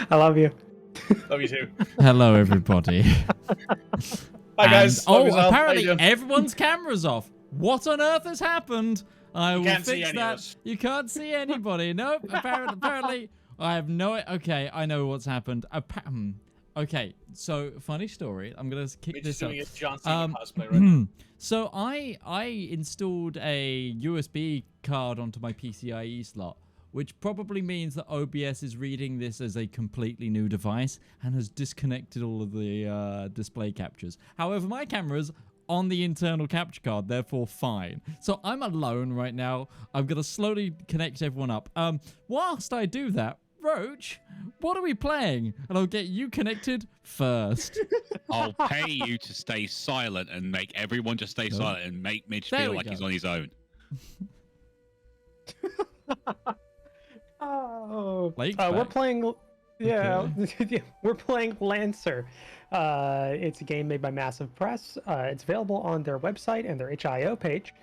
I love you. Love you too. Hello, everybody. Hi, guys. Oh, apparently everyone's camera's off. What on earth has happened? I will fix that. You can't see anybody. Nope. Apparently, I have no... Okay, I know what's happened. Okay, so funny story. I'm gonna kick this up. John Cena cosplay right now. So I installed a USB card onto my PCIe slot, which probably means that OBS is reading this as a completely new device and has disconnected all of the display captures. However, my camera's on the internal capture card, therefore fine. So I'm alone right now. I'm going to slowly connect everyone up. Whilst I do that, Roach, what are we playing? And I'll get you connected first. I'll pay you to stay silent and make everyone just stay silent and make Midge feel like he's on his own. Oh, we're playing. Yeah, okay. We're playing Lancer. It's a game made by Massive Press. It's available on their website and their itch.io page.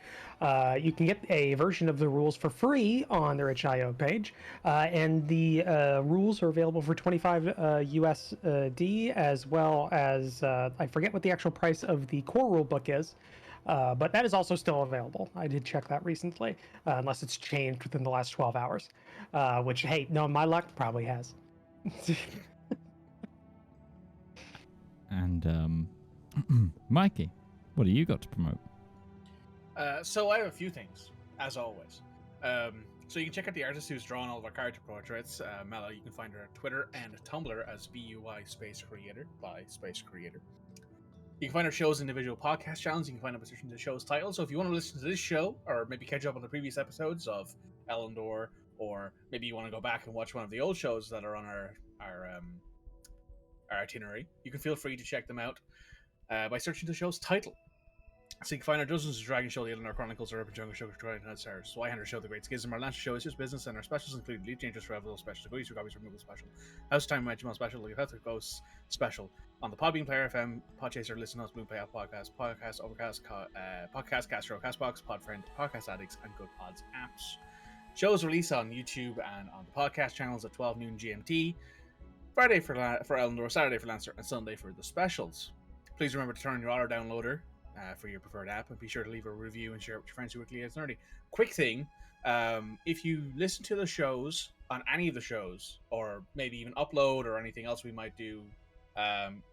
You can get a version of the rules for free on their itch.io page, and the rules are available for 25 USD, as well as I forget what the actual price of the core rulebook is. But that is also still available. I did check that recently, unless it's changed within the last 12 hours. Which, hey, no, my luck probably has. And, Mikey, what do you got to promote? So I have a few things, as always. So you can check out the artist who's drawn all of our character portraits. Mela, you can find her on Twitter and Tumblr as BUI Space Creator by Space Creator. You can find our shows in individual podcast channels. You can find up a search into the show's title. So if you want to listen to this show, or maybe catch up on the previous episodes of Elendor, or maybe you want to go back and watch one of the old shows that are on our itinerary, you can feel free to check them out by searching the show's title. So you can find our Dungeons & Dragons show, the Elendor Chronicles, our Urban Jungle Show, our Swihunter show, The Great Schism, our Lancer show is just business, and our specials include Leap Dangerous Revel special, goodies for copies for Moogle special, House Time Midgeman special, Look at Health Ghosts special, on the Podbean Player FM, Podchaser, Listen House, Bloom Play App Podcast, Overcast, Podcast, Castro, Castbox, Podfriend, Podcast Addicts, and Good Pods apps. Shows release on YouTube and on the podcast channels at 12 noon GMT, Friday for Elendor, Saturday for Lancer, and Sunday for the specials. Please remember to turn on your auto downloader for your preferred app, and be sure to leave a review and share it with your friends who quickly gets nerdy. Quick thing, if you listen to the shows on any of the shows, or maybe even upload or anything else we might do,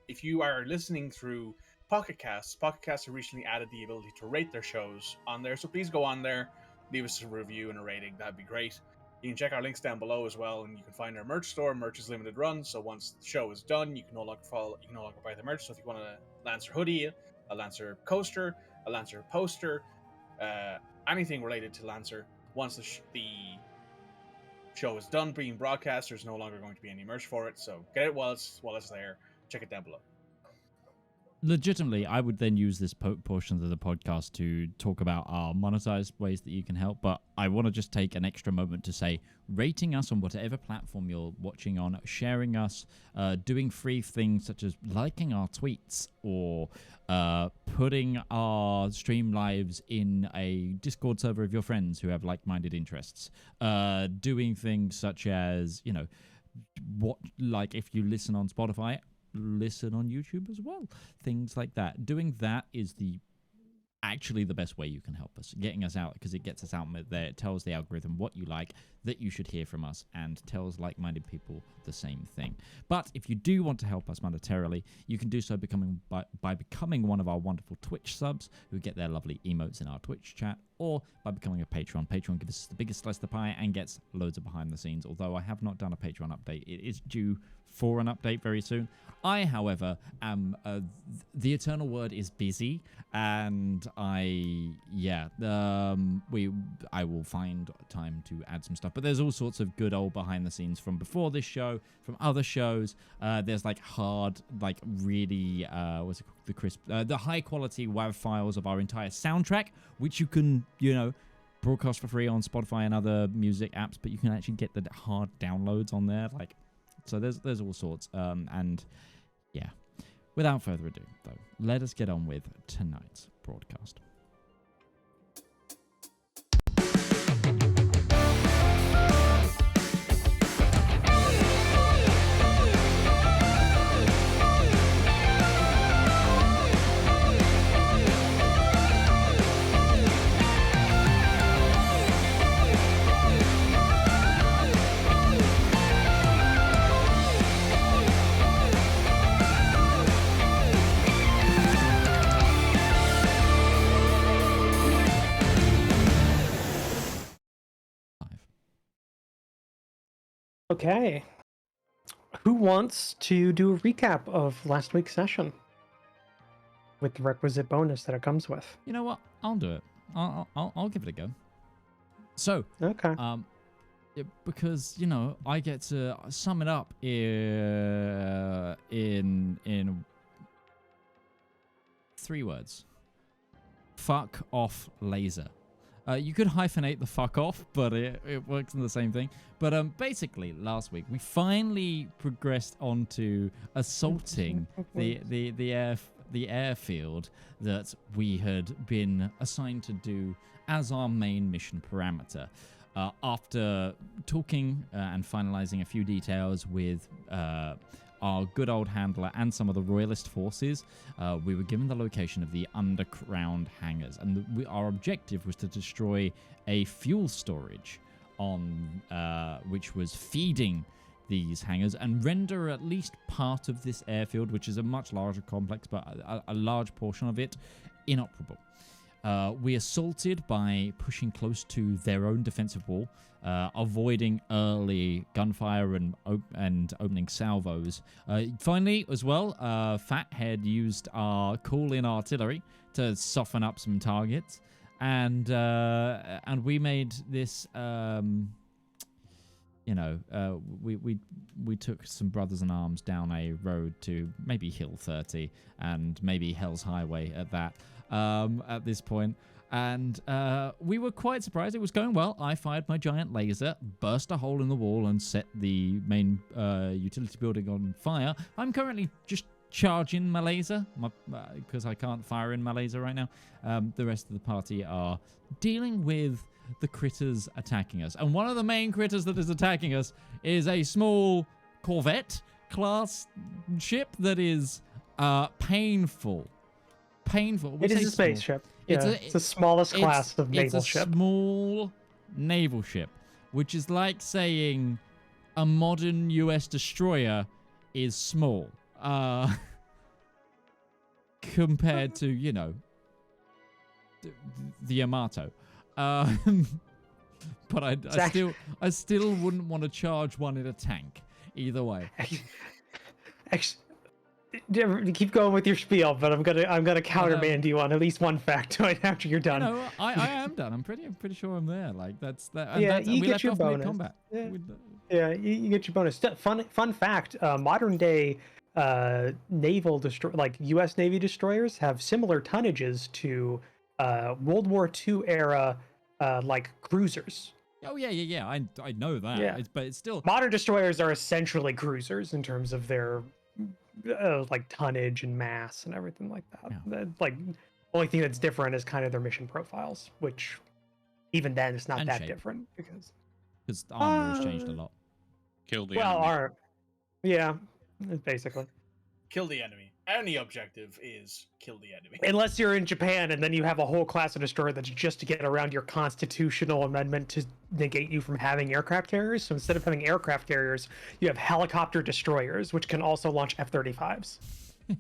if you are listening through Pocket Casts. Pocket Casts have recently added the ability to rate their shows on there, so please go on there, leave us a review and a rating. That'd be great. You can check our links down below as well, and you can find our merch store. Merch is limited run, so once the show is done, you can no longer buy the merch. So if you want a Lancer hoodie, a Lancer coaster, a Lancer poster, anything related to Lancer, once the show is done being broadcast, there's no longer going to be any merch for it. So get it while it's there. Check it down below. Legitimately, I would then use this portion of the podcast to talk about our monetized ways that you can help, but I want to just take an extra moment to say rating us on whatever platform you're watching on, sharing us, doing free things such as liking our tweets or putting our stream lives in a Discord server of your friends who have like-minded interests, doing things such as, you know, like if you listen on Spotify, listen on YouTube as well. Things like that. Doing that is actually the best way you can help us. Getting us out, because it gets us out there. It tells the algorithm what you like, that you should hear from us, and tells like-minded people the same thing. But if you do want to help us monetarily, you can do so by becoming one of our wonderful Twitch subs who get their lovely emotes in our Twitch chat, or by becoming a Patreon. Patreon gives us the biggest slice of the pie and gets loads of behind the scenes, although I have not done a Patreon update. It is due for an update very soon. I, however, am the eternal word is busy, and I will find time to add some stuff. But there's all sorts of good old behind the scenes from before this show, from other shows. There's like really what's it called? The high quality WAV files of our entire soundtrack, which you can broadcast for free on Spotify and other music apps, but you can actually get the hard downloads on there. So there's all sorts. And yeah, without further ado, though, let us get on with tonight's broadcast. Okay. Who wants to do a recap of last week's session with the requisite bonus that it comes with? You know what? I'll do it. I'll give it a go. So, okay. Because I get to sum it up in 3 words. Fuck off laser. You could hyphenate the fuck off, but it works in the same thing. But basically, last week we finally progressed onto assaulting the airfield that we had been assigned to do as our main mission parameter. After talking and finalizing a few details with our good old handler and some of the royalist forces, we were given the location of the underground hangars, and our objective was to destroy a fuel storage on which was feeding these hangars and render at least part of this airfield, which is a much larger complex, but a large portion of it, inoperable. We assaulted by pushing close to their own defensive wall, avoiding early gunfire and opening salvos. Finally, as well, Fathead used our call-in artillery to soften up some targets, and we made this. We took some brothers in arms down a road to maybe Hill 30 and maybe Hell's Highway at that. At this point, and we were quite surprised. It was going well. I fired my giant laser, burst a hole in the wall, and set the main utility building on fire. I'm currently just charging my laser because I can't fire in my laser right now. The rest of the party are dealing with the critters attacking us, and one of the main critters that is attacking us is a small Corvette class ship that is painful. It is a spaceship. Yeah, it's the smallest class of naval ship. It's a small naval ship, which is like saying a modern US destroyer is small. compared to, you know, the Yamato. But I still wouldn't want to charge one in a tank. Either way. Keep going with your spiel, but I'm gonna countermand you on at least one factoid after you're done. No, I am done. I'm pretty sure I'm there. Like that's that. And Yeah, that's, you we get left your off bonus. mid-combat. Yeah, you get your bonus. Fun fact: modern day naval like U.S. Navy destroyers have similar tonnages to World War II era like cruisers. Oh yeah. I know that. Yeah. But it's still Modern destroyers are essentially cruisers in terms of their like tonnage and mass and everything like that. Yeah. Like only thing that's different is kind of their mission profiles, which even then it's not And that shape. different because the armor has changed a lot. Kill the enemy. Yeah, basically. Kill the enemy. Only objective is kill the enemy. Unless you're in Japan and then you have a whole class of destroyer that's just to get around your constitutional amendment to negate you from having aircraft carriers. So instead of having aircraft carriers, you have helicopter destroyers, which can also launch F-35s. Who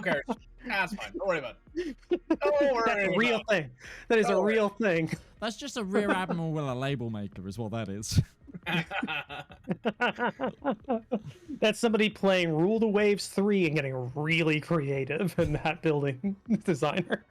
cares? That's fine. Don't worry about it. Don't worry That's a real thing. That is a real thing. That's just a rear admiral with a label maker, is what that is. That's somebody playing Rule the Waves 3 and getting really creative in that building designer.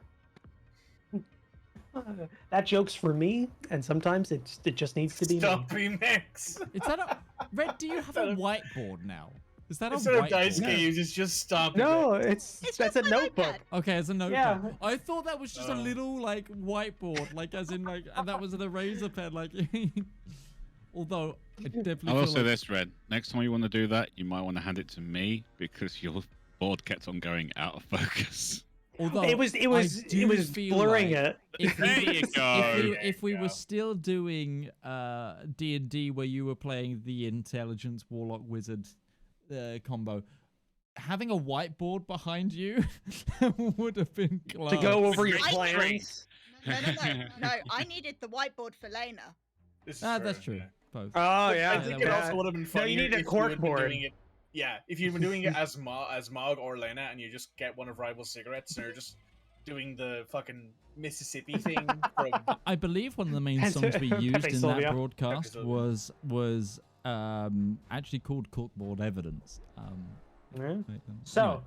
That joke's for me, and sometimes it just needs to be Stumpy mix. Is that a Red? Do you have a whiteboard now? Is that Instead a of dice whiteboard? games, it's just Stumpy No, mix. that's a notebook. Okay, it's a notebook. Yeah. I thought that was just a little like whiteboard, like as in like, and that was an eraser pen, like. Although I definitely. I'll feel also like... this, Red. Next time you want to do that, you might want to hand it to me because your board kept on going out of focus. Although it was blurring it. There you go. If we were still doing D&D where you were playing the intelligence warlock wizard combo, having a whiteboard behind you would have been close. To go over your I- plans. No, I needed the whiteboard for Lena. That's true. Both. Oh I yeah. think it also would have been funny. you need a if cork you had been board. doing it. Yeah, if you've been doing it as Mog or Lena, and you just get one of Rival's cigarettes, and you're just doing the fucking Mississippi thing from. I believe one of the main songs we used in that broadcast was actually called Corkboard Evidence. So,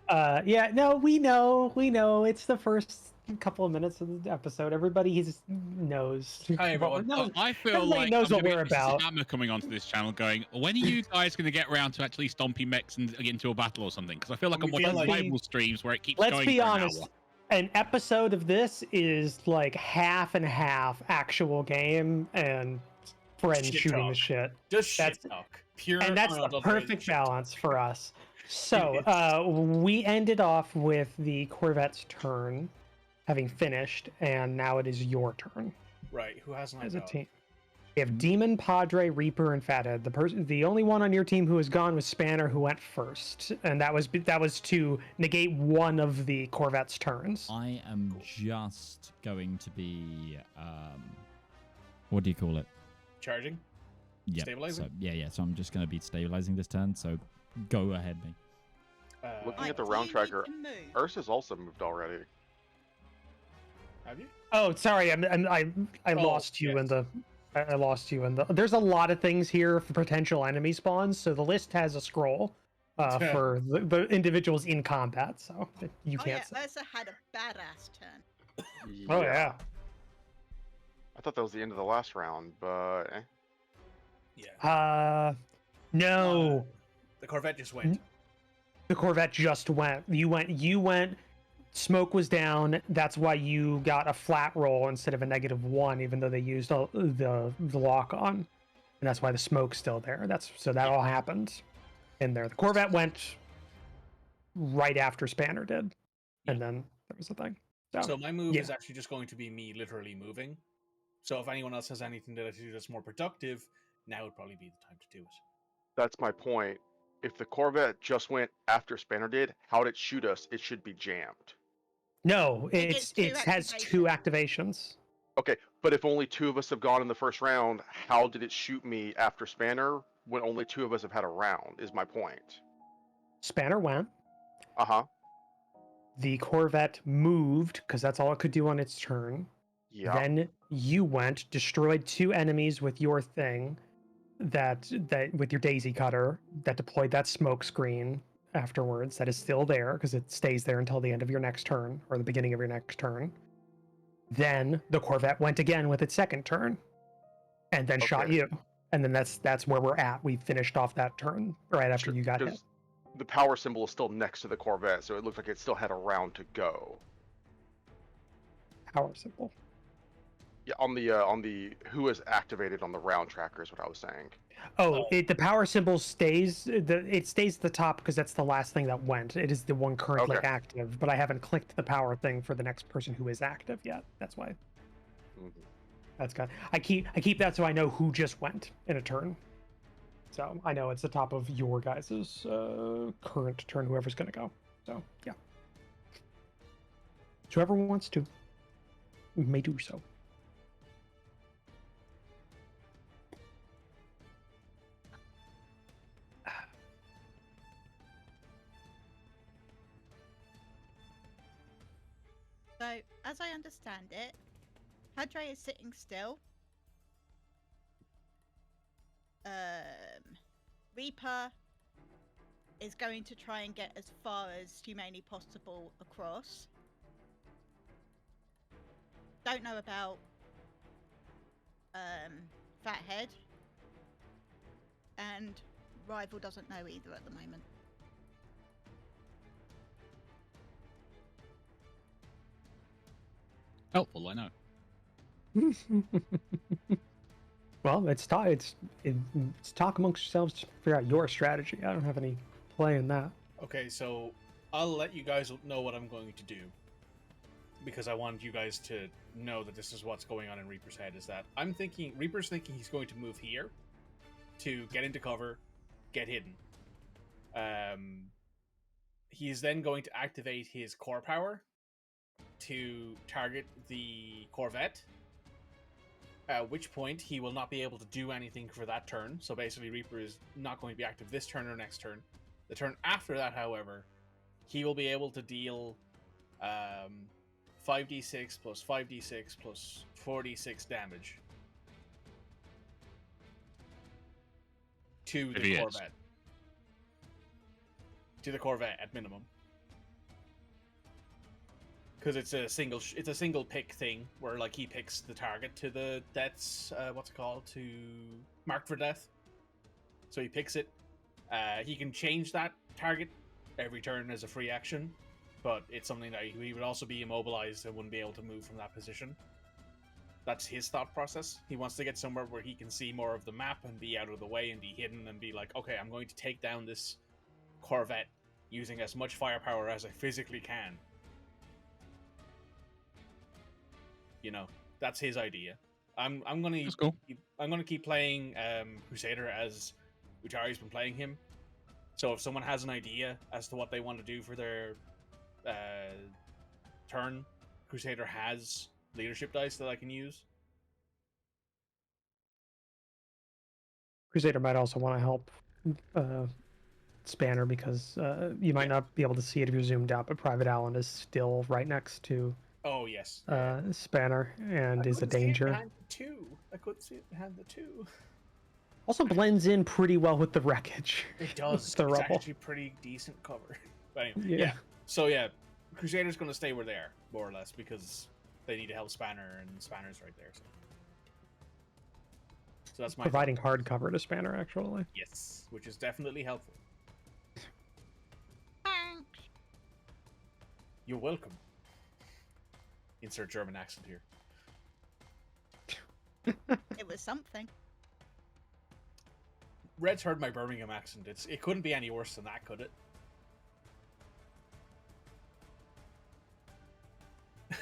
yeah, no, we know it's the first couple of minutes of the episode. Everybody knows. Hi, everyone. I feel everybody like knows I'm what gonna we're get about. Hammer coming onto this channel going, when are you guys going to get around to actually stomping mechs and get into a battle or something? Because I feel like I'm watching rival streams where it keeps going. Let's be for an honest. hour. An episode of this is like half and half actual game and friends Shit shooting talk. the shit. Just shit That's- talk. Pure And that's the unadulterated perfect shit talk. balance for us. So we ended off with the Corvette's turn having finished, and now it is your turn Right, who hasn't as a let go? team. We have Demon, Padre, Reaper, and Fathead. The only one on your team who is gone was Spanner, who went first, and that was to negate one of the Corvette's turns. I am just going to be what do you call it? Charging? Yeah. Stabilizing? So, yeah. So I'm just going to be stabilizing this turn. So go ahead, me. Looking I at the do round need tracker, to move. Ursa's also moved already. Have you? Oh, sorry, I lost you yes. in the. I lost you in the. There's a lot of things here for potential enemy spawns, so the list has a scroll for the individuals in combat, so you Oh can't. yeah, Ursa had a badass turn. Oh yeah. I thought that was the end of the last round, but Yeah. No. The Corvette just went. The Corvette just went. You went. Smoke was down. That's why you got a flat roll instead of a -1, even though they used the lock on, and that's why the smoke's still there. That all happened in there. The Corvette went right after Spanner did, and then there was a thing. So my move yeah. is actually just going to be me literally moving. So if anyone else has anything that I do that's more productive, now would probably be the time to do it. that's my point. If the Corvette just went after Spanner did, how'd it shoot us? It should be jammed. No, It it gets two has 2 activations. Okay, but if only 2 of us have gone in the first round, how did it shoot me after Spanner when only 2 of us have had a round, is my point. Spanner went. Uh-huh. The Corvette moved because that's all it could do on its turn. Yeah. Then you went, destroyed 2 enemies with your thing, that with your daisy cutter, that deployed that smoke screen afterwards. That is still there because it stays there until the end of your next turn or the beginning of your next turn. Then the Corvette went again with its second turn, and then shot Okay. you. And then that's where we're at. We finished off that turn right after you got hit. Because the power symbol is still next to the Corvette, so it looks like it still had a round to go. Power symbol. Yeah, on the who is activated on the round tracker is what I was saying. Oh, the power symbol stays. It stays at the top because that's the last thing that went. It is the one currently Okay. active, but I haven't clicked the power thing for the next person who is active yet. That's why. Mhm. That's good. I keep that so I know who just went in a turn. So I know it's the top of your guys' current turn, whoever's going to go. So yeah. So whoever wants to may do so. So, as I understand it, Padre is sitting still. Reaper is going to try and get as far as humanely possible across. Don't know about Fathead. And Rival doesn't know either at the moment. Helpful, I know. Well, it's talk amongst yourselves to figure out your strategy. I don't have any play in that. Okay, so I'll let you guys know what I'm going to do, because I want you guys to know that this is what's going on in Reaper's head. Is that Reaper's thinking he's going to move here to get into cover, get hidden. He is then going to activate his core power to target the Corvette, at which point he will not be able to do anything for that turn. So basically Reaper is not going to be active this turn or next turn. The turn after that, however, he will be able to deal 5d6 plus 5d6 plus 4d6 damage to the Corvette. To the Corvette at minimum. Because it's a single pick thing where like he picks the target to the death's what's it called, to mark for death. So he picks it. He can change that target every turn as a free action, but it's something that he would also be immobilized and wouldn't be able to move from that position. That's his thought process. He wants to get somewhere where he can see more of the map and be out of the way and be hidden and be like, okay, I'm going to take down this Corvette using as much firepower as I physically can. You know, that's his idea. I'm gonna keep playing Crusader as Utari's been playing him. So if someone has an idea as to what they want to do for their turn, Crusader has leadership dice that I can use. Crusader might also want to help Spanner because you might not be able to see it if you're zoomed out, but Private Allen is still right next to yes. Spanner and is a danger. I couldn't see it behind the two. Also blends in pretty well with the wreckage. It does. The it's rubble. Actually pretty decent cover. But anyway, yeah. So yeah, Crusader's going to stay where they are, more or less, because they need to help Spanner, and Spanner's right there. So that's my providing hard cover to Spanner, actually. Yes, which is definitely helpful. Thanks. You're welcome. Insert German accent here. It was something. Red's heard my Birmingham accent. It couldn't be any worse than that, could it?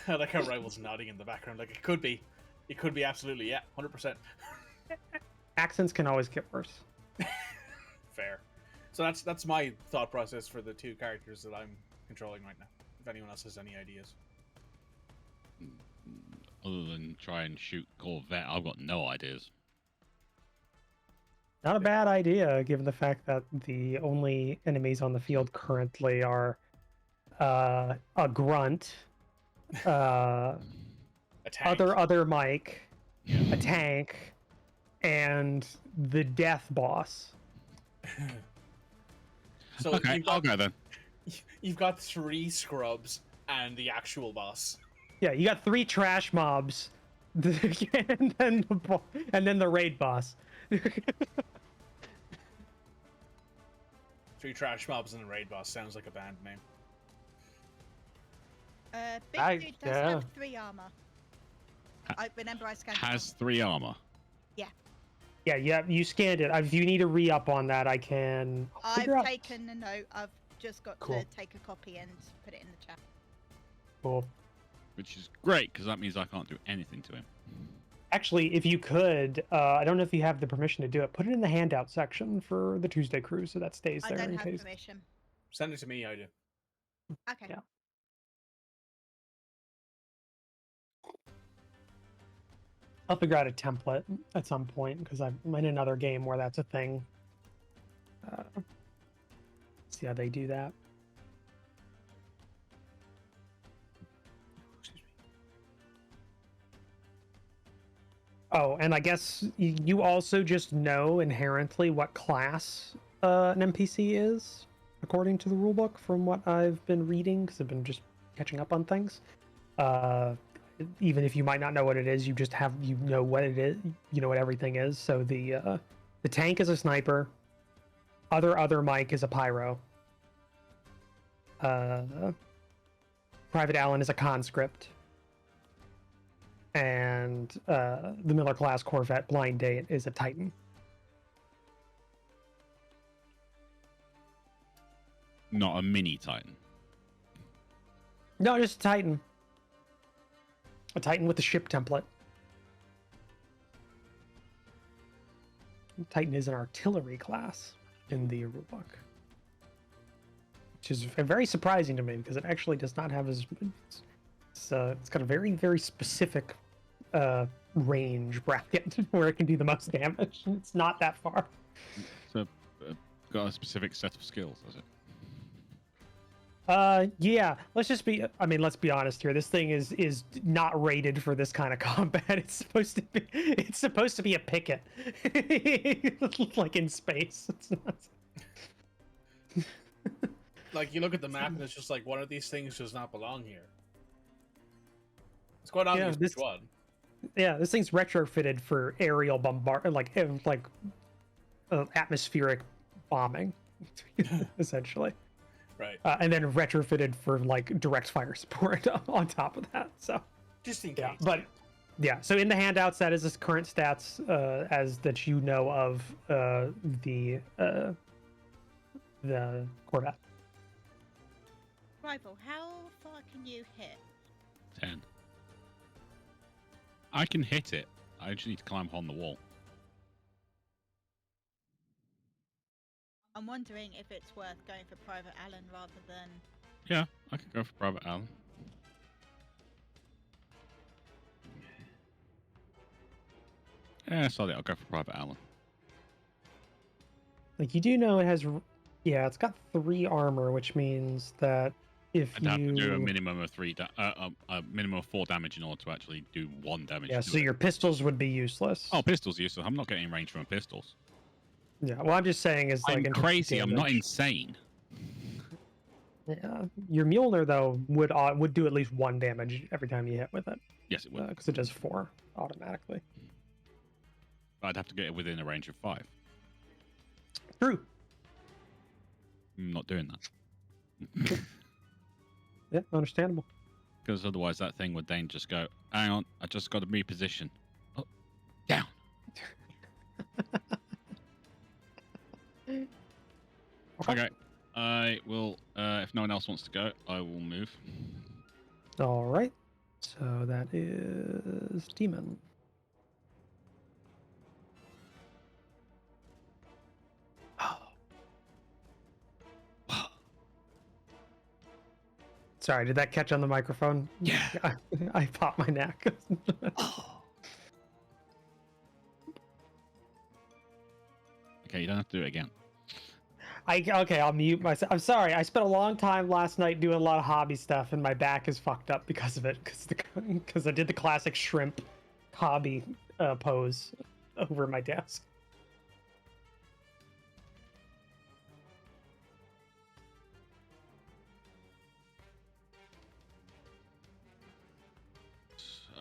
I like how Rival's nodding in the background. Like, it could be. It could be absolutely, yeah, 100%. Accents can always get worse. Fair. So that's my thought process for the two characters that I'm controlling right now. If anyone else has any ideas. Other than try and shoot Corvette, I've got no ideas. Not a bad idea, given the fact that the only enemies on the field currently are a grunt, A tank. other Mike, a tank, and the death boss. So Okay, I'll go then. You've got 3 scrubs and the actual boss. Yeah, you got 3 trash mobs, and then the raid boss. 3 trash mobs and a raid boss sounds like a band name. Big Dude does have 3 armor. I remember I scanned. Has 3 armor. Yeah, you scanned it. If you need a re-up on that, I can. I've taken a note. I've just got Cool. to take a copy and put it in the chat. Cool. Which is great, because that means I can't do anything to him. Actually, if you could, I don't know if you have the permission to do it. Put it in the handout section for the Tuesday cruise, so that stays I there don't in have case. permission. Send it to me, I do. Okay. Yeah. I'll figure out a template at some point because I'm in another game where that's a thing. See how they do that. Excuse me. Oh, and I guess you also just know inherently what class an NPC is, according to the rulebook, from what I've been reading, because I've been just catching up on things. Even if you might not know what it is, you know what it is. You know what everything is. So the tank is a sniper. Other Mike is a pyro. Private Allen is a conscript. And the Miller class Corvette Blind Date is a Titan. Not a mini Titan. No, just a Titan. A Titan with the ship template. Titan is an artillery class in the rulebook, which is very surprising to me because it actually does not have as it's got a very, very specific range bracket where it can do the most damage. It's not that far. So, got a specific set of skills, does it? Yeah, let's be honest here. This thing is not rated for this kind of combat. It's supposed to be a picket. Like in space. It's not... Like, you look at the map and it's just like, one of these things does not belong here. It's quite obvious which one. Yeah, this thing's retrofitted for aerial atmospheric bombing, essentially. Right. And then retrofitted for like direct fire support on top of that. So Just in case. yeah, but yeah. So in the handouts, that is the current stats as that you know of the Corvette. Rival, how far can you hit? 10. I can hit it. I just need to climb on the wall. I'm wondering if it's worth going for Private Allen rather than... Yeah, I could go for Private Allen. Yeah, sorry, I'll go for Private Allen. Like you do know it has, yeah, it's got 3 armor, which means that if I'd have to do a minimum of 4 damage in order to actually do 1 damage. Yeah, so your pistols would be useless. Oh, pistols useless. I'm not getting range from pistols. Yeah, well, I'm just saying is like I'm crazy. I'm not insane. Yeah, your Mjolnir though would do at least 1 damage every time you hit with it. Yes, it would. Because it does 4 automatically. I'd have to get it within a range of 5. True. I'm not doing that. Yeah, understandable. Because otherwise that thing would then just go, hang on, I just got to reposition. Oh, down. Okay. I will, if no one else wants to go, I will move. All right. So that is Demon. Sorry, did that catch on the microphone? Yeah. I popped my neck. okay. You don't have to do it again. Okay, I'll mute myself. I'm sorry. I spent a long time last night doing a lot of hobby stuff, and my back is fucked up because of it. Because I did the classic shrimp hobby pose over my desk.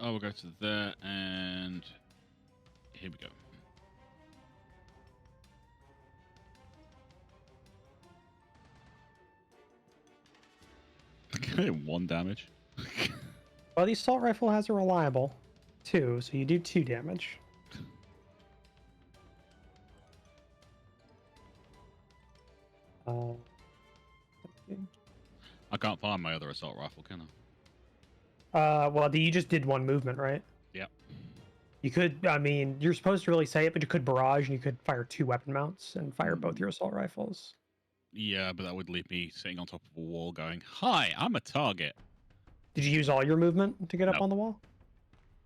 Oh, we'll go to there, and here we go. Okay, 1 damage. Well, the assault rifle has a reliable 2, so you do 2 damage. I can't find my other assault rifle, can I? Well, you just did 1 movement, right? Yep. You could, I mean, you're supposed to really say it, but you could barrage and you could fire 2 weapon mounts and fire both your assault rifles. Yeah, but that would leave me sitting on top of a wall going, "Hi, I'm a target." Did you use all your movement to get up No. on the wall?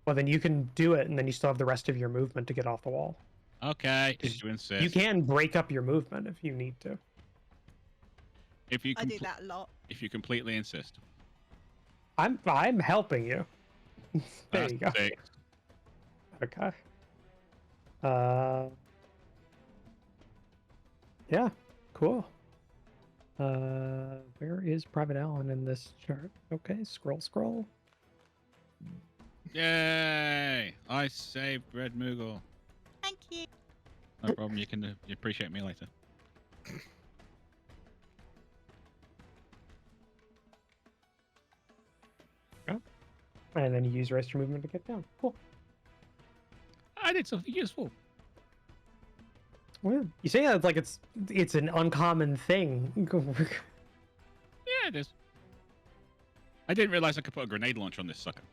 Well, then you can do it, and then you still have the rest of your movement to get off the wall. Okay, if you insist. You can break up your movement if you need to. If you I do that a lot. If you completely insist. I'm helping you. There That's you go. 6. Okay. Yeah, cool. Where is Private Allen in this chart? Okay, scroll. Yay! I saved Red Moogle. Thank you. No problem. You can appreciate me later. And then you use rest your movement to get down. Cool. I did something useful. Well, you say that like it's an uncommon thing. Yeah, it is. I didn't realize I could put a grenade launcher on this sucker.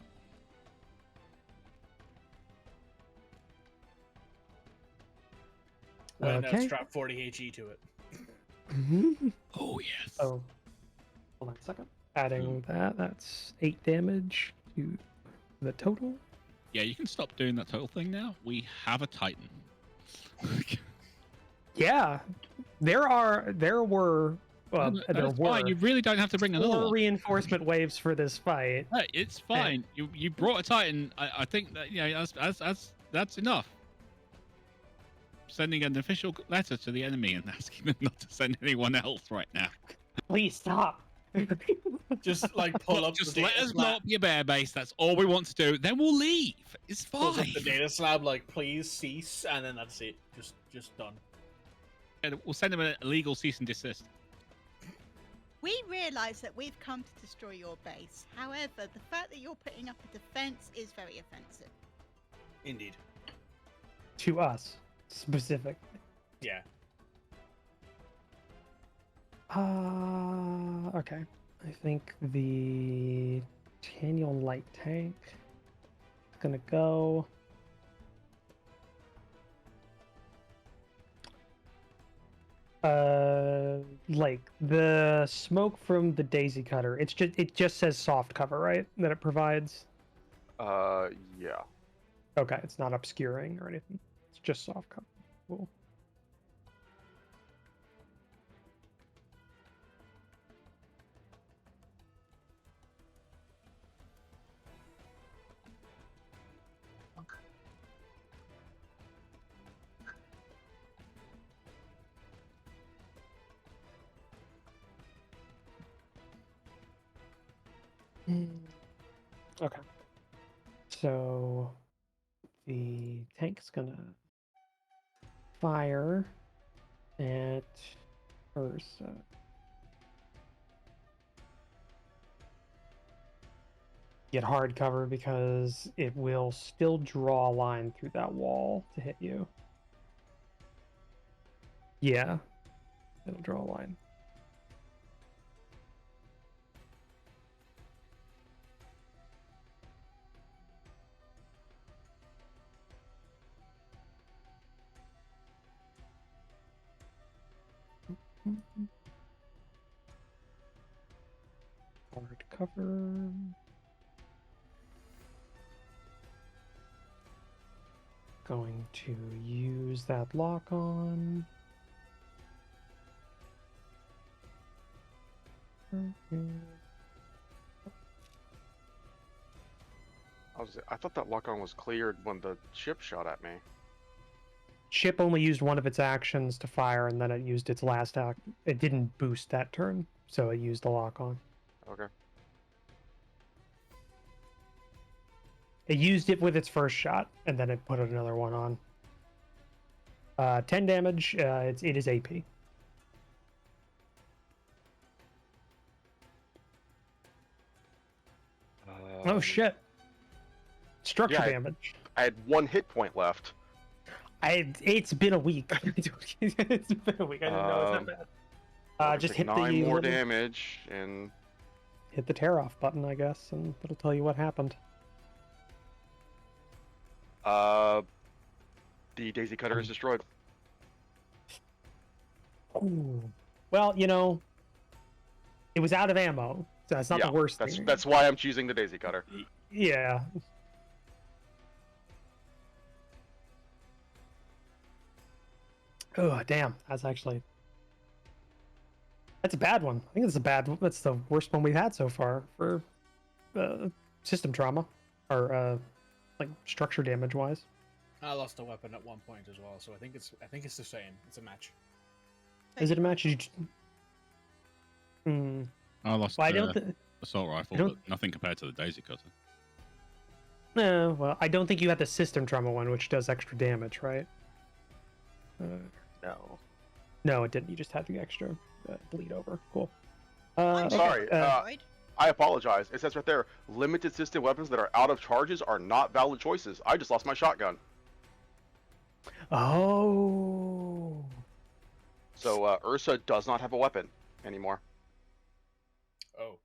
And Okay. strap 40 HE to it. Oh yes. Oh, hold on a second. Adding that's 8 damage to the total. Yeah, you can stop doing that total thing now. We have a Titan. Yeah, there were That's fine. You really don't have to bring another 4 one. reinforcement waves for this fight. No, it's fine. You brought a Titan. I think that that's enough. Sending an official letter to the enemy and asking them not to send anyone else right now. Please stop. Just like pull up. Just the let data us slab, blow up your bear base. That's all we want to do. Then we'll leave. It's pulls up fine. the data slab, like please cease, and then that's it. Just done. And we'll send them a legal cease and desist. We realise that we've come to destroy your base. However, the fact that you're putting up a defence is very offensive. Indeed. To us, specific. Yeah. Okay. I think the Tannion light tank is gonna go. Like the smoke from the daisy cutter. It just says soft cover, right? That it provides. Yeah. Okay, it's not obscuring or anything. It's just soft cover. Cool. Okay. So the tank's gonna fire at Ursa. Get hard cover because it will still draw a line through that wall to hit you. Yeah, it'll draw a line. Hard cover. Going to use that lock on. I thought that lock-on was cleared when the ship shot at me. Ship only used one of its actions to fire, and then it used its last act. It didn't boost that turn, so it used the lock-on. Okay. It used it with its first shot, and then it put another one on. 10 damage. It is AP. Oh shit! Structure yeah, damage. I had 1 hit point left. It's been a week. It's been a week. I didn't know it was that bad. Just hit 9 more damage and hit the tear off button, I guess, and it'll tell you what happened. the daisy cutter is destroyed. Ooh. Well, you know, it was out of ammo. So that's not the worst thing. That's why I'm choosing the daisy cutter. Yeah. Oh, damn. That's a bad one. I think that's the worst one we've had so far for system trauma or like structure damage wise. I lost a weapon at one point as well, so I think it's the same. It's a match. Is it a match? I lost assault rifle, but nothing compared to the daisy cutter. No, well, I don't think you had the system trauma one, which does extra damage, right? No, it didn't. You just had the extra bleed over. Cool. I'm sorry. I apologize. It says right there, limited system weapons that are out of charges are not valid choices. I just lost my shotgun. Oh. So Ursa does not have a weapon anymore. Oh.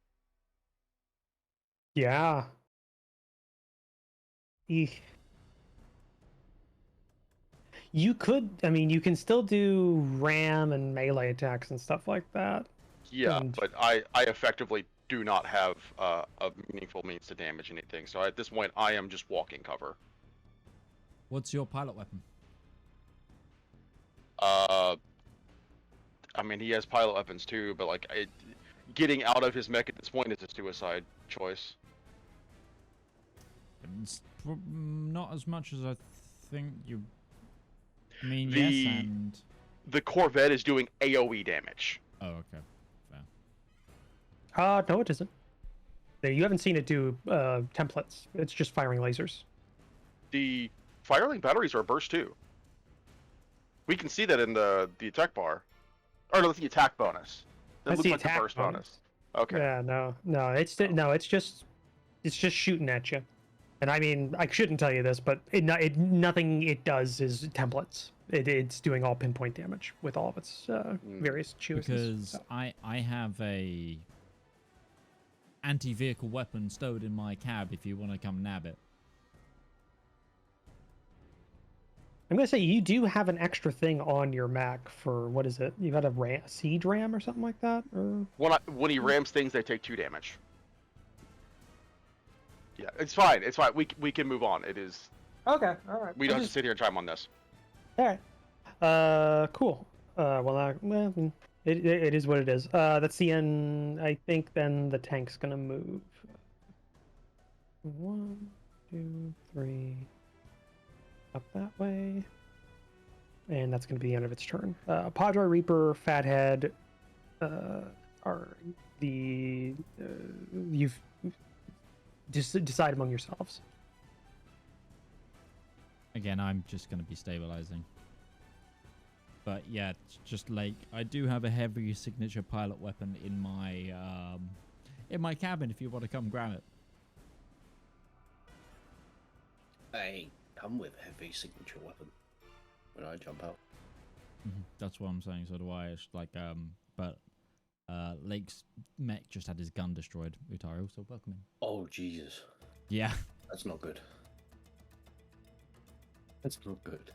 Yeah. Eek. You could, I mean, you can still do ram and melee attacks and stuff like that. Yeah, but I effectively do not have a meaningful means to damage anything. So at this point, I am just walking cover. What's your pilot weapon? I mean, he has pilot weapons too, but like, getting out of his mech at this point is a suicide choice. It's not as much as I think you. I mean, yes, and the Corvette is doing AOE damage. Oh, okay, fair. No, it isn't. You haven't seen it do templates. It's just firing lasers. The firing batteries are burst too. We can see that in the attack bar. Or no, that's the attack bonus. That looks like the burst bonus. Okay. Yeah, no, it's just shooting at you. And I mean, I shouldn't tell you this, but nothing it does is templates. It's doing all pinpoint damage with all of its various choices. Because so. I have a anti-vehicle weapon stowed in my cab if you want to come nab it. I'm gonna say you do have an extra thing on your Mac for, what is it? You've got a siege ram or something like that? Or... When he rams things, they take 2 damage. Yeah, it's fine. It's fine. We can move on. It is. Okay. All right. We don't have to sit here and time on this. All right. Cool. It is what it is. That's the end. I think then the tank's gonna move. 1, 2, 3. Up that way. And that's gonna be the end of its turn. Padre, Reaper, Fathead, are the you've. Just decide among yourselves. Again, I'm just going to be stabilizing. But yeah, it's just like I do have a heavy signature pilot weapon in my cabin if you want to come grab it. I come with a heavy signature weapon when I jump out. That's what I'm saying. So do I. It's like but Lake's mech just had his gun destroyed. Utari also welcome him. Oh Jesus. Yeah. That's not good. That's not good.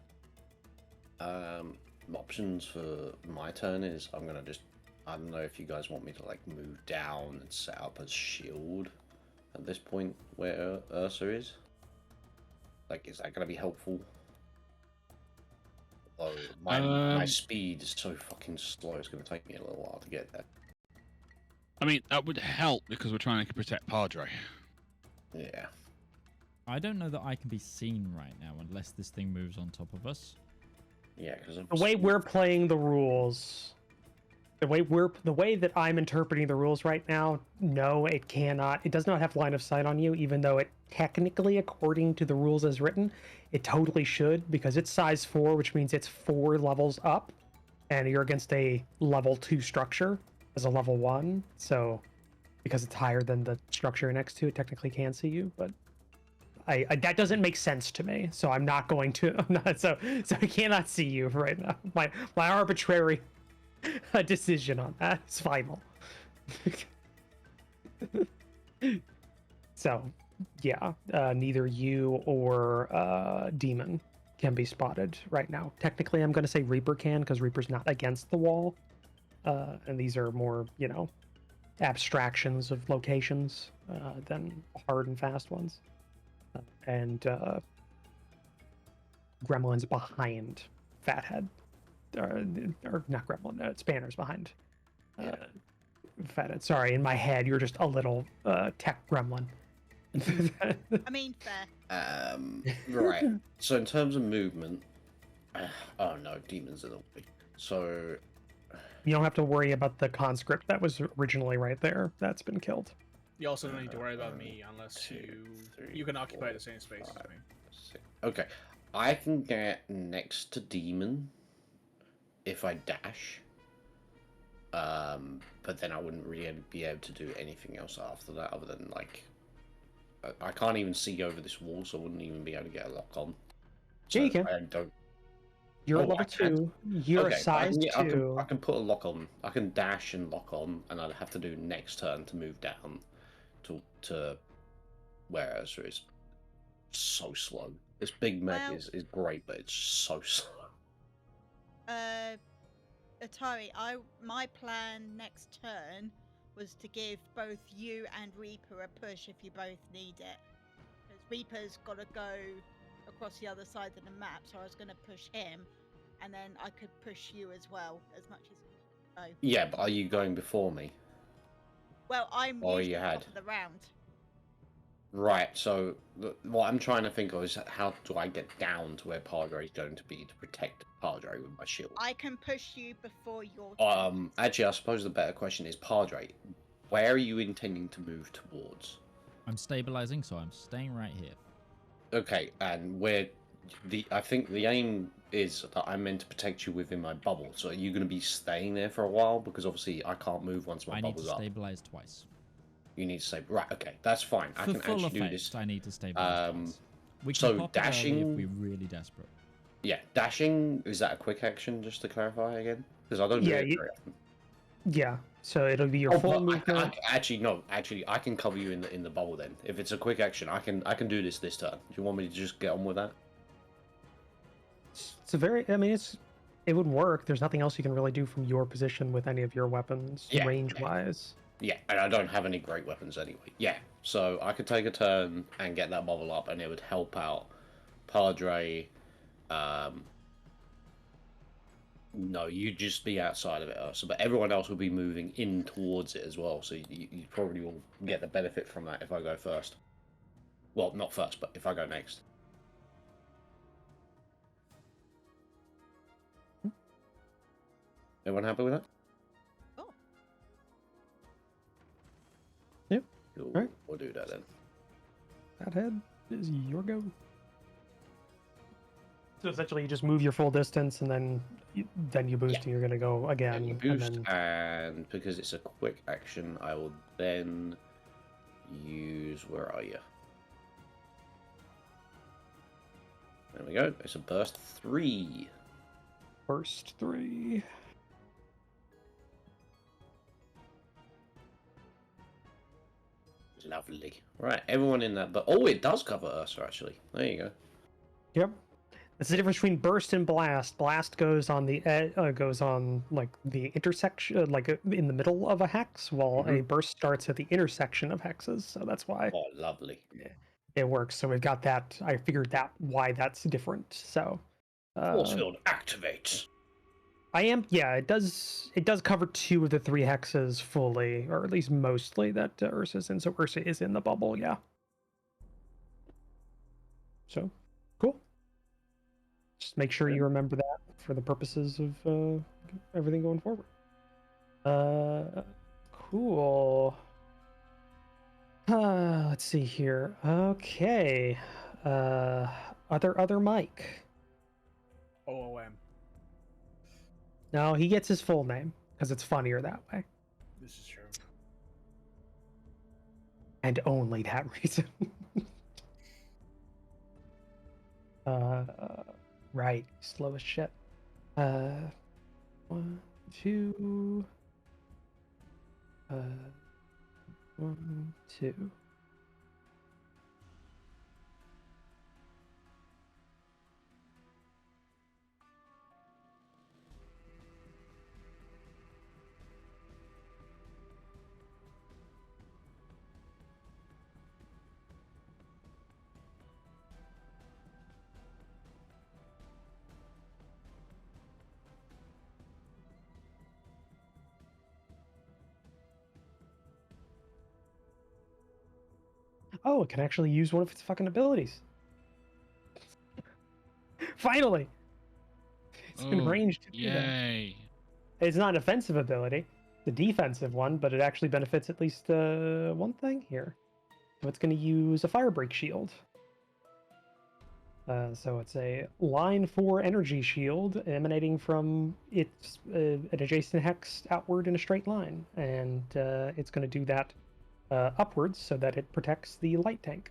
Options for my turn is I don't know if you guys want me to like move down and set up a shield at this point where Ursa is. Like, is that gonna be helpful? Oh, my speed is so fucking slow. It's gonna take me a little while to get there. I mean, that would help because we're trying to protect Padre. Yeah. I don't know that I can be seen right now unless this thing moves on top of us. Yeah, because The way we're playing the rules, the way that I'm interpreting the rules right now, no, it cannot. It does not have line of sight on you, even though it technically, according to the rules as written, it totally should, because it's size 4, which means it's 4 levels up, and you're against a level 2 structure as a level 1. So, because it's higher than the structure you're next to, it technically can see you, but I that doesn't make sense to me, so I'm not going to. So I cannot see you right now. My arbitrary decision on that is final. So, yeah, neither you or Demon can be spotted right now. Technically, I'm going to say Reaper can because Reaper's not against the wall, and these are more, abstractions of locations than hard and fast ones. And Gremlin's behind Fathead, or not Gremlin, Spanner's behind Fathead. Sorry, in my head, you're just a little tech gremlin. I mean, fair. Right. So in terms of movement, oh no, demons in the way. So you don't have to worry about the conscript that was originally right there. That's been killed. You also don't need to worry about me unless you can occupy the same space as me. 6. Okay, I can get next to demon if I dash. But then I wouldn't really be able to do anything else after that, other than like I can't even see over this wall, so I wouldn't even be able to get a lock on. So Yeah, you can. I don't. You're a level 2. You're a size 2. I can put a lock on. I can dash and lock on, and I'd have to do next turn to move down to where Ursa is. So slow. This big mech is great, but it's so slow. Utari, my plan next turn was to give both you and Reaper a push if you both need it. Because Reaper's got to go across the other side of the map, so I was going to push him, and then I could push you as well, as much as you know. Yeah, but are you going before me? Well, I'm usually top of the round. Right, so what I'm trying to think of is how do I get down to where Padre is going to be to protect Padre with my shield? I can push you before your turn. Actually, I suppose the better question is, Padre, where are you intending to move towards? I'm stabilizing, so I'm staying right here. Okay, and I think the aim is that I'm meant to protect you within my bubble. So are you going to be staying there for a while? Because obviously I can't move once my bubble's up. I need to stabilize twice. You need to stabilize. Right, okay, that's fine. I can actually do this. I need to stabilize twice. We can so pop dashing, it early if we're really desperate. Yeah, dashing, is that a quick action, just to clarify again? Because I don't do it very often. Yeah, so it'll be your full movement. Actually, I can cover you in the bubble then. If it's a quick action, I can do this turn. Do you want me to just get on with that? It's a very, I mean, it would work. There's nothing else you can really do from your position with any of your weapons, range-wise. Yeah, and I don't have any great weapons anyway. Yeah, so I could take a turn and get that bubble up, and it would help out Padre. No, you'd just be outside of it, Ursa, but everyone else will be moving in towards it as well, so you probably will get the benefit from that if I go first. Well, not first, but if I go next. Everyone happy with that? Oh. Yep. Cool. Right. We'll do that then. Fathead is your go. So essentially, you just move your full distance, and then you boost, and you're gonna go again. And you boost, and because it's a quick action, I will then use. Where are you? There we go. It's a burst 3. Burst 3. Lovely. Right, everyone in that. But it does cover Ursa actually. There you go. Yep. That's the difference between burst and blast. Blast goes on the goes on like the intersection, like in the middle of a hex, while a burst starts at the intersection of hexes. So that's why. Oh, lovely. It works. So we've got that. I figured that why that's different. So. Force field activates. I am. Yeah, it does. It does cover 2 of the 3 hexes fully, or at least mostly that Ursa's in. So Ursa is in the bubble. Yeah. So, cool. Just make sure you remember that for the purposes of everything going forward. Cool. Let's see here. Okay. Other Mike. OOM. No, he gets his full name because it's funnier that way. This is true. And only that reason. Right. Slow as shit. 1, 2. 1, 2. Oh, it can actually use one of its fucking abilities. Finally! It's been ranged to do that. Yay. It's not an offensive ability. It's a defensive one, but it actually benefits at least one thing here. So it's going to use a fire break shield. So it's a line 4 energy shield emanating from its an adjacent hex outward in a straight line. And it's going to do that upwards so that it protects the light tank.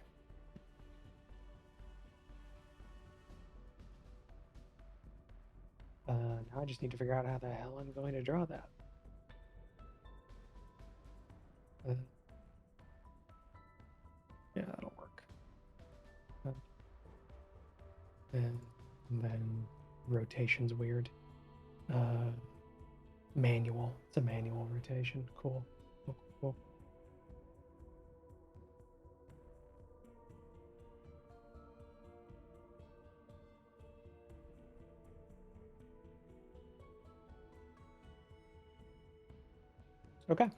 Now I just need to figure out how the hell I'm going to draw that. Yeah, that'll work. And then rotation's weird. Manual. It's a manual rotation. Cool. Cool. Okay.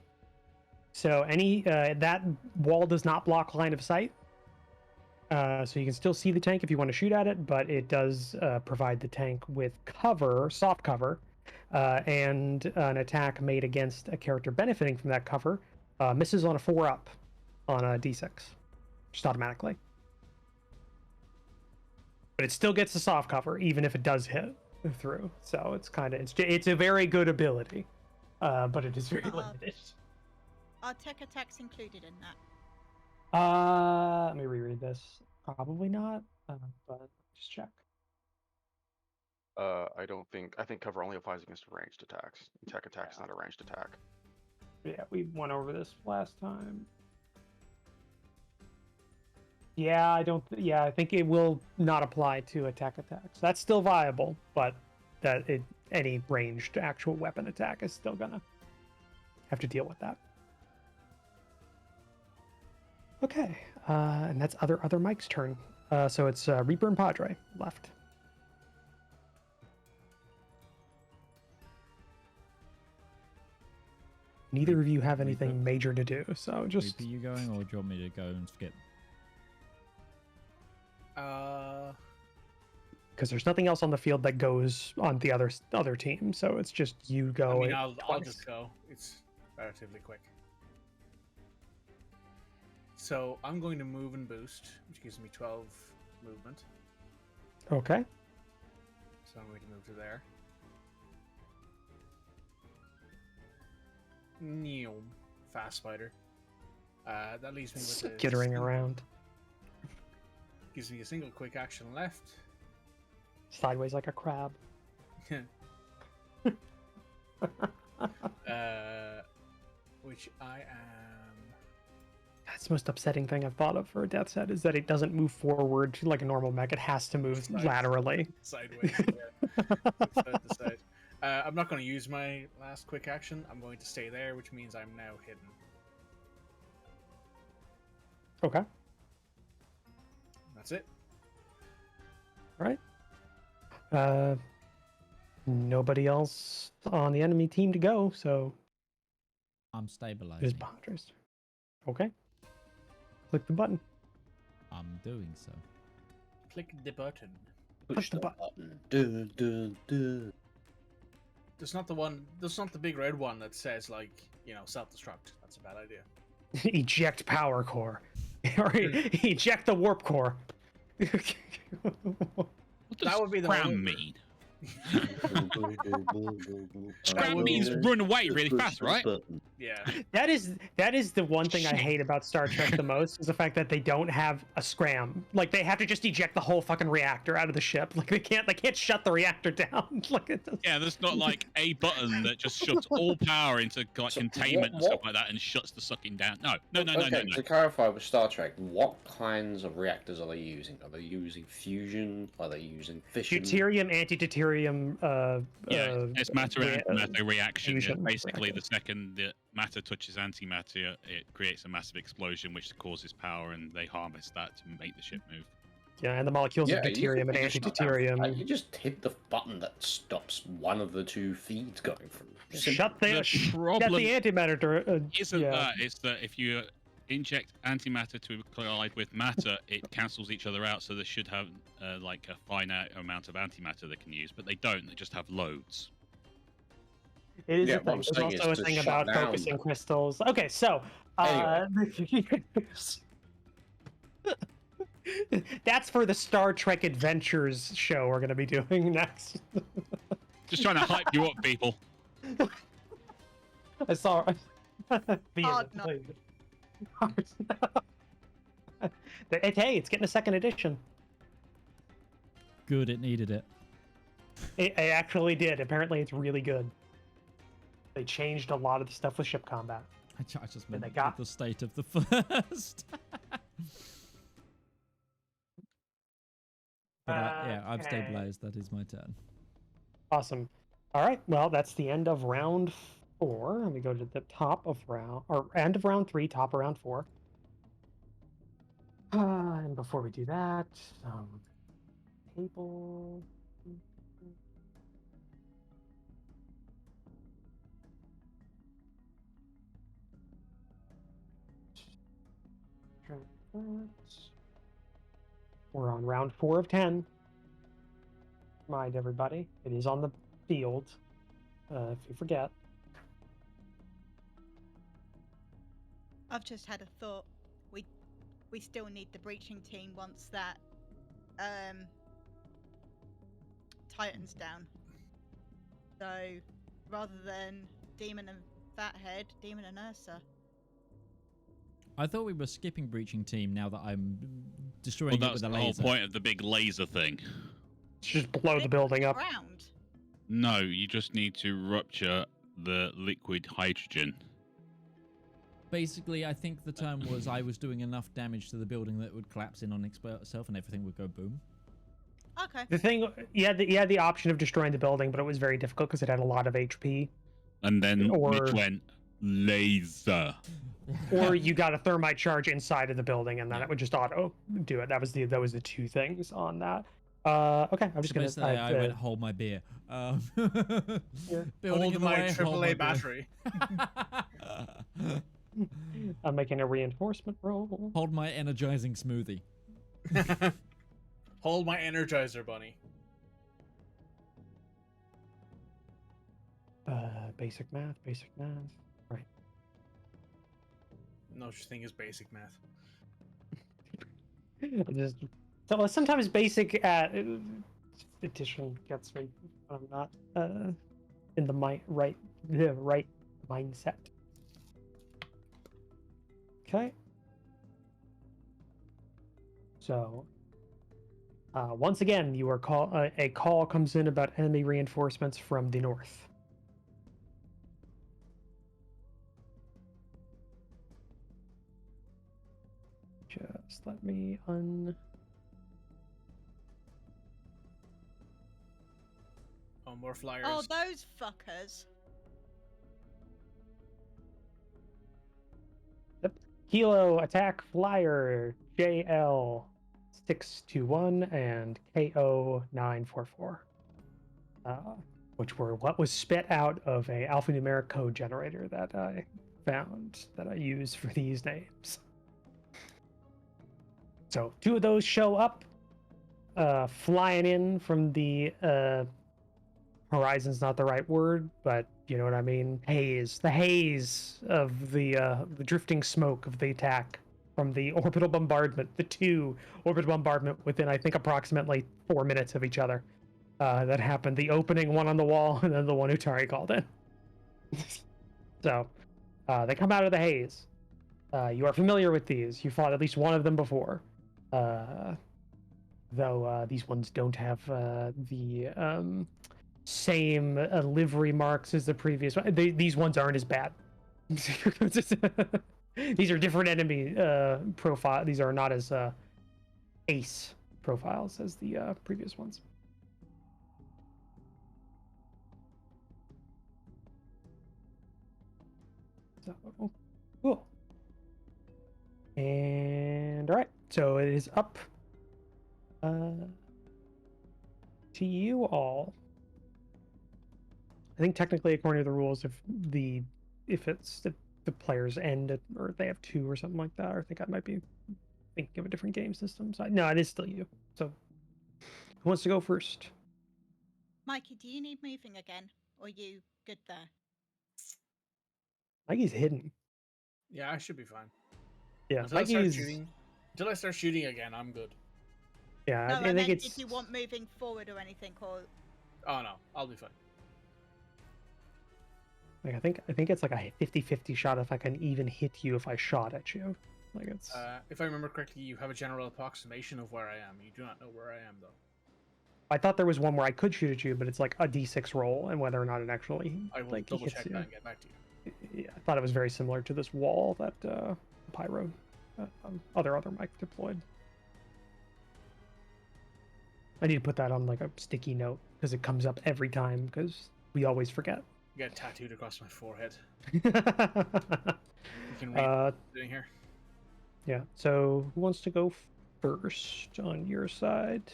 So any that wall does not block line of sight. So you can still see the tank if you want to shoot at it, but it does provide the tank with cover, soft cover, and an attack made against a character benefiting from that cover misses on a 4-up on a d6, just automatically. But it still gets the soft cover even if it does hit through. So it's kind of it's a very good ability, but it is very limited. Are tech attacks included in that? Let me reread this. Probably not, but just check. I think cover only applies against ranged attacks. Tech attack is not a ranged attack. Yeah, we went over this last time. Yeah, I think it will not apply to attack attacks. That's still viable, but any ranged actual weapon attack is still gonna have to deal with that. Okay, and that's other Mike's turn. So it's Reaper and Padre left. Neither of you have anything major to do, so just... Reaper, you going, or do you want me to go and skip? Because there's nothing else on the field that goes on the other team, so it's just you go. I mean, I'll just go. It's relatively quick. So I'm going to move and boost, which gives me 12 movement. Okay. So I'm going to move to there. Neom. Fast spider. That leaves me with skittering around. Gives me a single quick action left. Sideways like a crab. Which I am... That's the most upsetting thing I've thought of for a death set, is that it doesn't move forward like a normal mech. It has to move laterally. Sideways, yeah. Side to side. I'm not going to use my last quick action. I'm going to stay there, which means I'm now hidden. Okay. That's it. Right. nobody else on the enemy team to go, so I'm there's stabilizing. Padres. Okay. Click the button. I'm doing so. Click the button. Push the button. Dun, dun, dun. There's not the one. There's not the big red one that says like, you know, self-destruct. That's a bad idea. Eject power core. Or eject the warp core. What does That would be the scram one- mean? Scram means run away really fast, right? Yeah. That is the one thing I hate about Star Trek the most, is the fact that they don't have a scram. Like, they have to just eject the whole fucking reactor out of the ship. Like, they can't shut the reactor down. Like, it doesn't... Yeah, there's not like a button that just shuts all power into like containment and stuff like that and shuts the sucking down. No. Okay, to clarify with Star Trek, what kinds of reactors are they using? Are they using fusion? Are they using fission? Deuterium, anti-deuterium, it's matter-antimatter reaction. Yeah, fusion basically, reactor. the second the matter touches antimatter, it creates a massive explosion which causes power, and they harvest that to make the ship move. Yeah, and the molecules of deuterium and anti-deuterium. You just hit the button that stops one of the two feeds going through. Shut the problem antimatter. isn't that, it's that if you inject antimatter to collide with matter, it cancels each other out, so they should have like a finite amount of antimatter they can use, but they don't. They just have loads. It is Yeah, a what thing. I'm There's saying also a is to thing shut about down focusing the- crystals. Okay, so that's for the Star Trek Adventures show we're gonna be doing next. Just trying to hype you up, people. I saw. Hard not. Hey, it's getting a second edition. Good, it needed it. It actually did. Apparently, it's really good. They changed a lot of the stuff with ship combat. I just meant they got- the state of the first. But yeah, I've Okay. stabilized. That is my turn. Awesome. All right. Well, that's the end of round 4. Let me go to the top of end of round 3, top of round 4. And before we do that, table. We're on round 4 of 10. Mind everybody, it is on the field. If you forget. I've just had a thought. We still need the breaching team once that Titan's down. So rather than Demon and Fathead, Demon and Ursa. I thought we were skipping breaching team now that I'm Well, destroying it that's with a the whole laser. point of the big laser thing. Just blow the building up. Ground. No, you just need to rupture the liquid hydrogen. Basically, I think the term was I was doing enough damage to the building that it would collapse in on itself and everything would go boom. Okay. The thing, you had the option of destroying the building, but it was very difficult because it had a lot of HP. And then Or- Mitch went laser. Or you got a thermite charge inside of the building, and then it would just auto do it. That was the two things on that. Okay, I'm just gonna. Basically, I went hold my beer. Building Hold in the my way, hold AAA my beer. battery. I'm making a reinforcement roll. Hold my energizing smoothie. Hold my Energizer Bunny. Basic math. Right. No such thing as basic math. Just so sometimes basic addition gets me when I'm not in the right mindset. Okay. So once again, you are a call comes in about enemy reinforcements from the north. Just let me Oh, more flyers. Oh, those fuckers. Kilo attack flyer JL 621 and KO 944. which were what was spit out of a alphanumeric code generator that I found that I use for these names. So 2 of those show up, flying in from the horizon's not the right word, but you know what I mean. Haze, the haze of the drifting smoke of the attack from the orbital bombardment. The 2 orbital bombardment within, I think, approximately 4 minutes of each other. That happened. The opening one on the wall, and then the one Utari called in. So they come out of the haze. You are familiar with these. You fought at least one of them before. Though these ones don't have the same livery marks as the previous one. These ones aren't as bad. These are different enemy profile. These are not as ace profiles as the previous ones. So cool. And all right, so it is up to you all. I think technically, according to the rules, if the players end at, or if they have 2 or something like that, or I think I might be thinking of a different game system. So no, it is still you. So who wants to go first? Mikey, do you need moving again, or are you good there? Mikey's hidden. Yeah, I should be fine. Yeah, Until I start shooting again, I'm good. Yeah, No, I I think meant it's. if you want moving forward or anything, or Oh no, I'll be fine. Like, I think it's like a 50-50 shot if I can even hit you if I shot at you. Like it's. If I remember correctly, you have a general approximation of where I am. You do not know where I am, though. I thought there was one where I could shoot at you, but it's like a d6 roll, and whether or not it actually I will like double hits check you. that and get back to you. Yeah, I thought it was very similar to this wall that Pyro, other Mike deployed. I need to put that on like a sticky note because it comes up every time because we always forget. Get tattooed across my forehead. You You can read what I'm doing here. Yeah. So who wants to go first on your side?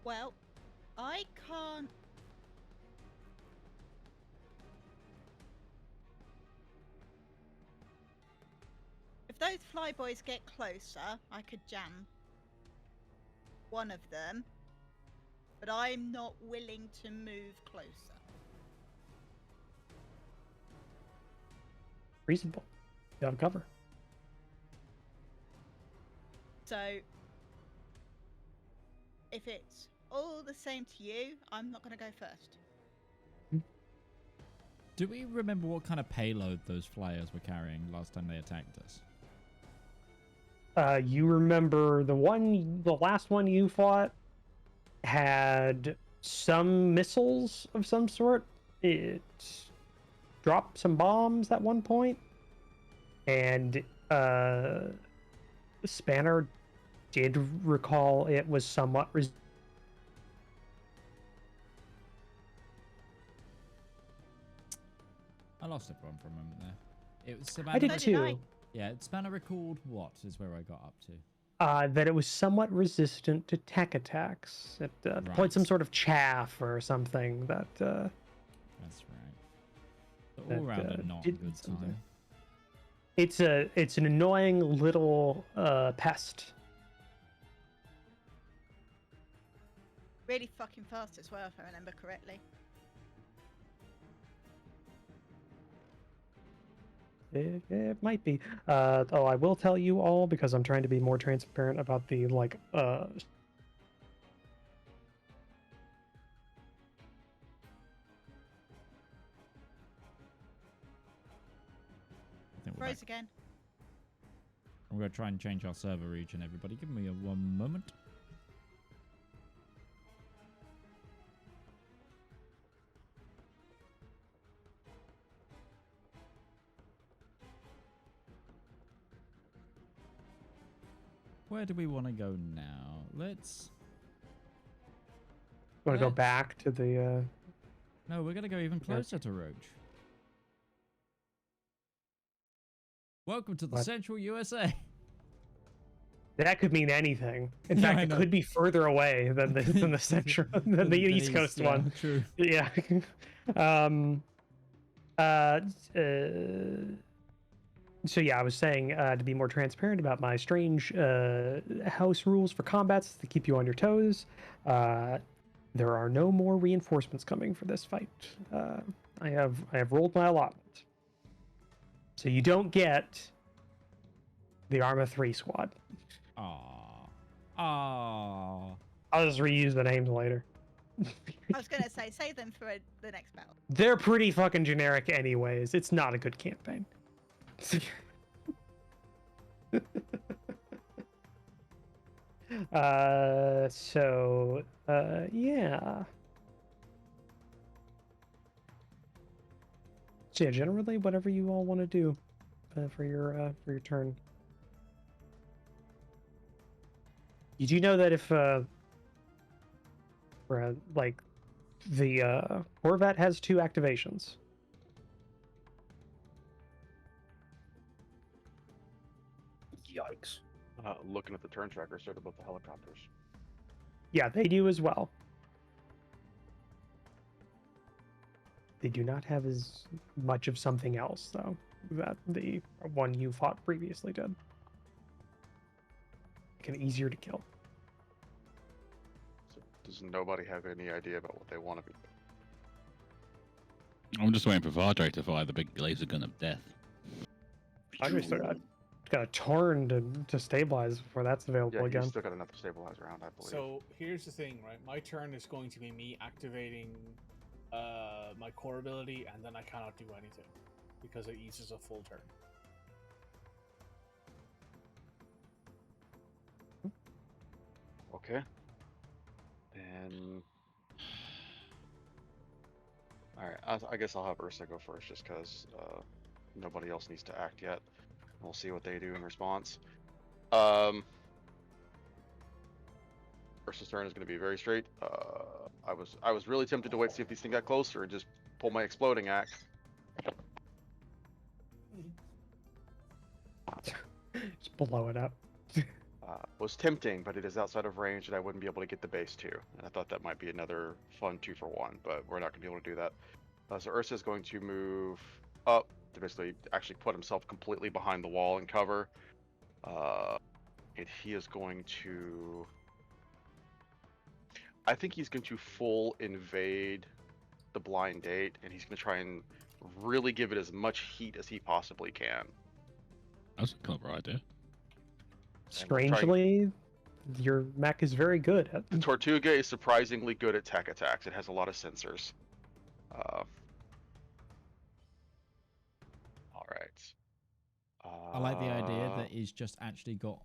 well, I can't. If those flyboys get closer, I could jam one of them, but I'm not willing to move closer. Reasonable. You have cover. So, if it's all the same to you, I'm not going to go first. Do we remember what kind of payload those flyers were carrying last time they attacked us? You remember the last one you fought had some missiles of some sort. It dropped some bombs at one point, and Spanner did recall it was somewhat I lost everyone for a moment there. It was Spanner. I did So did too. I. Yeah, Spanner recalled what is where I got up to. That it was somewhat resistant to tech attacks. It deployed Right. some sort of chaff or something that That's right. The That, all-rounder not did good something. time. it's an annoying little pest. Really fucking fast as well, if I remember correctly. It might be. Oh, I will tell you all because I'm trying to be more transparent about the I think we're back. Froze again. I'm going to try and change our server region, everybody. Give me one moment. Where do we want to go now? Let's... want to go Let's- back to the. No, we're going to go even closer to Roach. Welcome to the What? central USA. That could mean anything. In Yeah, fact, I it know. could be further away than the central, than the East Coast yeah, one. True. Yeah. um. Uh. So yeah, I was saying to be more transparent about my strange house rules for combats to keep you on your toes. There are no more reinforcements coming for this fight. I have rolled my allotment, so you don't get the Arma 3 squad. Aww. Aww. I'll just reuse the names later. I was going to say, save them for the next battle. They're pretty fucking generic anyways. It's not a good campaign. Yeah. So yeah, generally whatever you all want to do for your turn. Did you know that if like the Corvette has 2 activations? Yikes. Looking at the turn tracker, said about the helicopters. Yeah, they do as well. They do not have as much of something else, though, that the one you fought previously did. Make it easier to kill. So does nobody have any idea about what they want to be? I'm just waiting for Padre to fire the big laser gun of death. Padre still got a turn to stabilize before that's available Yeah, again. he's still got enough to stabilize around, I believe. So here's the thing, right? My turn is going to be me activating my core ability, and then I cannot do anything because it uses a full turn. Okay. And all right, I guess I'll have Ursa go first, just because nobody else needs to act yet. We'll see what they do in response. Ursa's turn is going to be very straight. I was really tempted to wait to see if these things got closer and just pull my exploding axe. Just blow it up. Was tempting, but it is outside of range, and I wouldn't be able to get the base 2. And I thought that might be another fun 2-for-1, but we're not going to be able to do that. So Ursa is going to move up to basically actually put himself completely behind the wall and cover. And he is going to... I think he's going to full invade the blind date, and he's going to try and really give it as much heat as he possibly can. That's a clever idea. Strangely, your mech is very good at. The Tortuga is surprisingly good at tech attacks. It has a lot of sensors. All right. I like the idea that he's just actually got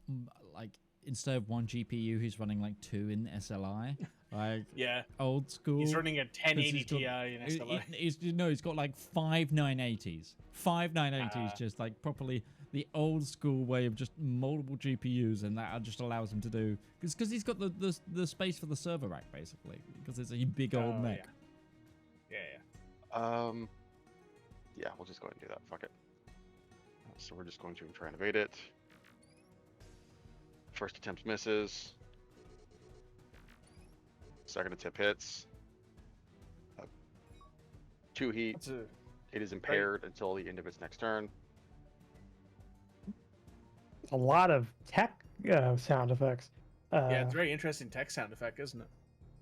like instead of 1 GPU, he's running like 2 in SLI. Like Yeah, old school. he's running a 1080 he's got- Ti in SLI. He's got like 5 980s. 5 980s, just like properly the old school way of just multiple GPUs, and that just allows him to do because he's got the space for the server rack basically because it's a big old mech. Yeah. Yeah, we'll just go ahead and do that. Fuck it. So we're just going to try and evade it. First attempt misses. Second attempt hits. 2 heat. That's a, It is impaired until the end of its next turn. A lot of tech sound effects. yeah, it's a very interesting text sound effect, isn't it?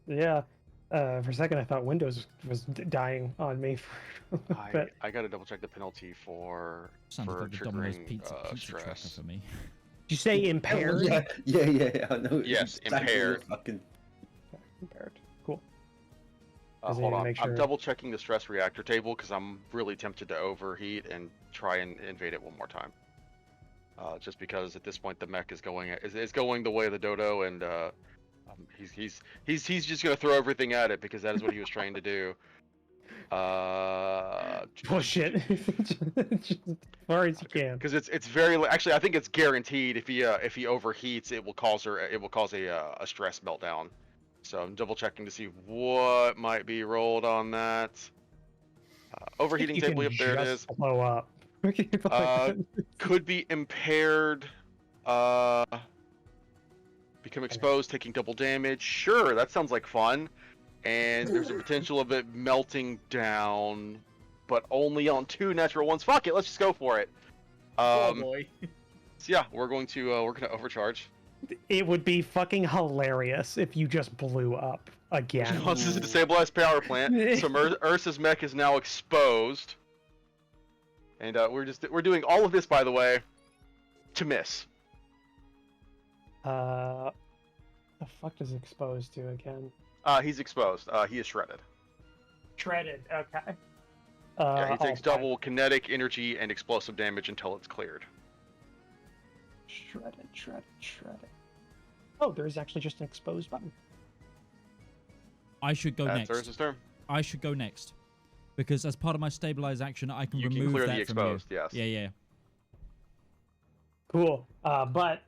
Yeah. For a second, I thought Windows was dying on me. But I gotta double check the penalty for Sounded like the Domino's triggering pizza tracker stress. for me. did you say impaired? Yeah, I know. Yes, exactly impaired. what Fucking... Impaired. Cool. Just Hold need to on, make I'm sure. double checking the stress reactor table because I'm really tempted to overheat and try and invade it one more time. Just because at this point the mech is going the way of the dodo, and he's just gonna throw everything at it because that is what he was trying to do. Bullshit. Just as far as you can. Because it's very actually I think it's guaranteed if he overheats it will cause a stress meltdown. So I'm double checking to see what might be rolled on that. Overheating You table, can yep, there it is. just blow up. Could be impaired. Become exposed, taking double damage. Sure, that sounds like fun. And there's a potential of it melting down, but only on 2 natural ones. Fuck it, let's just go for it. Oh boy. So yeah, we're gonna overcharge. It would be fucking hilarious if you just blew up again. This is a destabilized power plant. So Ursa's mech is now exposed, and we're doing all of this, by the way, to miss. The fuck is exposed to again? He's exposed. He is shredded. Shredded. Okay. Yeah, he takes double kinetic, energy, and explosive damage until it's cleared. Shredded. Oh, there's actually just an exposed button. I should go That's next. Ursa's turn. I should go next. Because as part of my stabilize action, I can You remove can clear that the from you. exposed, yes. Yeah. Cool. But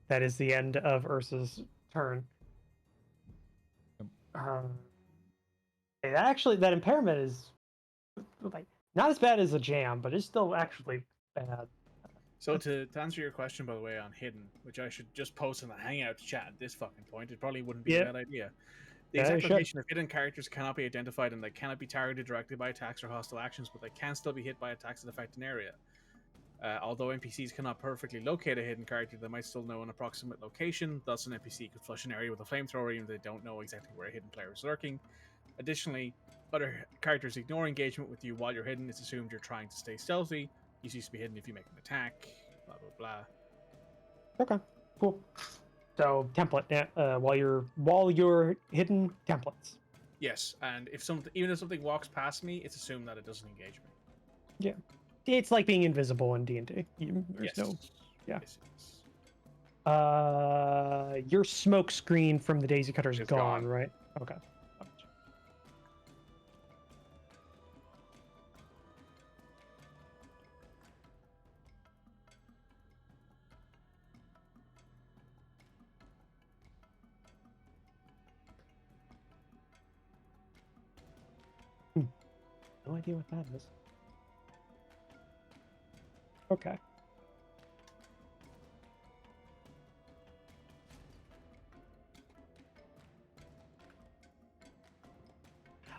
that is the end of Ursa's turn. That impairment is like not as bad as a jam, but it's still actually bad. So to answer your question, by the way, on hidden, which I should just post in the Hangout chat at this fucking point, it probably wouldn't be a bad idea. The Yeah, exact you location of hidden characters cannot be identified, and they cannot be targeted directly by attacks or hostile actions, but they can still be hit by attacks that affect an area. Although NPCs cannot perfectly locate a hidden character, they might still know an approximate location. Thus, an NPC could flush an area with a flamethrower even if they don't know exactly where a hidden player is lurking. Additionally, other characters ignore engagement with you while you're hidden. It's assumed you're trying to stay stealthy. You cease to be hidden if you make an attack. Blah blah blah. Okay, cool. So template while you're hidden, templates. Yes, and even if something walks past me, it's assumed that it doesn't engage me. Yeah, it's like being invisible in D&D. There's no. Yeah. Yes. Your smoke screen from the Daisy Cutter is It's gone, gone. right? Okay. No idea what that is. Okay.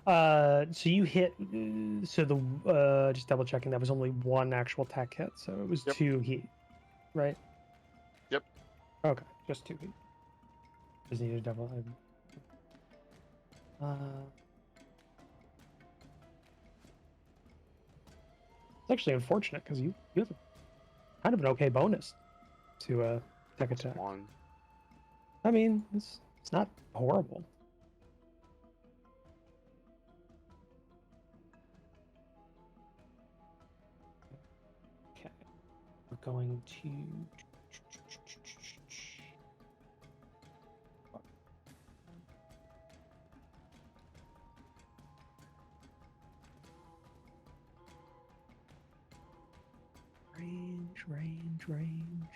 So you hit. So just double checking. That was only one actual tech hit, so it was Yep. 2 heat, right? Yep. Okay, just 2 heat. Just need to double. It's actually unfortunate because you have kind of an okay bonus to tech attack. 1. I mean, it's not horrible. Okay, we're going to. Range.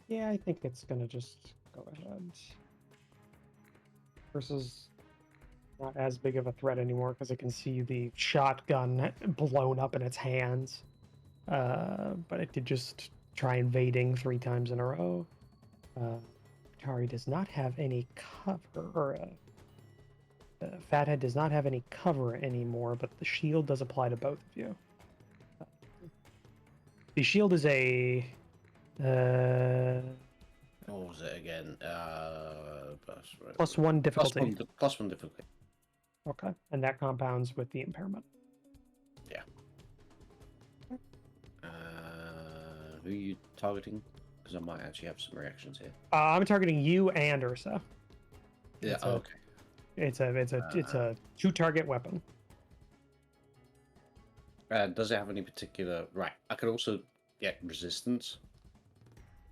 Yeah, I think it's gonna just go ahead. Versus not as big of a threat anymore because it can see the shotgun blown up in its hands. But it did just try invading 3 times in a row. Utari does not have any cover, or Fathead does not have any cover anymore, but the shield does apply to both of you. The shield is a What was it again? +1 difficulty. Plus one difficulty. Okay, and that compounds with the impairment. Yeah. Who are you targeting? Because I might actually have some reactions here. I'm targeting you and Ursa. Yeah. It's a- Okay. It's a 2-target weapon. Does it have any particular? Right. I could also get resistance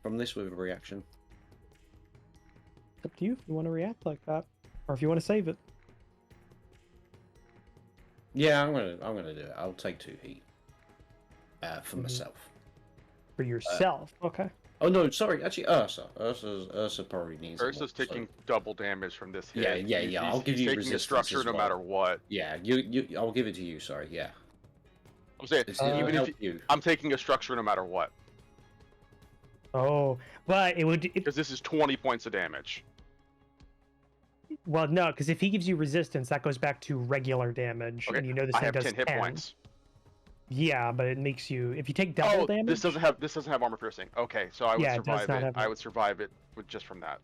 from this with a reaction. It's up to you if you want to react like that, or if you want to save it. Yeah, I'm gonna do it. I'll take 2 heat. For myself. For yourself, okay. Oh no, sorry. Actually, Ursa. Ursa probably needs. Ursa's more, taking double damage from this hit. Yeah. I'll give you taking resistance a structure as no well. matter what. Yeah, I'll give it to you. Sorry. Yeah. I'm saying even if you. I'm taking a structure no matter what. Oh, but it would. Because this is 20 points of damage. Well, no, because if he gives you resistance, that goes back to regular damage, Okay, and you know this I thing have does 10 hit points. Yeah, but it makes you if you take double damage. this doesn't have armor piercing. Okay, so I would survive it. I would survive it with just from that.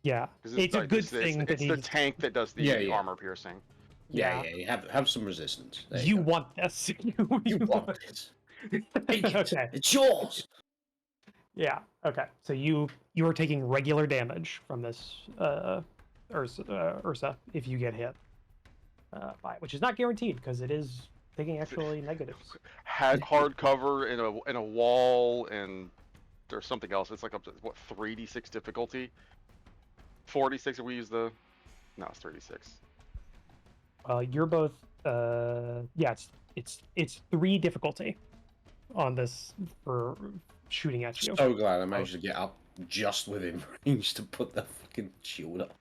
Yeah, it's a good thing. It's the tank that does the armor piercing. Yeah. Have some resistance. You want this. You want this. Take it. Okay. It's yours. Yeah. Okay. So you are taking regular damage from this Ursa if you get hit by it, which is not guaranteed because it is taking actually negatives. Had hard cover in a wall, and there's something else. It's like up to what 3d6 difficulty. 4d6 if we use the. No, it's 3d6. You're both. Yeah, it's 3 difficulty on this for shooting at you. So glad I managed to get up just within range to put the fucking shield up.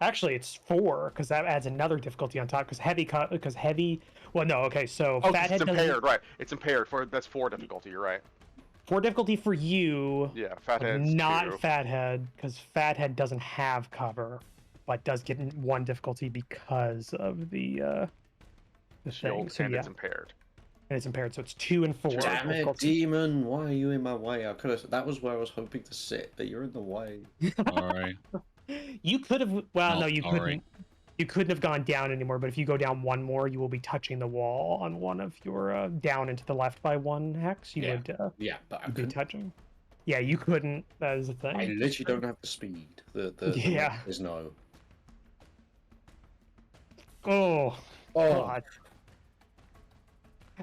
Actually, it's 4 because that adds another difficulty on top. Because heavy. Well, no. Okay, so Fathead it's impaired, right? It's impaired for that's 4 difficulty. You're right. 4 difficulty for you. Yeah, Fathead's not 2. Fathead because Fathead doesn't have cover, but does get 1 difficulty because of the thing. So and it's impaired. And it's impaired, so it's 2 and 4. Damn it, difficulty. demon! Why are you in my way? I could have. That was where I was hoping to sit, but you're in the way. Sorry. You could have. Well, no, Not you sorry. couldn't. You couldn't have gone down anymore. But if you go down 1 more, you will be touching the wall on one of your down and to the left by 1 hex. You would. Yeah, but I be couldn't. touching. Yeah, you couldn't. That is the thing. I literally don't have the speed. Yeah. There's no. Oh. God.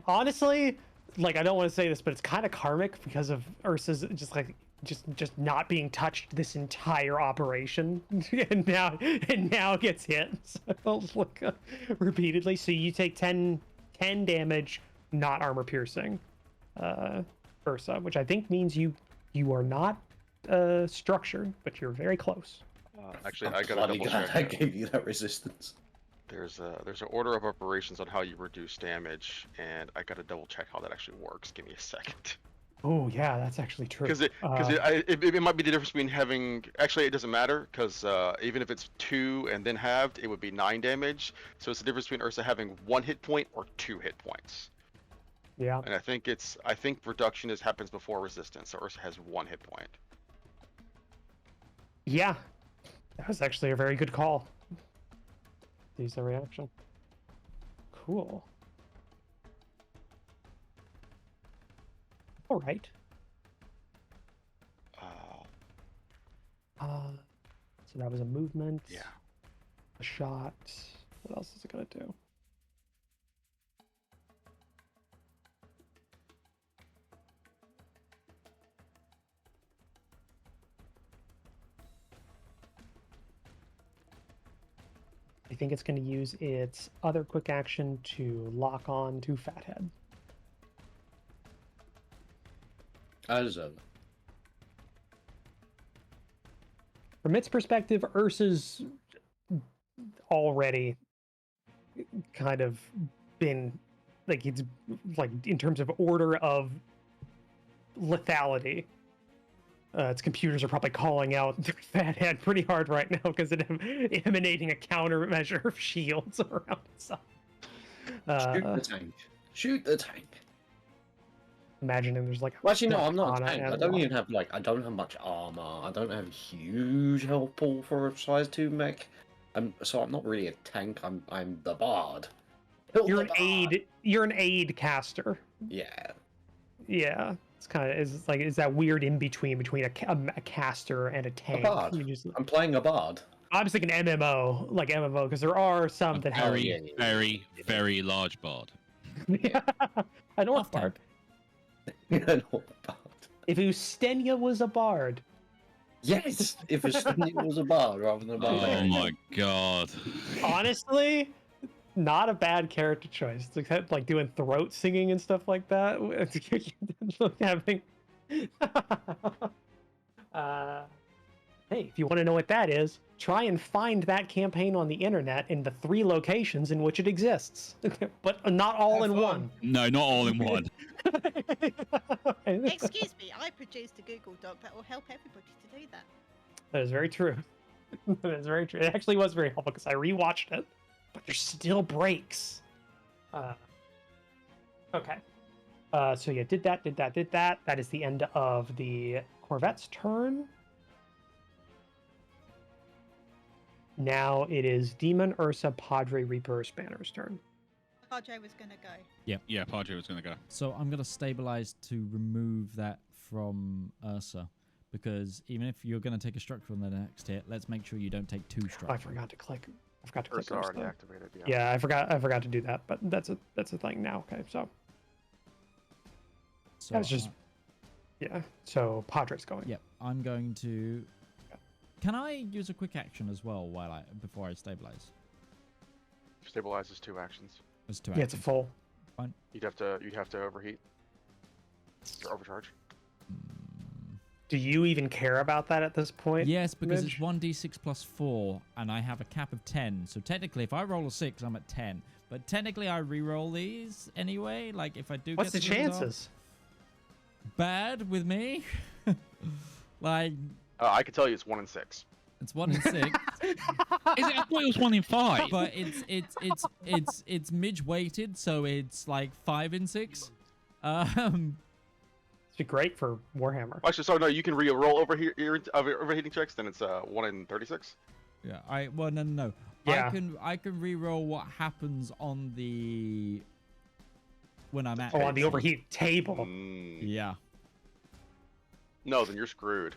Honestly, like I don't want to say this, but it's kind of karmic because of Ursa's just not being touched this entire operation, and now gets hit so, like, repeatedly. So you take 10 damage, not armor piercing, Ursa, which I think means you are not structured, but you're very close. Actually, I'm I gotta bloody double glad check. I gave you that resistance. There's an order of operations on how you reduce damage, and I gotta double check how that actually works. Give me a second. Oh yeah, that's actually true. Because it might be the difference between having. Actually, it doesn't matter because even if it's 2 and then halved, it would be 9 damage. So it's the difference between Ursa having 1 hit point or 2 hit points. Yeah. And I think reduction happens before resistance. So Ursa has 1 hit point. Yeah, that was actually a very good call. Use the reaction. Cool. All right. So that was a movement. Yeah. A shot. What else is it gonna do? I think it's going to use its other quick action to lock on to Fathead. I deserve it. From its perspective, Ursa's already kind of been like it's like in terms of order of lethality. Its computers are probably calling out Fathead pretty hard right now because it's emanating a countermeasure of shields around itself. Shoot the tank. Shoot the tank. Imagining there's like. Well, actually, no, I'm not a Arcana tank. and I don't lock. even have I don't have much armor. I don't have a huge health pool for a size 2 mech. So I'm not really a tank. I'm the bard. You're an aid. You're an aid caster. Yeah. Yeah, it's kind of is that weird in between a caster and a tank. bard. I'm playing a bard. I was thinking MMO, because there are some that have. Very, very, very large bard. Yeah, I know a bard. Yeah, no, bard. If Ustenia was a bard, Yes, if ascending was a bar rather than a Oh barbarian. my god. Honestly, not a bad character choice. Except like doing throat singing and stuff like that. Having. Hey, if you want to know what that is, try and find that campaign on the internet in the 3 locations in which it exists, but not all Have in fun. one. No, not all in one. Excuse me, I produced a Google Doc that will help everybody to do that. That is very true. That is very true. It actually was very helpful because I rewatched it, but there's still breaks. Okay. So yeah, did that. That is the end of the Corvette's turn. Now it is Demon, Ursa, Padre, Reaper, Spanner's turn. Padre was gonna go. Yeah, Padre was going to go. So I'm going to stabilize to remove that from Ursa. Because even if you're going to take a structure on the next hit, let's make sure you don't take 2 I structure. forgot to click. I forgot to click Ursa already Ursa. activated. Yeah. Yeah, I forgot to do that, but that's a thing now. Okay, so So that was just yeah. So Padre's going. Yep, I'm going to. Can I use a quick action as well before I stabilize? Stabilizes 2 actions. There's 2 Yeah, it's a actions. full. You'd have to overheat. Or overcharge. Do you even care about that at this point? Yes, because Midge? it's 1d6 plus 4, and I have a cap of 10. So technically, if I roll a 6, I'm at 10. But technically, I re-roll these anyway. Like if I do. What's the get the result, chances? bad with me. Like I can tell you it's 1 in 6. it's 1 in 6. Is it? I thought it was 1 in 5. But it's midge weighted, so it's like 5 in 6. It's be great for Warhammer. Actually, so no, you can re-roll overheating checks. Then it's 1 in 36. Yeah, no. Yeah. I can re-roll what happens on the when I'm at. Oh, on the overheat table. Mm. Yeah, No, then you're screwed.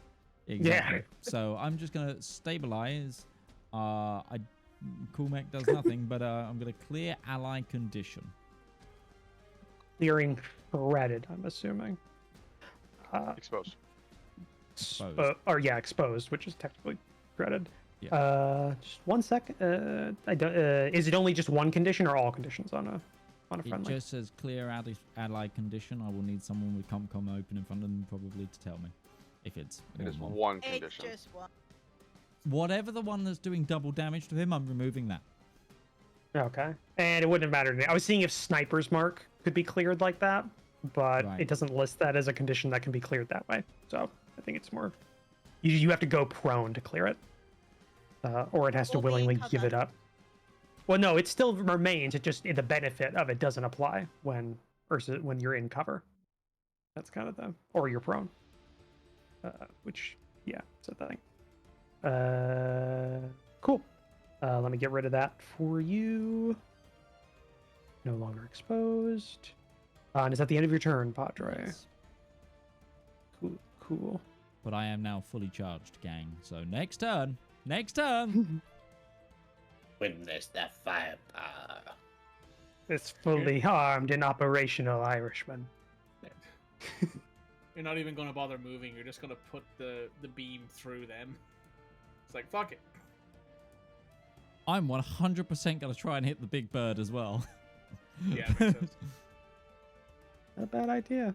exactly. Yeah. So I'm just gonna stabilize. Cool Mech does nothing, but I'm gonna clear ally condition. Clearing shredded, I'm assuming. Exposed. Exposed. Exposed, which is technically shredded. Yeah. Just 1 second. I don't. Is it only just one condition or all conditions on a It friendly? just says clear ally condition. I will need someone with com open in front of them probably to tell me if it's It is normal. 1 It's condition. just one. Whatever the one that's doing double damage to him, I'm removing that. Okay. And it wouldn't have mattered to me. I was seeing if Sniper's Mark could be cleared like that, but Right. it doesn't list that as a condition that can be cleared that way. So I think it's more. You have to go prone to clear it, or it has to Or be willingly covered. give it up. Well, no, it still remains. It just the benefit of it doesn't apply when you're in cover. That's kind of the or you're prone. Which it's a thing. Cool. Let me get rid of that for you. No longer exposed. And is that the end of your turn, Padre? Yes. Cool. But I am now fully charged, gang. So next turn. Next turn. Witness the firepower. This fully armed and operational Irishman. You're not even going to bother moving. You're just going to put the beam through them. It's like, fuck it. I'm 100% going to try and hit the big bird as well. Yeah, it makes sense. Not a bad idea.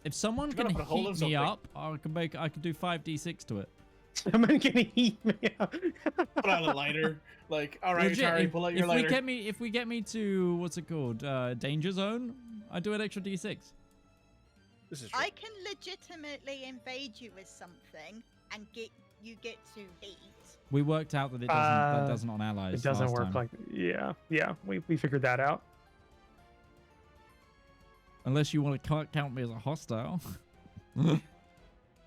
If someone You're can gonna put a hole in heat me something. up, I can do 5d6 to it. Someone gonna eat me up. Put out a lighter. Like, all right, Legit, Utari, pull out your lighter. if we get me to what's it called, danger zone, I do an extra d6. This is true. I can legitimately invade you with something and get to eat. We worked out that that doesn't on allies. It doesn't last work time. like we figured that out. Unless you want to count me as a hostile.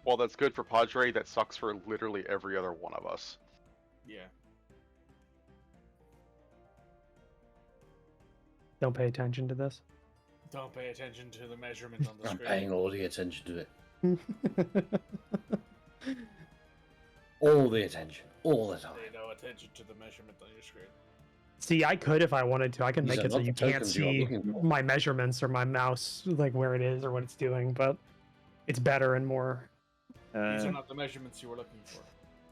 Well, that's good for Padre. That sucks for literally every other one of us. Yeah. Don't pay attention to this. Don't pay attention to the measurement on the I'm screen. paying all the attention to it. All the attention. All the time. Pay no attention to the measurement on your screen. See, I could if I wanted to. I can These make are it so not you the can't tokens you are see looking for. my measurements or my mouse, like where it is or what it's doing, but it's better and more These are not the measurements you were looking for.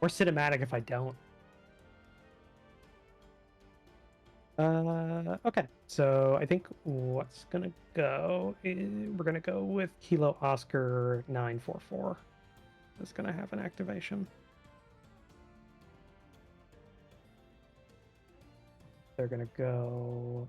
Or cinematic if I don't. Okay, so I think what's gonna go is we're gonna go with Kilo Oscar 944. That's gonna have an activation. They're gonna go.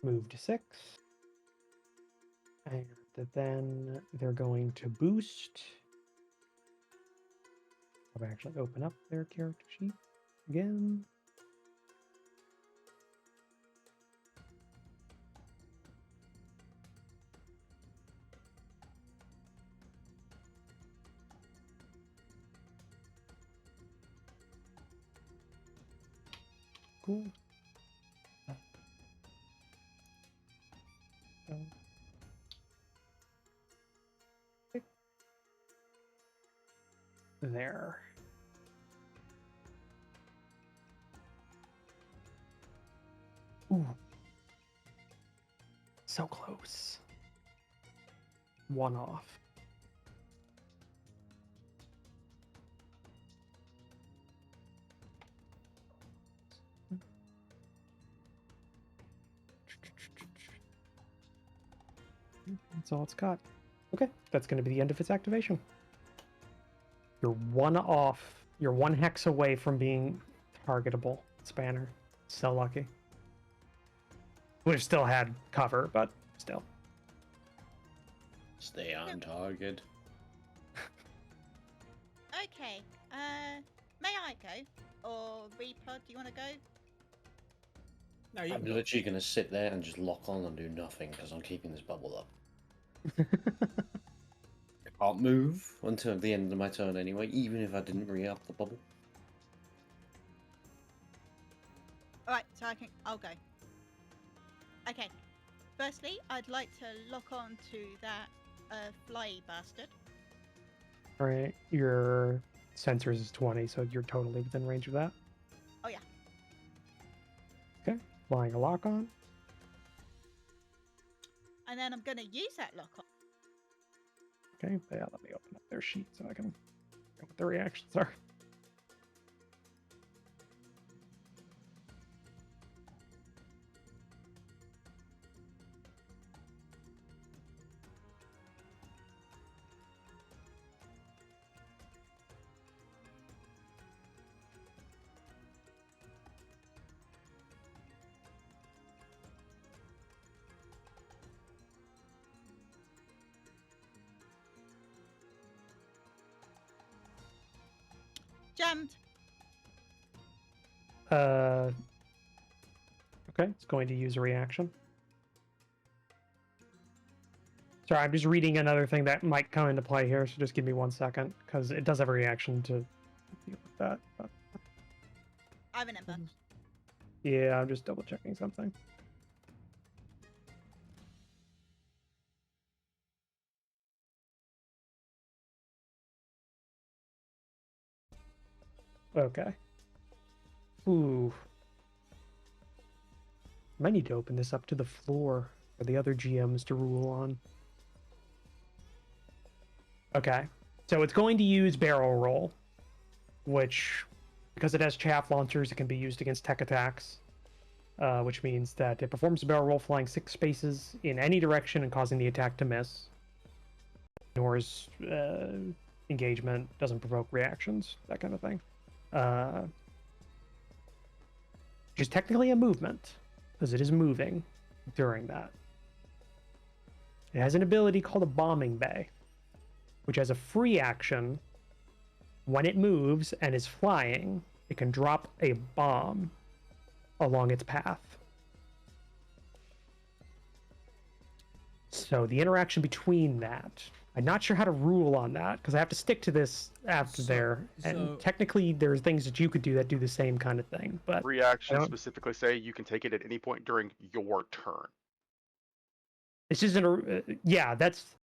Move to 6. And then they're going to boost. I'll actually open up their character sheet again. Cool. There. Ooh. So close. One off. That's all it's got. Okay, that's going to be the end of its activation. You're one off. You're one hex away from being targetable, Spanner. So lucky. Would have still had cover, but still. Stay on target. Okay. May I go? Or Reaper, do you want to go? No, you I'm can go. literally going to sit there and just lock on and do nothing because I'm keeping this bubble up. I can't move until the end of my turn anyway, even if I didn't re-up the bubble. Alright, so I'll go. Okay. Firstly, I'd like to lock on to that fly bastard. Alright, your sensors is 20, so you're totally within range of that. Oh yeah. Okay, flying a lock on. And then I'm going to use that lock on. Okay, yeah, let me open up their sheet so I can know what the reactions are. Jammed. Okay, it's going to use a reaction. Sorry, I'm just reading another thing that might come into play here, so just give me 1 second, because it does have a reaction to deal with that. But... I remember. yeah, I'm just double checking something. Okay. Ooh. Might need to open this up to the floor for the other GMs to rule on. Okay. So it's going to use barrel roll, which, because it has chaff launchers, it can be used against tech attacks, which means that it performs a barrel roll flying 6 spaces in any direction and causing the attack to miss. Ignores engagement, doesn't provoke reactions, that kind of thing. Which is technically a movement, because it is moving during that. It has an ability called a bombing bay, which has a free action. When it moves and is flying, it can drop a bomb along its path. So the interaction between that, I'm not sure how to rule on that, because I have to stick to this after there. And technically, there's things that you could do that do the same kind of thing. But Reactions specifically say you can take it at any point during your turn. This isn't a. Yeah, that's.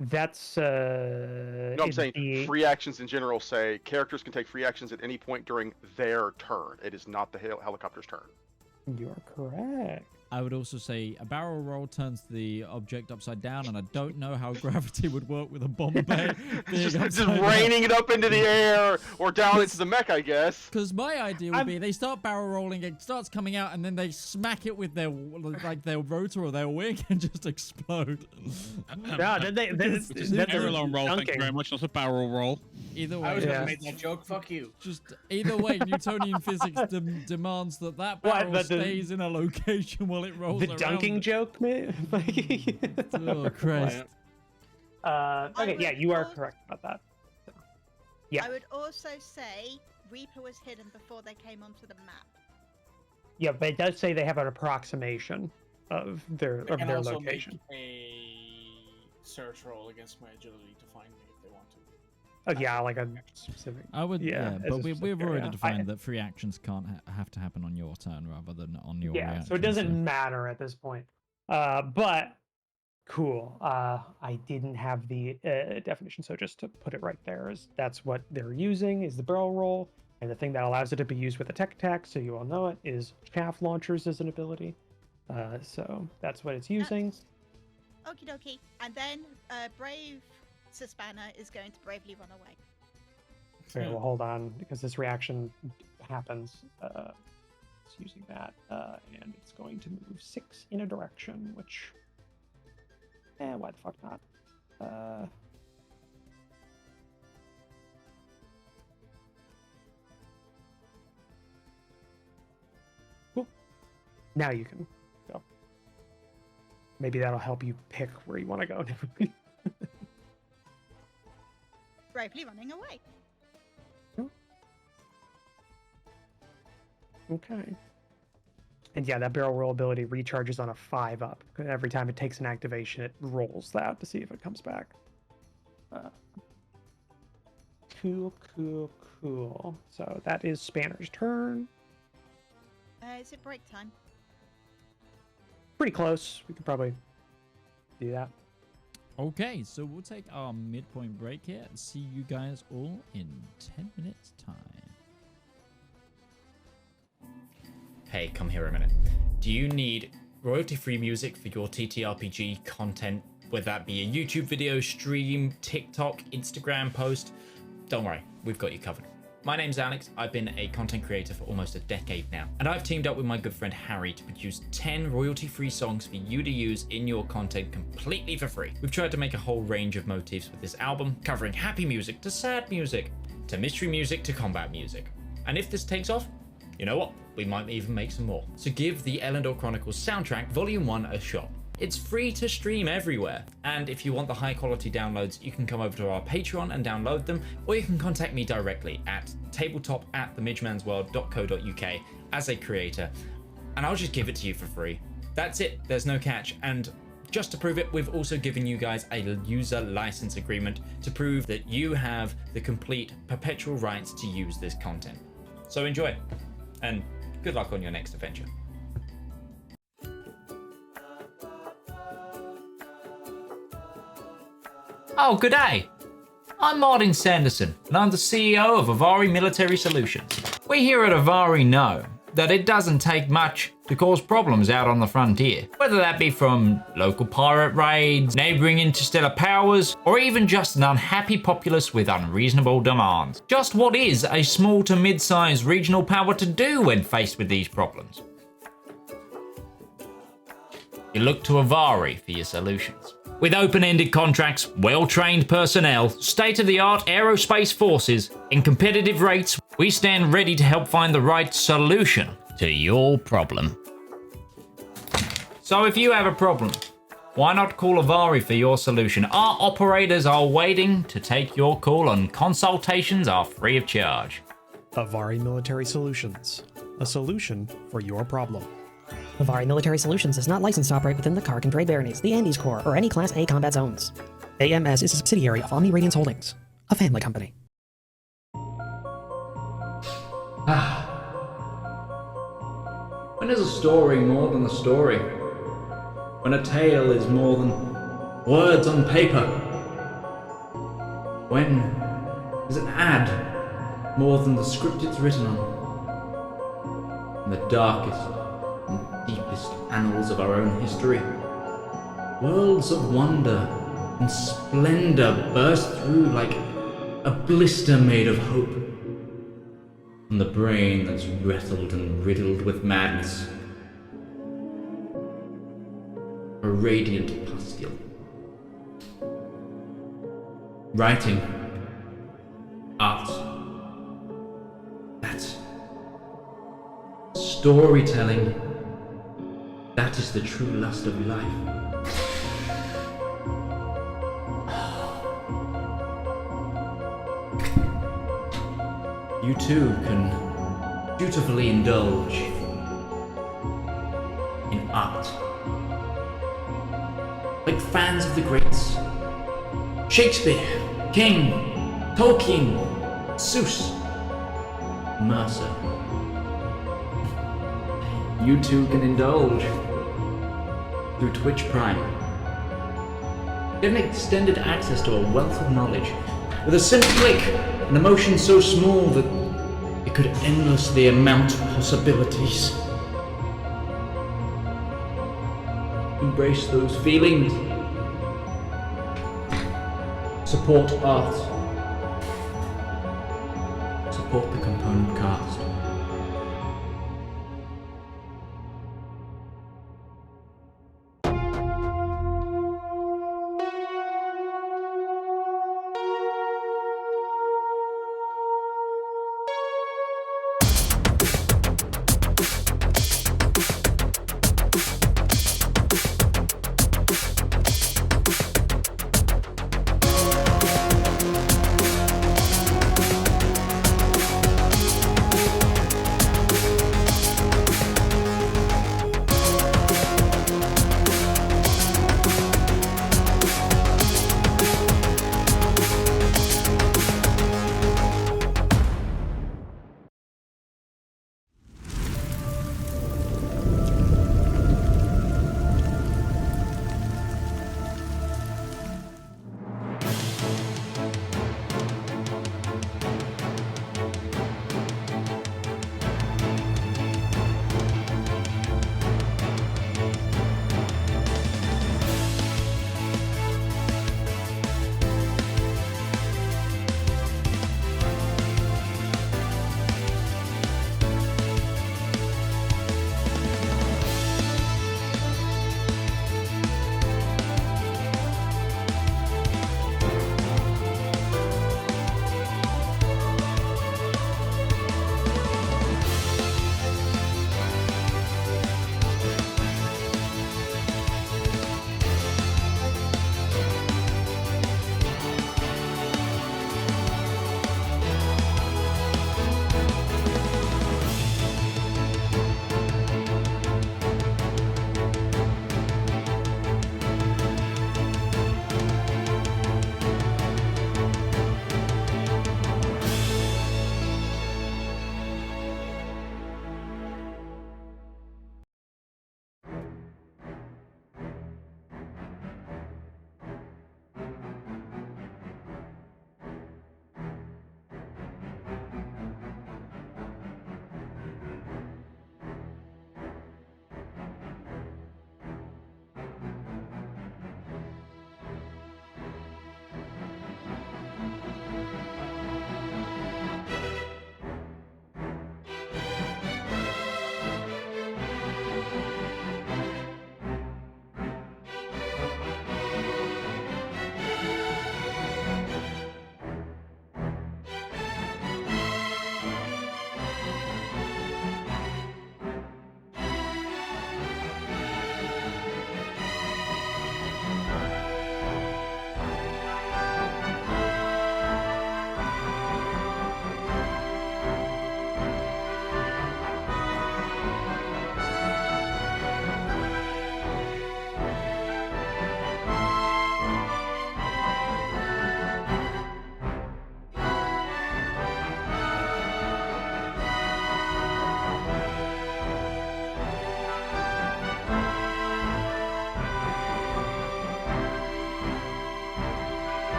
No, I'm saying free actions in general say characters can take free actions at any point during their turn. It is not the helicopter's turn. You are correct. I would also say a barrel roll turns the object upside down, and I don't know how gravity would work with a bomb bay. just raining it up into the air or down into the mech, I guess. Because my idea would be they start barrel rolling, it starts coming out, and then they smack it with their rotor or their wing and just explode. Yeah, then barrel roll. Thank you very much. Not a barrel roll. Either way, I was gonna make that joke. Fuck you. Just either way, Newtonian physics demands that barrel stays in a location while it rolls the around. dunking joke, man. Oh Christ. Okay, yeah, you are correct about that. So, yeah. I would also say Reaper was hidden before they came onto the map. Yeah, but it does say they have an approximation of their They can also location. make a search roll against my agility to find me if they want to. Oh yeah, like a specific. I would, yeah, as but a we've specific already area. defined that free actions can't have to happen on your turn rather than on your reaction. So it doesn't matter at this point. But cool. I didn't have the definition, so just to put it right there, that's what they're using is the barrel roll, and the thing that allows it to be used with a tech attack, so you all know it, is chaff launchers as an ability. So that's what it's using. Okie dokie. And then Brave Suspanna is going to bravely run away. Okay, well, hold on, because this reaction happens. It's using that, and it's going to move 6 in a direction, which... why the fuck not? Cool. Now you can go. Maybe that'll help you pick where you want to go. Bravely running away. Okay. And yeah, that barrel roll ability recharges on a 5 up. Every time it takes an activation, it rolls that to see if it comes back. Cool. So that is Spanner's turn. Is it break time? Pretty close. We could probably do that. Okay, so we'll take our midpoint break here and see you guys all in 10 minutes time. Hey, come here a minute. Do you need royalty-free music for your TTRPG content, whether that be a YouTube video, stream, TikTok, Instagram post? Don't worry, we've got you covered. My name's Alex, I've been a content creator for almost a decade now, and I've teamed up with my good friend Harry to produce 10 royalty-free songs for you to use in your content completely for free. We've tried to make a whole range of motifs with this album, covering happy music to sad music, to mystery music to combat music. And if this takes off, you know what? We might even make some more. So give the Elendor Chronicles soundtrack Volume 1 a shot. It's free to stream everywhere. And if you want the high quality downloads, you can come over to our Patreon and download them, or you can contact me directly at tabletop@themidgemansworld.co.uk as a creator, and I'll just give it to you for free. That's it, there's no catch. And just to prove it, we've also given you guys a user license agreement to prove that you have the complete perpetual rights to use this content. So enjoy, and good luck on your next adventure. Oh, good day. I'm Martin Sanderson, and I'm the CEO of Avari Military Solutions. We here at Avari know that it doesn't take much to cause problems out on the frontier, whether that be from local pirate raids, neighboring interstellar powers, or even just an unhappy populace with unreasonable demands. Just what is a small to mid-sized regional power to do when faced with these problems? You look to Avari for your solutions. With open-ended contracts, well-trained personnel, state-of-the-art aerospace forces, and competitive rates, we stand ready to help find the right solution to your problem. So if you have a problem, why not call Avari for your solution? Our operators are waiting to take your call, and consultations are free of charge. Avari Military Solutions, a solution for your problem. Avari Military Solutions is not licensed to operate within the Kark and Trade Baronies, the Andes Corps, or any Class A combat zones. AMS is a subsidiary of Omni Radiance Holdings, a family company. When is a story more than a story? When a tale is more than words on paper? When is an ad more than the script it's written on? In the darkest and deepest annals of our own history, worlds of wonder and splendor burst through like a blister made of hope. From the brain that's wrestled and riddled with madness, a radiant pustule. Writing, art, that's storytelling. That is the true lust of life. You too can dutifully indulge in art. Like fans of the greats. Shakespeare, King, Tolkien, Seuss, Mercer. You too can indulge through Twitch Prime. Get an extended access to a wealth of knowledge with a simple click, an emotion so small that it could endlessly amount possibilities. Embrace those feelings. Support art. Support the component cast.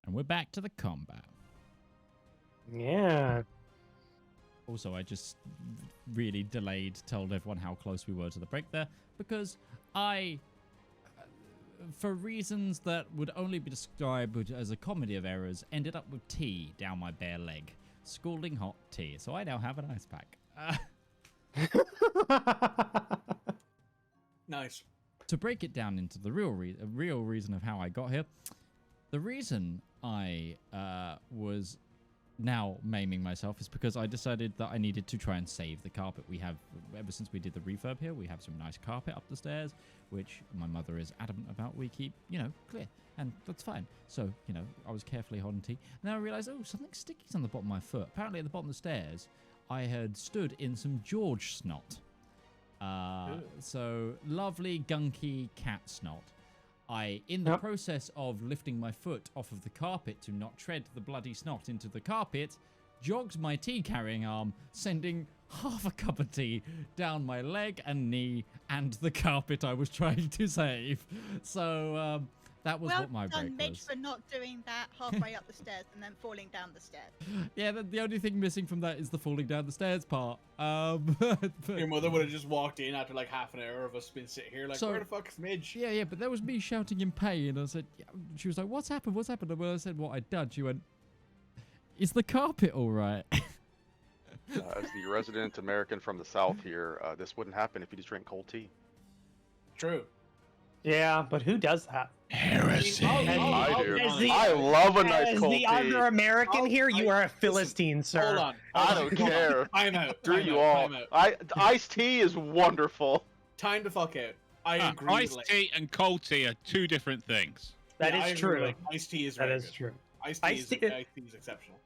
And we're back to the combat. Yeah. Also, I just really delayed, told everyone how close we were to the break there, because I, for reasons that would only be described as a comedy of errors, ended up with tea down my bare leg. Scalding hot tea. So I now have an ice pack. Nice. To break it down into the real reason of how I got here, the reason I was now maiming myself is because I decided that I needed to try and save the carpet. We have, ever since we did the refurb here, we have some nice carpet up the stairs, which my mother is adamant about we keep, clear. And that's fine. So, I was carefully holding tea. And then I realized, something sticky's on the bottom of my foot. Apparently at the bottom of the stairs, I had stood in some George snot. So lovely, gunky cat snot. In the process of lifting my foot off of the carpet to not tread the bloody snot into the carpet, jogged my tea-carrying arm, sending half a cup of tea down my leg and knee and the carpet I was trying to save. So that was what my break Mitch, was. for not doing that halfway up the stairs and then falling down the stairs. Yeah, the only thing missing from that is the falling down the stairs part. But Your mother would have just walked in after like half an hour of us been sitting here like, where the fuck is Midge? Yeah, but that was me shouting in pain. I said, she was like, what's happened? What's happened? And when I said what I'd done, she went, is the carpet all right? As the resident American from the South here, this wouldn't happen if you just drank cold tea. True. Yeah, but who does that? Heresy. I do. As the- I love a nice As cold the tea. other American here, you are a Philistine, sir. Hold on. I don't care. I'm out. Screw you all. Iced tea is wonderful. Time to fuck out. I agree. Iced tea and cold tea are two different things. That is true. Iced tea is That very is good. true. Iced Iced tea tea- is exceptional.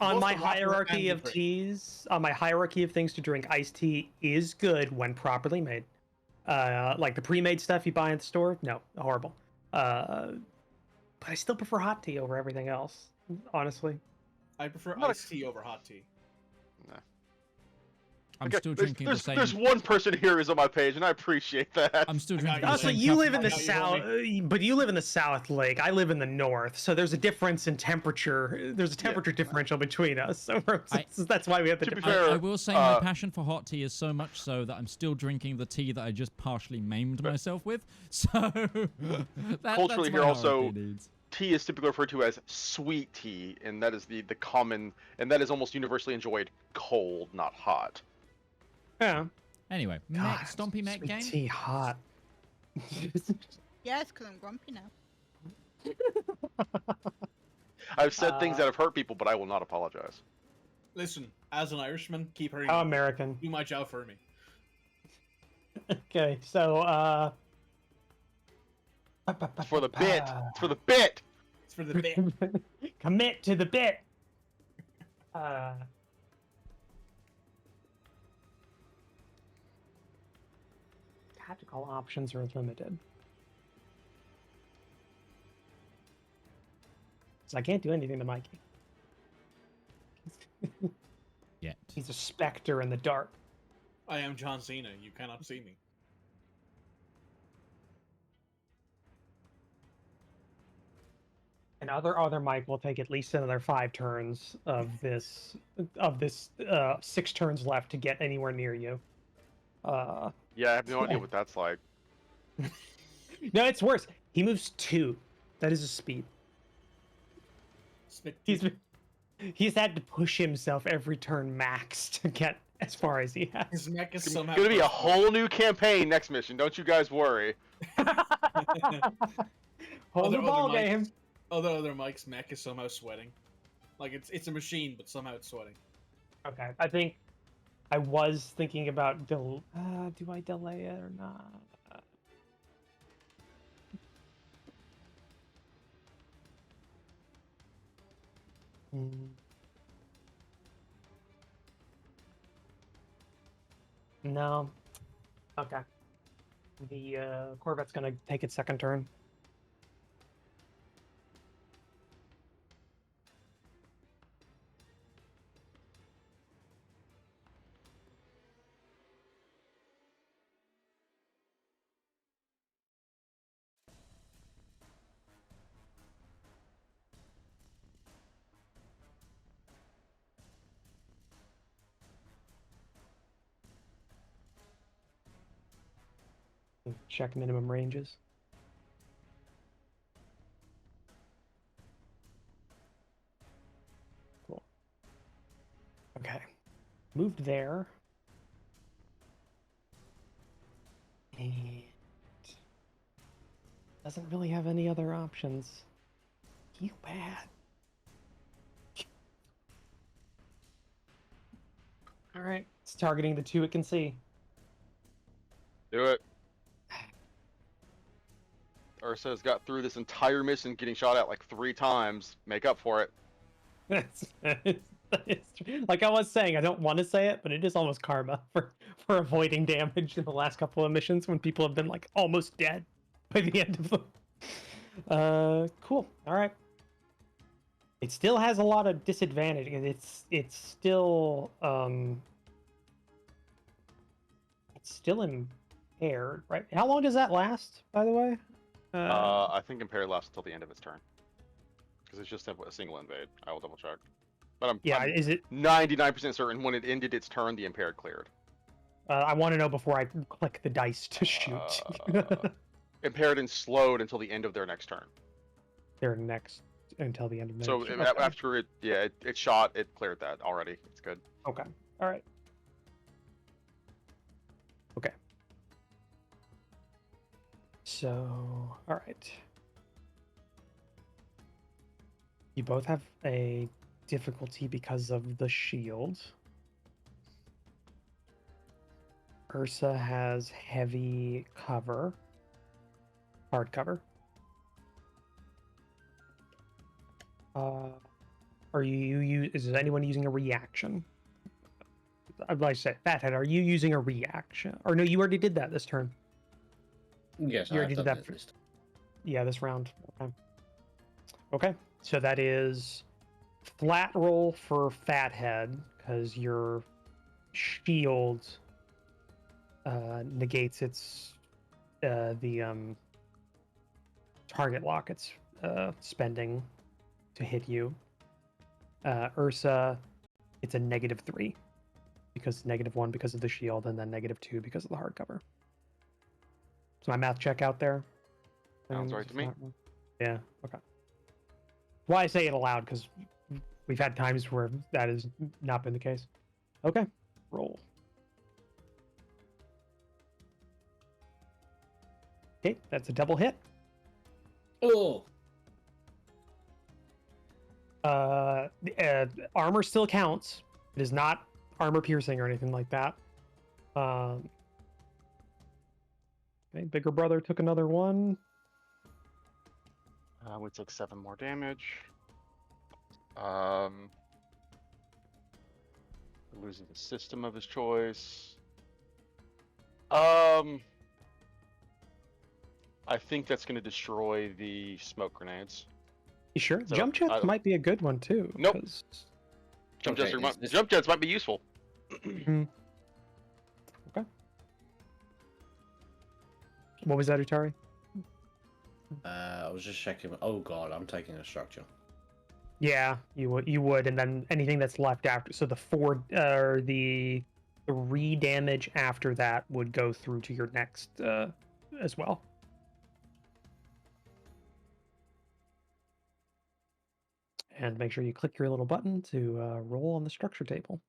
On Both my the rocker hierarchy and of the drink. teas, on my hierarchy of things to drink, iced tea is good when properly made. Like the pre-made stuff you buy at the store, no, horrible. But I still prefer hot tea over everything else, honestly. I prefer Not a- iced tea over hot tea. I'm Okay, still drinking the same. There's one person here who's on my page, and I appreciate that. I'm still I got drinking you. the Also, same you cup- live in the I got you, south, but you live in the South Lake. I live in the north, so there's a difference in temperature. There's a temperature differential between us, so that's why we have the. To be difference. fair, I will say my passion for hot tea is so much so that I'm still drinking the tea that I just partially maimed myself with. So Culturally that's my here also- hierarchy needs. Tea is typically referred to as sweet tea, and that is the common, and that is almost universally enjoyed cold, not hot. Yeah. Anyway, God, Stompy Mech sweet game. tea hot. Yes, because I'm grumpy now. I've said things that have hurt people, but I will not apologize. Listen, as an Irishman, keep hurting. How me. American. Do my job for me. Okay, so It's for the bit. It's for the bit. It's for the bit. commit to the bit. Tactical options are limited. So I can't do anything to Mikey. Yet. He's a specter in the dark. I am John Cena. You cannot see me. And other Mike will take at least another 5 turns of this 6 turns left to get anywhere near you. Yeah, I have no idea what that's like. No, it's worse. He moves 2. That is his speed. He's had to push himself every turn max to get as far as he has. His mech is It's somehow gonna be a personal. whole new campaign next mission. Don't you guys worry. Hold the ball Mike's- game. Other Mike's mech is somehow sweating. Like it's a machine, but somehow it's sweating. Okay, I think I was thinking about do I delay it or not? No. Okay. The Corvette's gonna take its second turn. Check minimum ranges. Cool. Okay. Moved there. And doesn't really have any other options. You bad. All right. It's targeting the 2 it can see. Do it. Ursa has got through this entire mission getting shot at like 3 times. Make up for it. Like I was saying, I don't want to say it, but it is almost karma for avoiding damage in the last couple of missions when people have been like almost dead by the end of them. Cool. All right. It still has a lot of disadvantage. It's still impaired, right? How long does that last, by the way? I think impaired lasts until the end of its turn. Because it's just a single invade. I will double check. But I'm is it 99% certain when it ended its turn, the impaired cleared. I want to know before I click the dice to shoot. Impaired and slowed until the end of their next turn. Their next until the end of the So next after it shot, it cleared that already. It's good. Okay. All right. Okay. So, all right. You both have a difficulty because of the shield. Ursa has heavy cover. Hard cover. Is anyone using a reaction? I'd like to say, Fathead, are you using a reaction? Or no, you already did that this turn. Yes, You already did that this time. Yeah, this round. Okay. Okay, so that is flat roll for Fathead, because your shield negates its the target lock it's spending to hit you. Ursa, it's a -3 because -1 because of the shield, and then -2 because of the hardcover. Is my math check out there? Sounds right to me. Yeah. Okay. Why I say it aloud, because we've had times where that has not been the case. Okay. Roll. Okay, that's a double hit. Oh. Armor still counts. It is not armor piercing or anything like that. Okay, bigger brother took another one. We take 7 more damage. Losing the system of his choice. I think that's going to destroy the smoke grenades. You sure? So, Jump jets might be a good one too. Nope. 'Cause- Jump jets might be useful. Okay. What was that, Utari? I was just checking. Oh god, I'm taking a structure. Yeah, you would, and then anything that's left after. So the 4 or the 3 damage after that would go through to your next as well. And make sure you click your little button to roll on the structure table.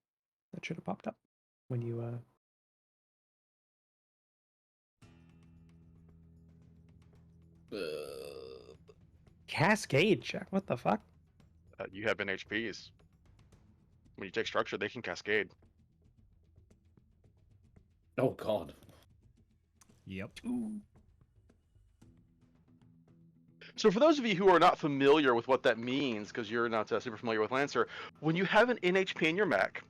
That should have popped up when you. Cascade check. What the fuck? You have NHPs. When you take structure, they can cascade. Oh god. Yep. So for those of you who are not familiar with what that means, because you're not super familiar with Lancer, when you have an NHP in your mech,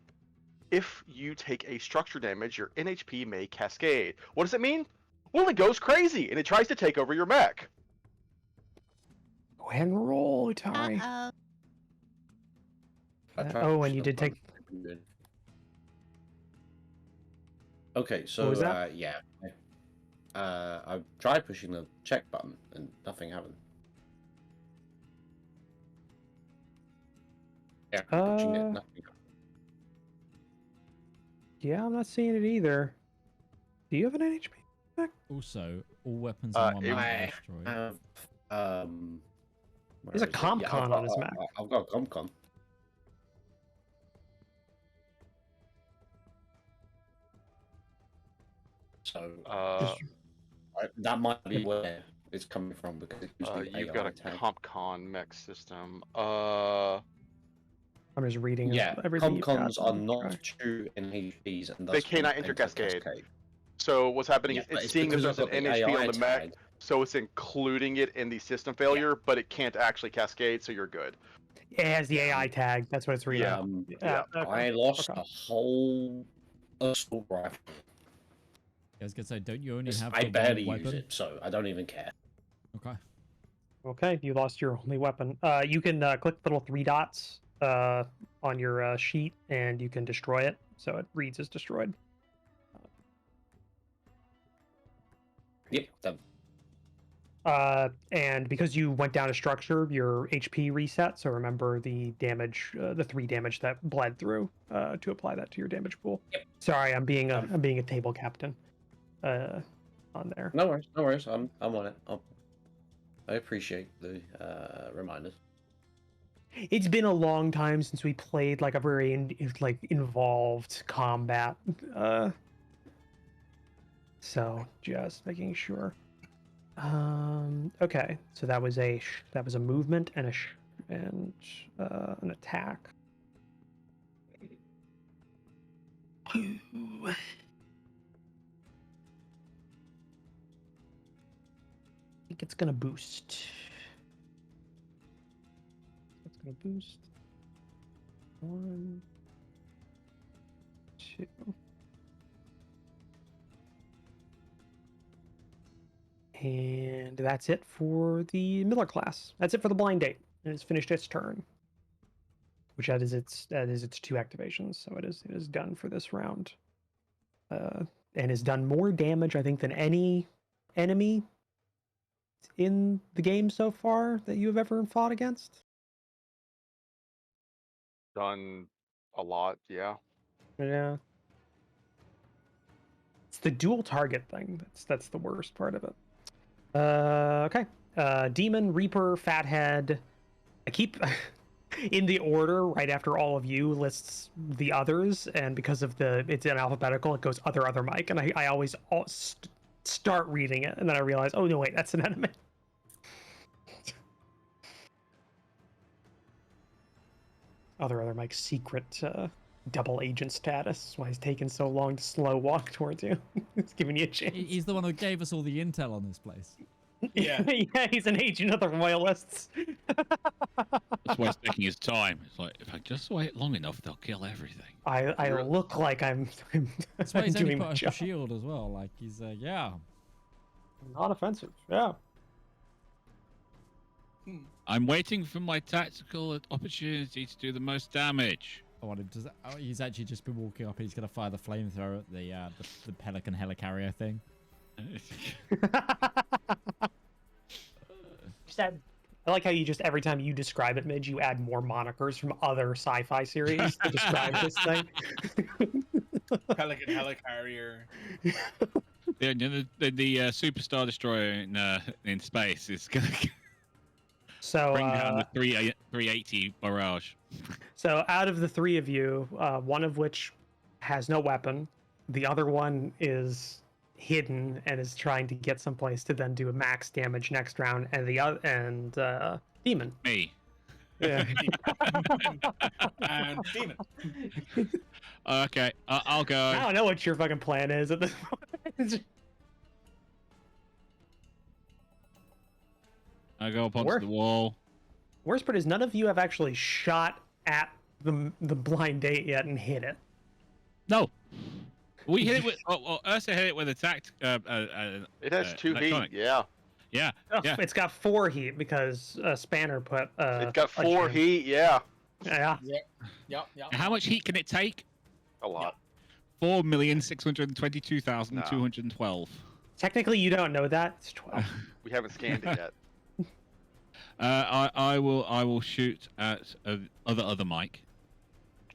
if you take a structure damage, your NHP may cascade. What does it mean? Well, it goes crazy, and it tries to take over your mech. Go ahead and roll, Utari. And you did take. Okay, so What was that? yeah. I tried pushing the check button and nothing happened. Yeah, pushing it, nothing happened. Yeah, I'm not seeing it either. Do you have an NHP? Also, all weapons on one it- map I are destroyed. have There's a CompCon on his Mac. I've got a CompCon. So that might be where it's coming from because it used to be you've AI got a tag. CompCon mech system. I'm just reading Yeah, everything you've got. CompCons are not true in HPs, and They thus cannot don't enter enter Cascade. So what's happening is but it's it's seeing that because there's I've an got the NHP AI on the mech, tag. so it's including it in the system failure, but it can't actually cascade, so you're good. It has the AI tag. That's what it's reading. Yeah. Okay. I lost Okay. a whole assault rifle. I was gonna say, don't you only have I the barely one use weapon? it, so I don't even care. Okay. Okay, you lost your only weapon. You can click the little 3 dots on your sheet, and you can destroy it, so it reads as destroyed. Yep, done. And because you went down a structure, your HP reset. So remember the damage, the 3 damage that bled through, to apply that to your damage pool. Yep. Sorry, I'm being a table captain. On there. No worries, no worries. I'm on it. I appreciate the reminders. It's been a long time since we played like a very involved combat. So just making sure. Okay, so that was a movement and an attack. I think it's gonna boost. It's gonna boost. 1, 2. And that's it for the Miller class. That's it for the blind date. And it's finished its turn. Which that is its 2 activations. So it is done for this round. And has done more damage, I think, than any enemy in the game so far that you have ever fought against. Done a lot, yeah. Yeah. It's the dual target thing. That's the worst part of it. Okay. Demon, Reaper, Fathead. I keep in the order right after all of you lists the others, and because of it's in alphabetical, it goes other Mike, and I always start reading it, and then I realize, oh no, wait, that's an enemy. Other Mike's secret double agent status. That's why he's taking so long to slow walk towards you. It's giving you a chance. He's the one who gave us all the intel on this place. Yeah. Yeah, he's an agent of the royalists. That's why he's taking his time. It's like, if I just wait long enough, they'll kill everything. I look like I'm That's why he's only doing put my up a job. shield as well. Like he's yeah. Not offensive. Yeah. I'm waiting for my tactical opportunity to do the most damage. I wanted to. Oh, he's actually just been walking up. He's gonna fire the flamethrower at the Pelican helicarrier thing. I like how you just every time you describe it, Midge, you add more monikers from other sci-fi series to describe this thing. Pelican helicarrier. The Superstar Destroyer in space is gonna So bring down the 380 barrage. So out of the 3 of you, one of which has no weapon, the other one is hidden and is trying to get someplace to then do a max damage next round, and Demon. Me. Yeah. And Demon. Okay, I'll go. I don't know what your fucking plan is at this point. I go up onto the wall. Worst part is none of you have actually shot at the blind date yet and hit it. No. We hit it with. Ursa hit it with attack. It has 2 heat, electronic. yeah. Yeah. Oh, Yeah. It's got 4 heat because Spanner put. It's got a 4 gem. heat, yeah. Yeah. Yep. How much heat can it take? A lot. 4,622,212. Technically, you don't know that. It's 12. We haven't scanned it yet. I will shoot at other Mike.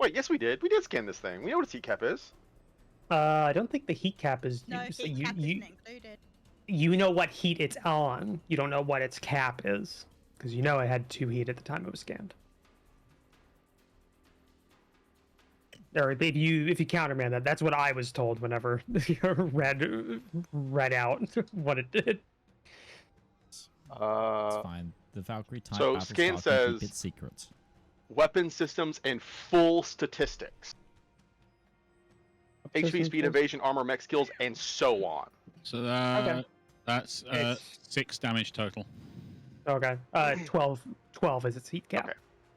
Wait, yes we did. We did scan this thing. We know what its heat cap is. I don't think the heat cap is. No, so heat cap isn't included. You know what heat it's on. You don't know what its cap is, because you know it had 2 heat at the time it was scanned. Or if you counterman that, that's what I was told whenever read out what it did. It's fine. The Valkyrie type So battle scan style can keep says its secrets. weapon systems and full statistics. HP, speed, evasion, armor, mech skills, and so on. So Okay. that's It's- 6 damage total. Okay. 12 is its heat cap. Okay.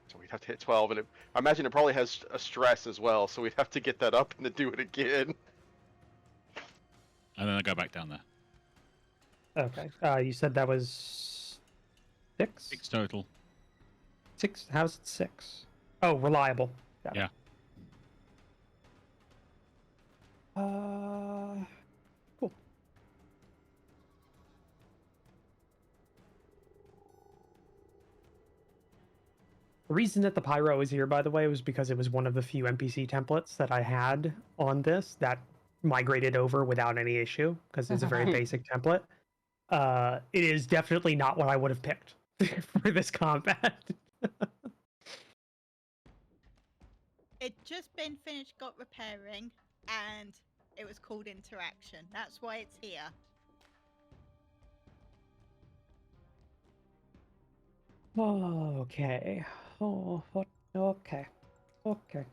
So we'd have to hit 12, and I imagine it probably has a stress as well, so we'd have to get that up and to do it again. And then I go back down there. Okay. You said that was 6? 6 total. 6? How's it 6? Oh, reliable. Got it. Yeah. Cool. The reason that the pyro is here, by the way, was because it was one of the few NPC templates that I had on this that migrated over without any issue, because it's a very basic template. It is definitely not what I would have picked for this combat. It just been finished, got repairing, and it was called interaction. That's why it's here. Okay. Oh, okay. Okay.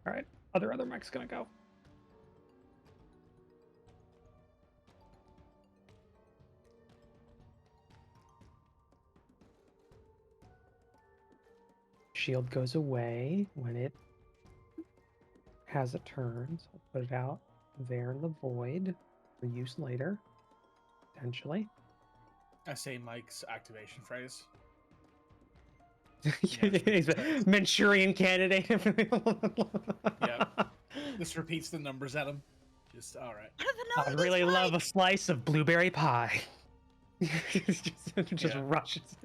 All right. Other mech's gonna go. Shield goes away when it has a turn, so I'll put it out there in the void for use later, potentially. I say Mike's activation phrase. He's a Manchurian candidate. Yeah. Just repeats the numbers at him. Just all right. I'd really love a slice of blueberry pie. just rushes.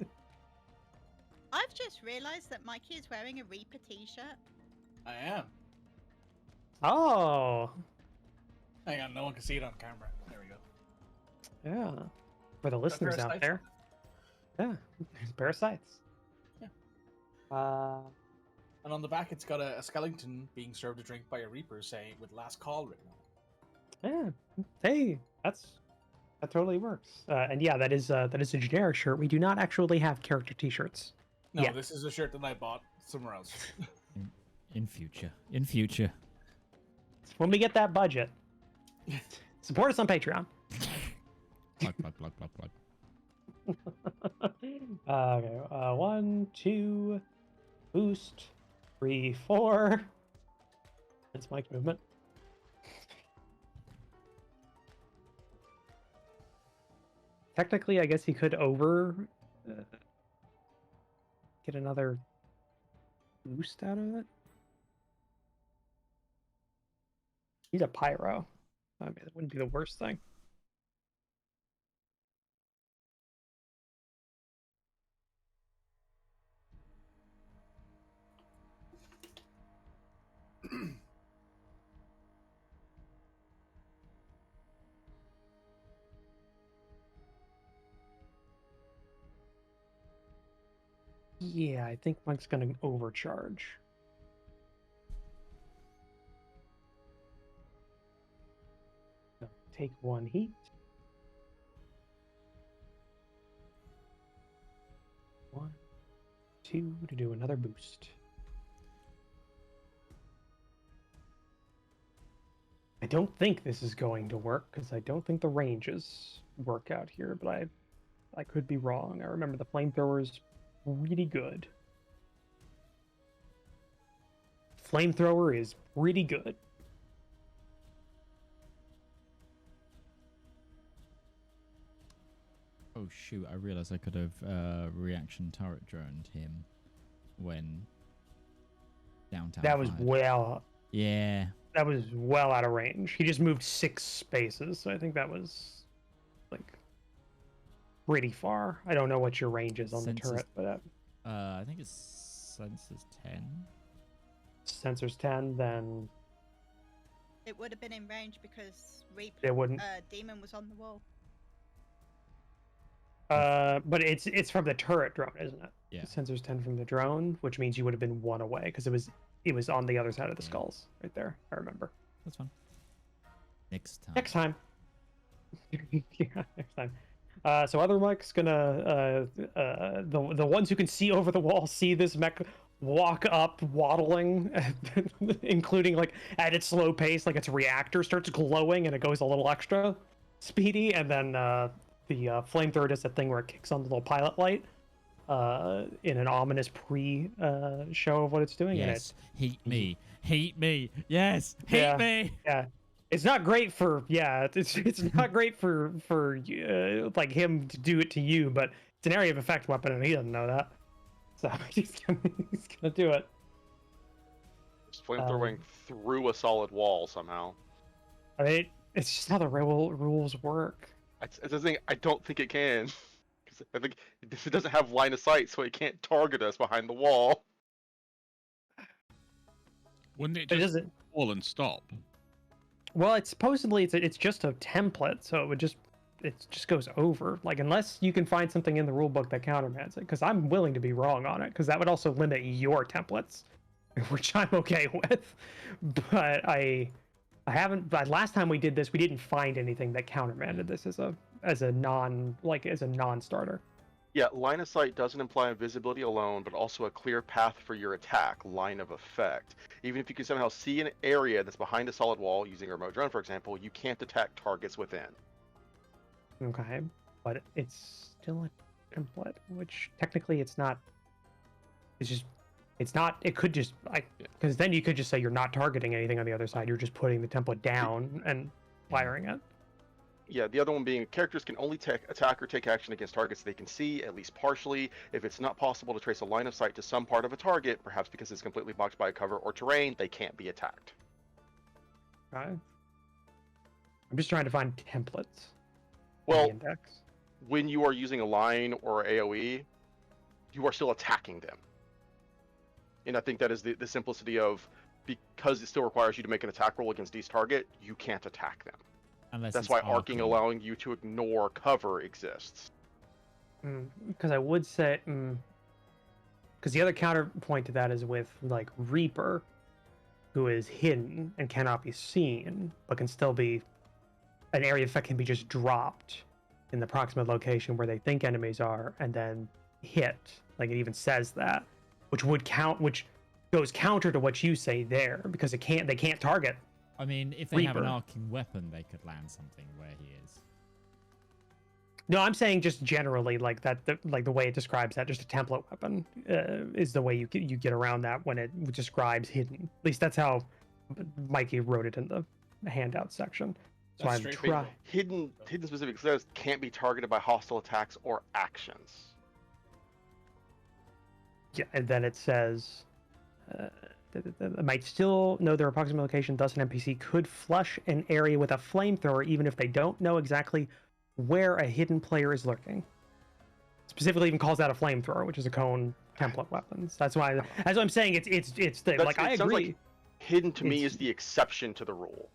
I've just realised that Mikey is wearing a Reaper t-shirt. I am. Oh. Hang on, no one can see it on camera. There we go. Yeah. For the listeners out there. Yeah. There's parasites. Yeah. And on the back, it's got a skeleton being served a drink by a Reaper, saying with "last call" written on it. Yeah. Hey, that totally works. And yeah, that is a generic shirt. We do not actually have character T-shirts. No, yet. This is a shirt that I bought somewhere else. In future. When we get that budget, support us on Patreon. Plug. Okay. 1, 2, boost, 3, 4. That's Mike's movement. Technically, I guess he could get another boost out of it. He's a pyro. I mean, that wouldn't be the worst thing. Yeah, I think Mike's gonna overcharge. So take 1 heat. 1, 2 to do another boost. I don't think this is going to work because I don't think the ranges work out here, but I could be wrong. I remember the flamethrower's really good. Flamethrower is pretty good. Oh shoot, I realized I could have reaction turret droned him when downtown. That was fired. well. Yeah. That was well out of range. He just moved 6 spaces, so I think that was like pretty far. I don't know what your range is on the Senses- turret, but I think it's Census 10. sensor's 10, then It would have been in range because it wouldn't. Demon was on the wall. But it's from the turret drone, isn't it? Yeah. The sensor's 10 from the drone, which means you would have been 1 away because it was on the other side of the skulls, right there. I remember. That's fine. Next time. Next time. Yeah, next time. So other Mike's gonna the ones who can see over the wall see this mech walk up waddling, including like at its slow pace, like its reactor starts glowing and it goes a little extra speedy, and then the flamethrower does that thing where it kicks on the little pilot light in an ominous show of what it's doing. Yes. Heat me. Heat me. Yes. Heat me. Yeah. It's not great for it's not great for like him to do it to you, but it's an area of effect weapon and he doesn't know that, so he's gonna do it. Just flamethrowing through a solid wall somehow. I mean, it's just how the rules work. It's the thing. I don't think it can. Because I think it doesn't have line of sight, so it can't target us behind the wall. Wouldn't it It just doesn't. fall and stop? Well, it's supposedly it's just a template, so it just goes over. Like, unless you can find something in the rulebook that countermands it, because I'm willing to be wrong on it, because that would also limit your templates, which I'm okay with. But I haven't. But last time we did this, we didn't find anything that countermanded this as a non-starter. Yeah, line of sight doesn't imply invisibility alone, but also a clear path for your attack, line of effect. Even if you can somehow see an area that's behind a solid wall, using a remote drone, for example, you can't attack targets within. Okay, but it's still a template, which technically it's not. It's not. It could just because then you could just say you're not targeting anything on the other side. You're just putting the template down and firing it. Yeah, the other one being characters can only attack or take action against targets they can see, at least partially. If it's not possible to trace a line of sight to some part of a target, perhaps because it's completely blocked by cover or terrain, they can't be attacked. Okay. I'm just trying to find templates. Well, index. When you are using a line or AoE, you are still attacking them. And I think that is the simplicity of, because it still requires you to make an attack roll against each target, you can't attack them. Unless That's it's why arcing allowing you to ignore cover exists. Because I would say, because the other counterpoint to that is with like Reaper, who is hidden and cannot be seen, but can still be an area effect can be just dropped in the proximate location where they think enemies are, and then hit. Like, it even says that, which goes counter to what you say there, because they can't target. I mean, if they have an Reaper. arcing weapon, they could land something where he is. No, I'm saying just generally, like that, the way it describes that, just a template weapon is the way you get around that when it describes hidden. At least that's how Mikey wrote it in the handout section. So That's I'm straight trying. Hidden specific says can't be targeted by hostile attacks or actions. Yeah, and then it says, might still know their approximate location, thus an NPC could flush an area with a flamethrower even if they don't know exactly where a hidden player is lurking. Specifically even calls out a flamethrower, which is a cone template weapons. That's why I'm saying it's the, like, I It sounds agree. like hidden to me It's- is the exception to the rule.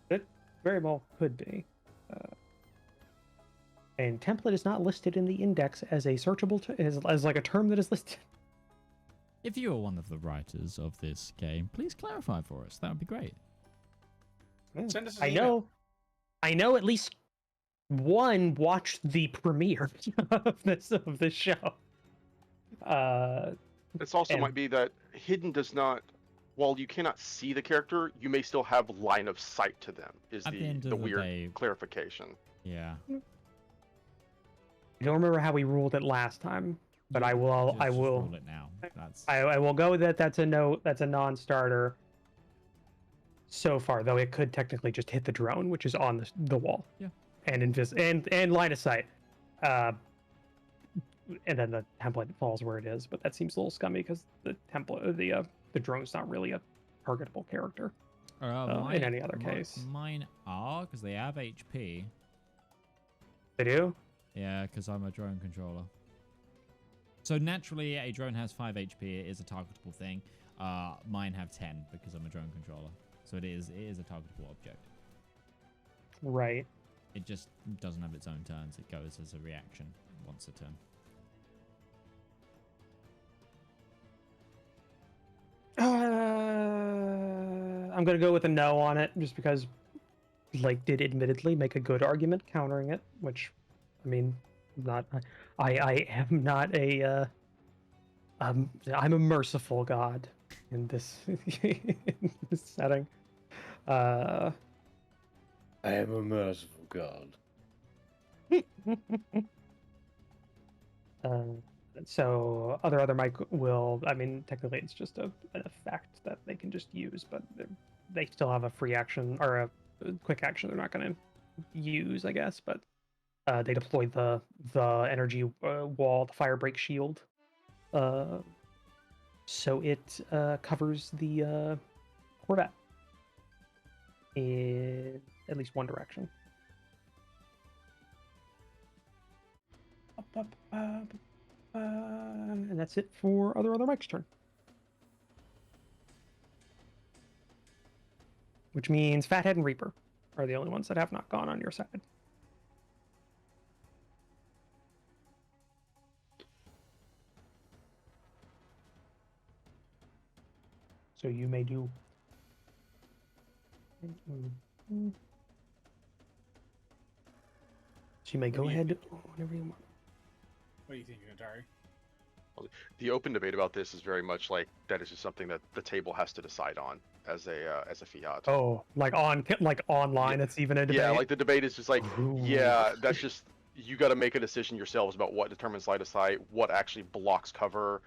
It very well could be. And template is not listed in the index as a searchable, as like a term that is listed. If you are one of the writers of this game, please clarify for us. That would be great. Send us an I email. know at least one watched the premiere of this show. This also and- might be that hidden does not, while you cannot see the character, you may still have line of sight to them, is At the end of the the weird day- clarification. Yeah. I don't remember how we ruled it last time, but I will. Just rule it now. I will go with that. That's a no. That's a non-starter. So far, though, it could technically just hit the drone, which is on the wall. Yeah. And line of sight. And then the template falls where it is, but that seems a little scummy because the template, the drone's not really a targetable character. Mine, in any other case. Mine are, because they have HP. They do? Yeah, because I'm a drone controller. So naturally, a drone has 5 HP. It is a targetable thing. Mine have 10 because I'm a drone controller. So it is a targetable object. Right. It just doesn't have its own turns. It goes as a reaction once a turn. I'm gonna go with a no on it, just because Blake did admittedly make a good argument countering it, which, I mean, I am not a I'm a merciful god in this in this setting. I am a merciful god. So other Mike will, I mean, technically it's just an effect that they can just use, but they still have a free action or a quick action they're not going to use, I guess. But they deploy the energy wall, the fire break shield, so it covers the Corvette in at least one direction. And that's it for other Mike's turn. Which means Fathead and Reaper are the only ones that have not gone on your side. So you may do. So you may go ahead whenever you want. What do you think, Utari? The open debate about this is very much like that is just something that the table has to decide on as a fiat. Oh, like online, it's even a debate. Yeah, like the debate is just like, Ooh. yeah, that's just you got to make a decision yourselves about what determines line of sight, what actually blocks cover.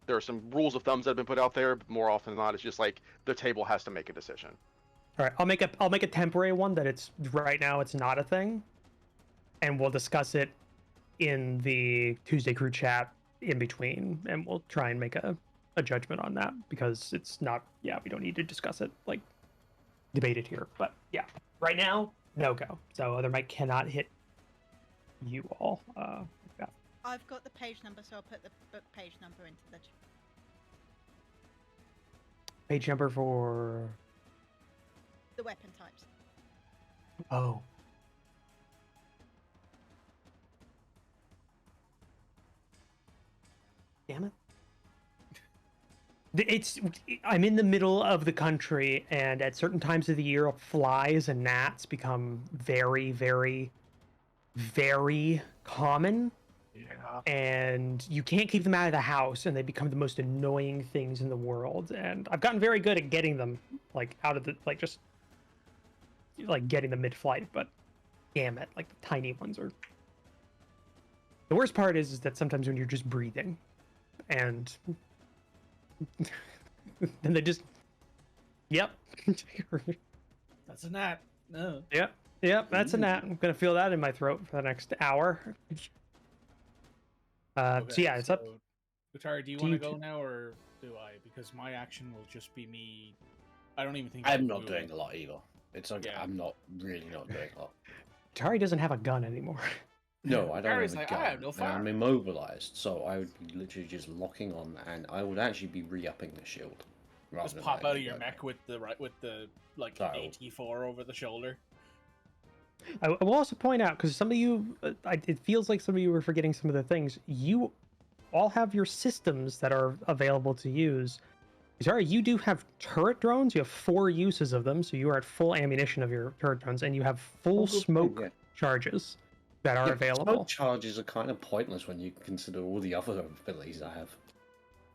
There are some rules of thumbs that have been put out there, but more often than not, it's just like the table has to make a decision. All right, I'll make a temporary one that it's right now it's not a thing, and we'll discuss it in the Tuesday crew chat in between, and we'll try and make a judgment on that, because it's not, yeah, we don't need to discuss it, like, debate it here. But yeah, right now, no go. So other Mike cannot hit you all. Yeah. I've got the page number, so I'll put the book page number into the Page number for the weapon types. Oh. Damn it. I'm in the middle of the country, and at certain times of the year, flies and gnats become very, very, very common. Yeah. And you can't keep them out of the house, and they become the most annoying things in the world. And I've gotten very good at getting them, like, out of the, like, just, like, getting them mid-flight, but damn it, like, the tiny ones are... The worst part is that sometimes when you're just breathing, and then they just, yep. That's a gnat. No. Yep, that's a gnat. I'm gonna feel that in my throat for the next hour. Okay, so yeah, it's up. Utari, do you want to go now, or do I? Because my action will just be me. I don't even think I'm not doing a lot either. It's okay. Yeah. I'm not doing a lot. Tari doesn't have a gun anymore. No, I don't Utari's have a like, gun. I have no and fire. I'm immobilized, so I would be literally just locking on, and I would actually be re-upping the shield. Just pop out of your mech with the like AT4 over the shoulder. I will also point out, because some of you, it feels like some of you were forgetting some of the things. You all have your systems that are available to use. Sorry, you do have turret drones. You have 4 uses of them, so you are at full ammunition of your turret drones, and you have full smoke charges that are available. Smoke charges are kind of pointless when you consider all the other abilities I have.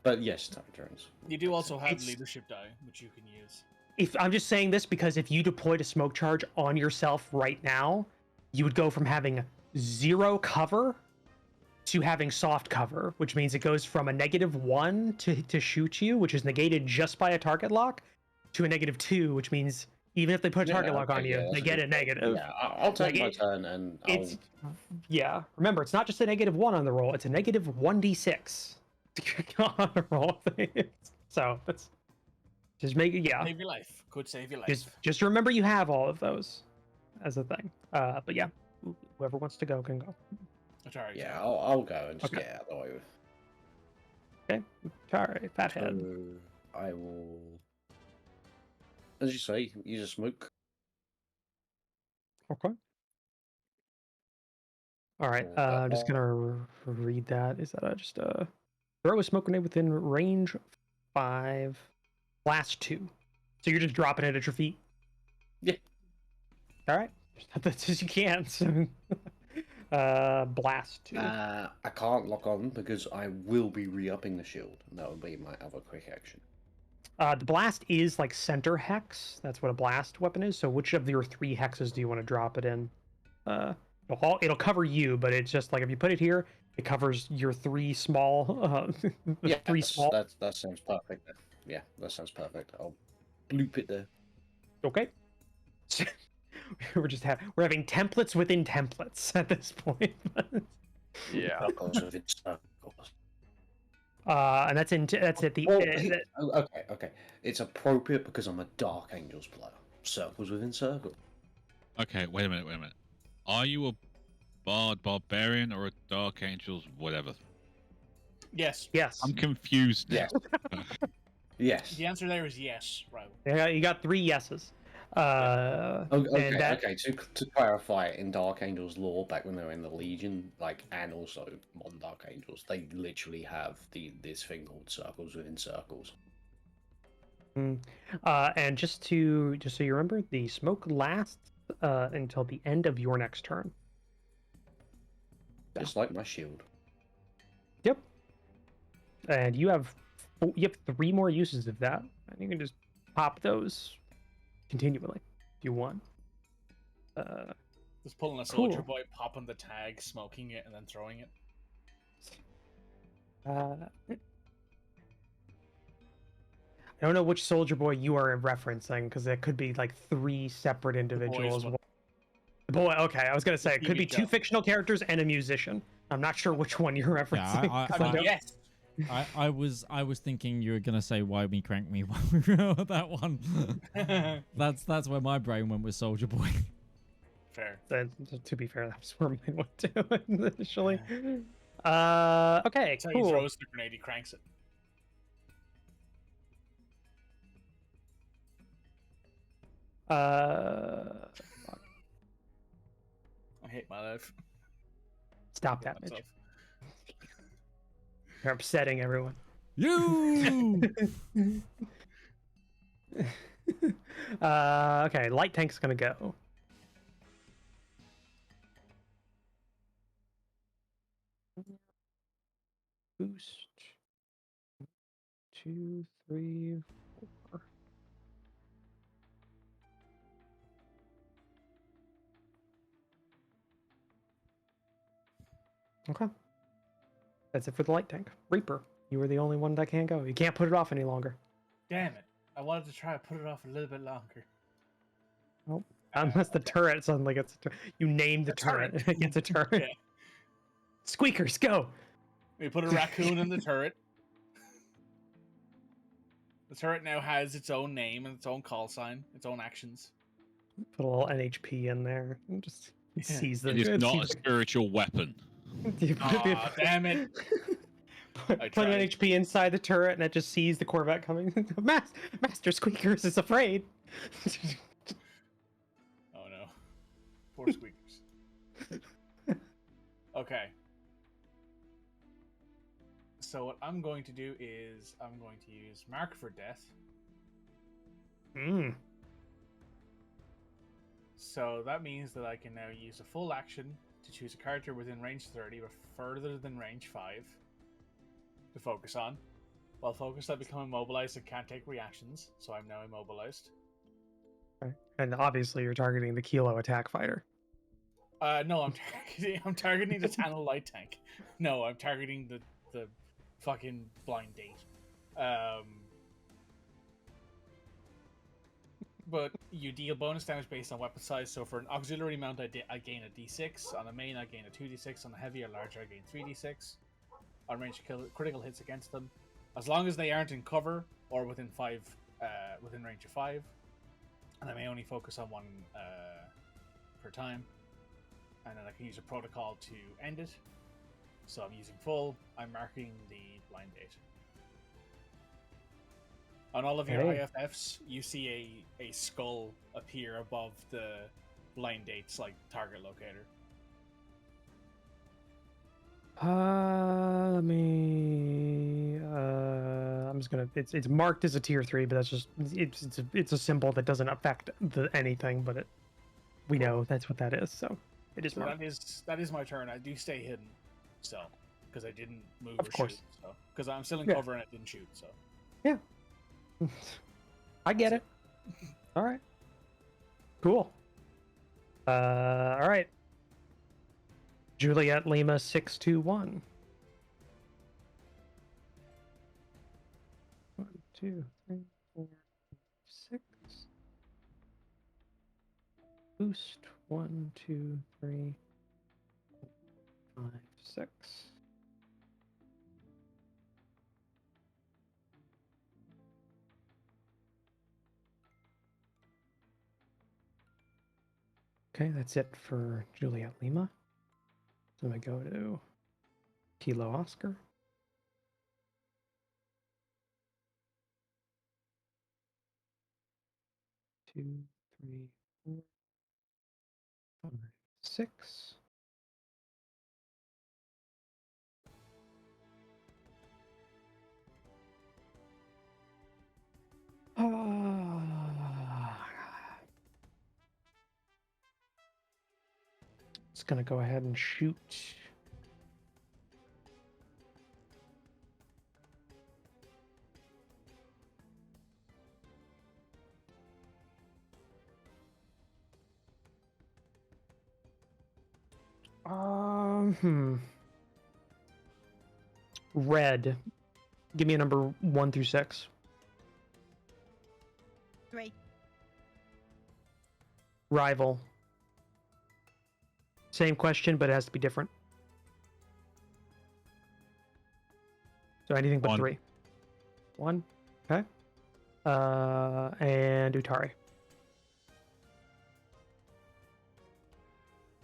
But yes, turret drones. You do also have leadership die, which you can use. If I'm just saying this because if you deployed a smoke charge on yourself right now, you would go from having 0 cover to having soft cover, which means it goes from a -1 to shoot you, which is negated just by a target lock, to a -2, which means even if they put a target lock on you, they get a negative. Yeah, I'll take my turn and yeah. Remember, it's not just a -1 on the roll; it's a -1d6 on the roll. So that's Just make it, yeah. Save your life. Could save your life. Just remember you have all of those as a thing. But yeah, whoever wants to go can go. Atari, Yeah, I'll go and just Okay. get out of the way with. Okay, Atari, Fathead. So I will, as you say, use a smoke. Okay. All right. I'm just gonna read that. Is that just throw a smoke grenade within range 5, blast 2. So you're just dropping it at your feet. Yeah. All right. That's as you can. So, blast 2. I can't lock on because I will be re-upping the shield, and that will be my other quick action. The blast is like center hex. That's what a blast weapon is. So which of your 3 hexes do you want to drop it in? It'll cover you, but it's just like if you put it here, it covers your 3 small. Yeah, 3 small. That sounds perfect. Yeah, that sounds perfect. I'll bloop it there. Okay. we're having templates within templates at this point. Yeah. Circles within circles. And that's at the Well, okay. It's appropriate because I'm a Dark Angels player. Circles within circles. Okay, wait a minute. Are you a Bard Barbarian or a Dark Angels whatever? Yes. Yes. I'm confused now. Yes. Yes. The answer there is yes, right? Yeah, you got 3 yeses. Okay. To clarify, in Dark Angels lore, back when they were in the Legion, and also modern Dark Angels, they literally have this thing called circles within circles. And just so you remember, the smoke lasts until the end of your next turn. Just like my shield. Yep. And you have 3 more uses of that, and you can just pop those continually if you want. Just pulling a soldier boy, popping the tag, smoking it, and then throwing it. I don't know which soldier boy you are referencing, because it could be like 3 separate individuals. The boy, okay, I was gonna say it could be 2 fictional characters and a musician. I'm not sure which one you're referencing. Yes. I was thinking you were gonna say why me crank me that one. that's where my brain went with Soldier Boy. Fair. To be fair, that's where mine went to initially. Okay, So cool. he throws the grenade, he cranks it. Fuck. I hate my life. Stop that, Mitch. You're upsetting everyone. You. Okay, light tank's gonna go. Boost. 2, 3, 4. Okay. That's it for the light tank. Reaper, you were the only one that can't go. You can't put it off any longer. Damn it. I wanted to try to put it off a little bit longer. Nope. Unless the turret suddenly gets you named the turret. It gets a turret. Yeah. Squeakers, go! We put a raccoon in the turret. The turret now has its own name and its own call sign, its own actions. Put a little NHP in there and just seize the. It is not a spiritual weapon. Aw, damn it. Put an NHP inside the turret and it just sees the Corvette coming. Master Squeakers is afraid. Oh no. Poor Squeakers. Okay. So what I'm going to do is I'm going to use Mark for Death. So that means that I can now use a full action to choose a character within range 30 but further than range 5 to focus on. While focused, I become immobilized and can't take reactions, so I'm now immobilized. Okay. And obviously you're targeting the Kilo attack fighter. No, I'm targeting the Tannel light tank. No, I'm targeting the fucking blind date. But you deal bonus damage based on weapon size. So for an auxiliary mount, I gain a d6. On a main, I gain a 2d6. On a heavy or larger, I gain 3d6. On range, critical hits against them. As long as they aren't in cover or within 5 within range of 5, and I may only focus on one per time. And then I can use a protocol to end it. So I'm using full. I'm marking the blind date. On all of your IFFs, you see a skull appear above the blind date's like target locator. I'm just gonna. It's marked as a tier 3, but that's just it's a symbol that doesn't affect anything. But we know that's what that is. So it is So marked. that is my turn. I do stay hidden, so because I didn't move Of or course. shoot. So because I'm still in Yeah. cover and I didn't shoot. So Yeah. I get it. All right. Cool. All right. Juliet Lima 621. 1, 2, 3, 4, 6. Boost 1, 2, 3, 5, 6. Okay, that's it for Juliet Lima. So I go to Kilo Oscar. Two, 3, 4, 5, 6. It's gonna go ahead and shoot. Red. Give me a number 1 through 6. 3. Rival. Same question, but it has to be different. So anything but 1. 3. 1. Okay. And Utari.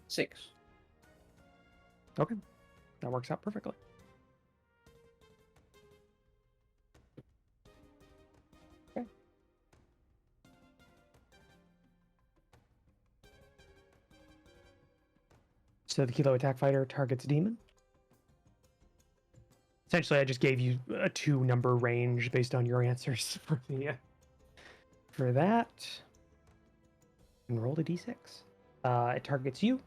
6. Okay. That works out perfectly. Okay. So the Kilo Attack Fighter targets Demon. Essentially, I just gave you a 2-number range based on your answers for the for that. And roll a d6. It targets you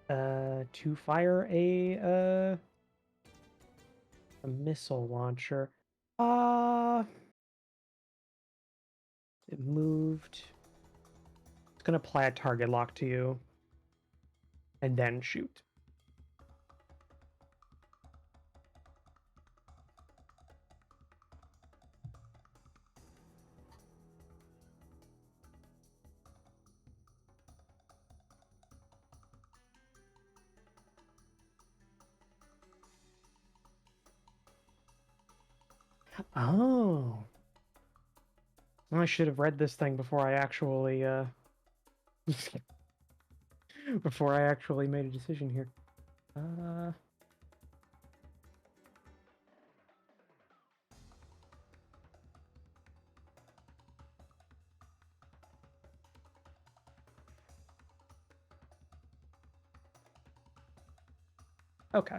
to fire a missile launcher. It moved. It's gonna apply a target lock to you, and then shoot. Oh. I should have read this thing before I actually before I actually made a decision here. Okay.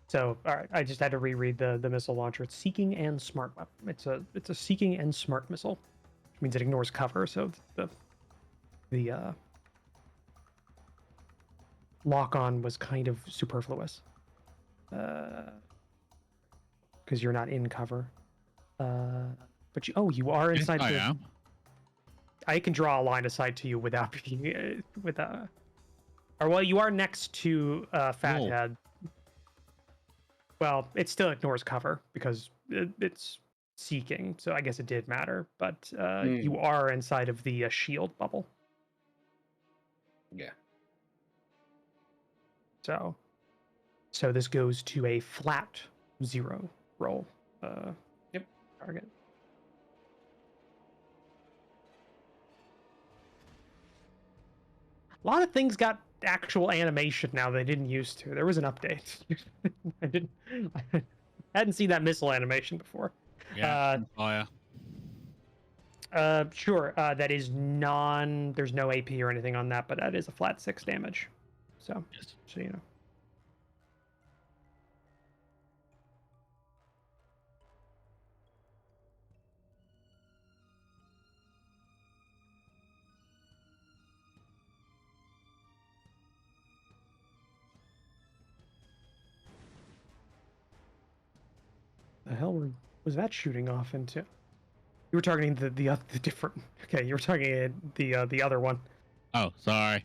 So, all right, I just had to reread the missile launcher. It's seeking and smart weapon. It's a seeking and smart missile, which means it ignores cover. So the lock on was kind of superfluous, because you're not in cover. But you are Yes, inside. I am. I can draw a line of sight to you without being or well, you are next to Fathead. Well, it still ignores cover because it's seeking, so I guess it did matter. But you are inside of the shield bubble. Yeah. So this goes to a flat 0 roll. Yep. Target. A lot of things got actual animation now they didn't used to. There was an update. I hadn't seen that missile animation before. Yeah, fire. Sure. That is there's no AP or anything on that, but that is a flat 6 damage. So, Yes. so you know. The hell was that shooting off into? You were targeting the different. Okay, you were targeting the other one. Oh, sorry.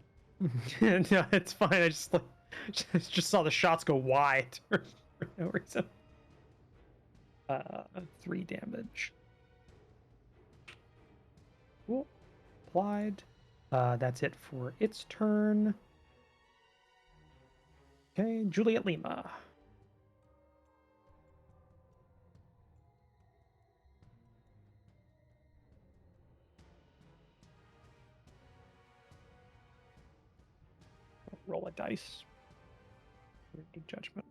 No, it's fine. I just saw the shots go wide for no reason. 3 damage. Cool. Applied. That's it for its turn. Okay, Juliet Lima. Roll a dice. Judgment.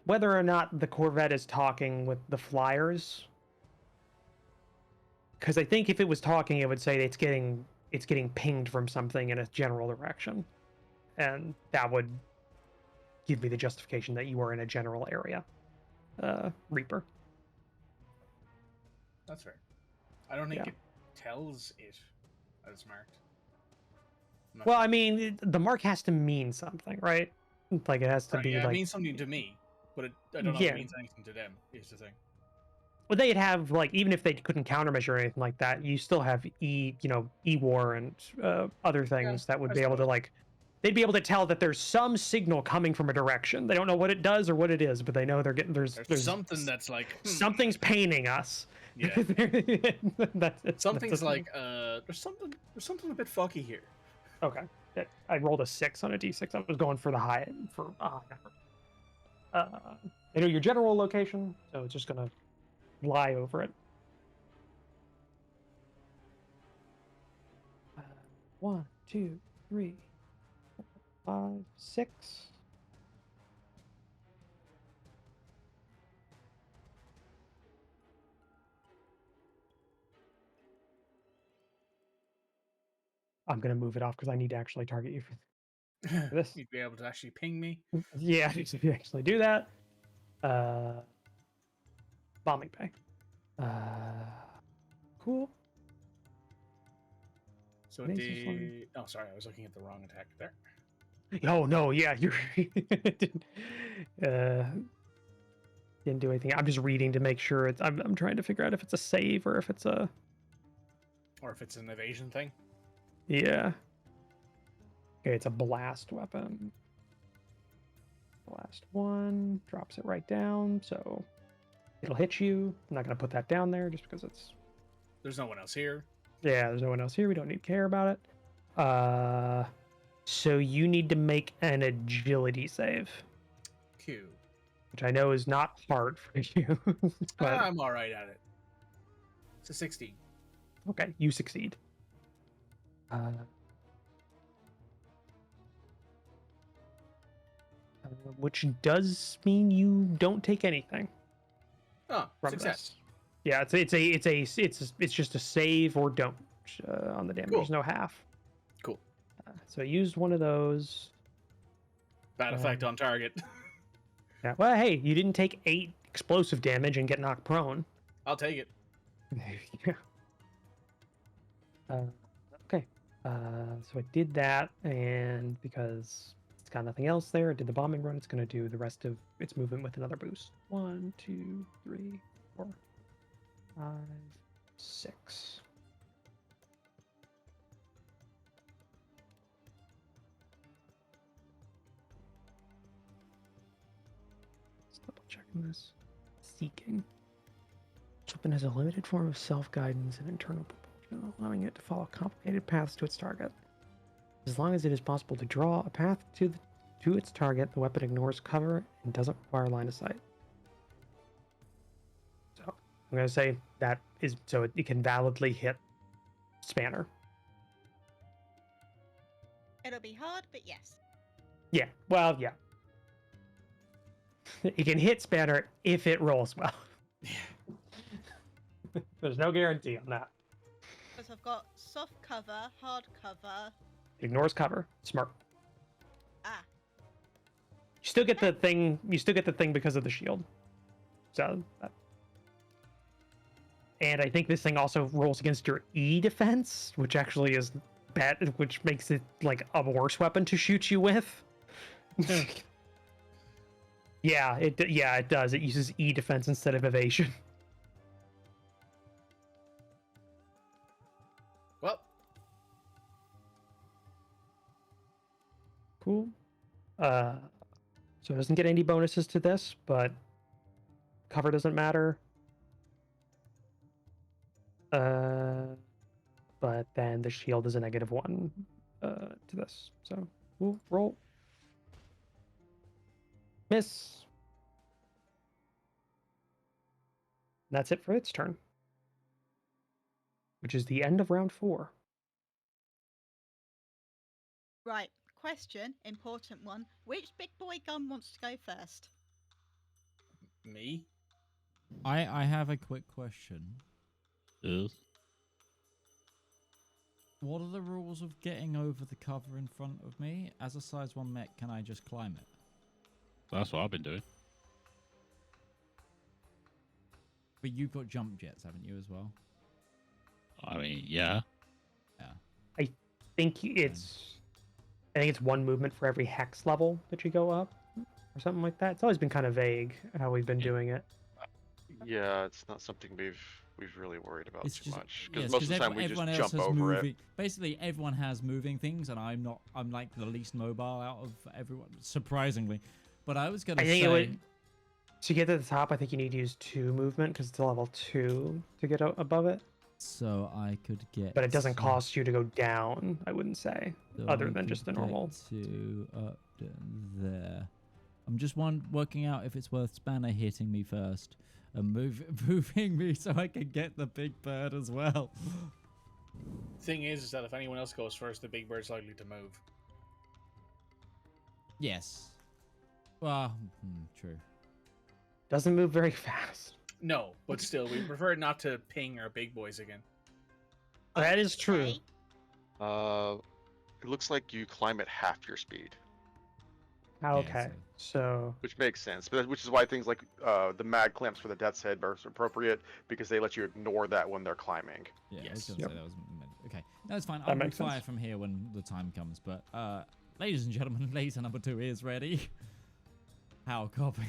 Whether or not the Corvette is talking with the flyers, because I think if it was talking, it would say it's getting pinged from something in a general direction, and that would give me the justification that you are in a general area. Reaper. That's fair. I don't think Yeah. it tells it that it's marked. Well, I mean, the mark has to mean something, right? Like it has to Right, be yeah, like. it means something to me, but I don't know if Yeah. it means anything to them. Is the thing. Well, they'd have like even if they couldn't countermeasure or anything like that, you still have E-War and other things that would I be able to suppose. like. They'd be able to tell that there's some signal coming from a direction. They don't know what it does or what it is, but they know they're getting there's Something that's like something's paining us. Yeah. Something's that's like there's something a bit fucky here. Okay. I rolled a 6 on a d6. I was going for the high for a high number. I know your general location, so it's just gonna lie over it. 1, 2, 3, 4, 5, 6. I'm gonna move it off because I need to actually target you for this. You'd be able to actually ping me. Yeah, if you actually do that. Bombing bay. Cool. So it did. Oh, sorry, I was looking at the wrong attack there. Oh no, yeah, you're didn't do anything. I'm just reading to make sure it's. I'm trying to figure out if it's a save or if it's a. Or if it's an evasion thing. Yeah. Okay, it's a blast weapon. Blast 1 drops it right down, so it'll hit you. I'm not gonna put that down there just because it's. There's no one else here. Yeah, there's no one else here. We don't need to care about it. So you need to make an agility save. Q. Which I know is not hard for you. But I'm all right at it. It's a 16. okay, you succeed. Which does mean you don't take anything Oh, from success. this. Yeah, it's just a save or don't on the damage. Cool. There's no half. Cool. So I used one of those. Bad effect on target. Yeah. Well, hey, you didn't take 8 explosive damage and get knocked prone. I'll take it. Yeah. Okay. So I did that, and because it's got nothing else there, I did the bombing run. It's going to do the rest of its movement with another boost. 1, 2, 3, 4, 5, 6. Let's double checking this. Seeking. This weapon has a limited form of self-guidance and internal propulsion, allowing it to follow complicated paths to its target. As long as it is possible to draw a path to its target, the weapon ignores cover and doesn't require line of sight. So I'm going to say that is so it can validly hit Spanner. It'll be hard, but yes. Yeah. Well, yeah. It can hit Spanner if it rolls well. There's no guarantee on that. Because I've got soft cover, hard cover. Ignores cover. Smart. Ah, You still get the thing. You still get the thing because of the shield. So. And I think this thing also rolls against your E defense, which actually is bad, which makes it like a worse weapon to shoot you with. Yeah, it does. It uses E defense instead of evasion. Well, Cool. So it doesn't get any bonuses to this, but cover doesn't matter. But then the shield is a -1 to this. So we'll roll. Miss. And that's it for its turn. Which is the end of round 4. right. Question, important one. Which big boy gun wants to go first? me? I have a quick question. Yes. What are the rules of getting over the cover in front of me? As a size 1 mech, can I just climb it? That's what I've been doing. But you've got jump jets, haven't you, as well? I mean, yeah. Yeah. I think it's 1 movement for every hex level that you go up, or something like that. It's always been kind of vague how we've been doing it. Yeah, it's not something we've really worried about It's too just, much. yes, Because most of the time we just everyone else jump has over moving. it. Basically, everyone has moving things, and I'm like the least mobile out of everyone, surprisingly. But I was gonna I think say, it would, to get to the top, I think you need to use 2 movement because it's a level 2 to get above it. so I could get. But it doesn't cost you to go down, I wouldn't say, so other I than could just the get normal. to up to there. I'm just working out if it's worth Spanner hitting me first and moving me so I can get the big bird as well. Thing is that if anyone else goes first, the big bird's likely to move. Yes. Well, true. Doesn't move very fast. No, but still, we prefer not to ping our big boys again. That is true. Okay. It looks like you climb at half your speed, Okay, so which makes sense. But which is why things like the mag clamps for the death's head are appropriate, because they let you ignore that when they're climbing. Yeah, I was Yes. gonna Yep. say that was okay. No, it's fine. That I'll makes fire sense. from here when the time comes. But ladies and gentlemen, laser number 2 is ready. How copy?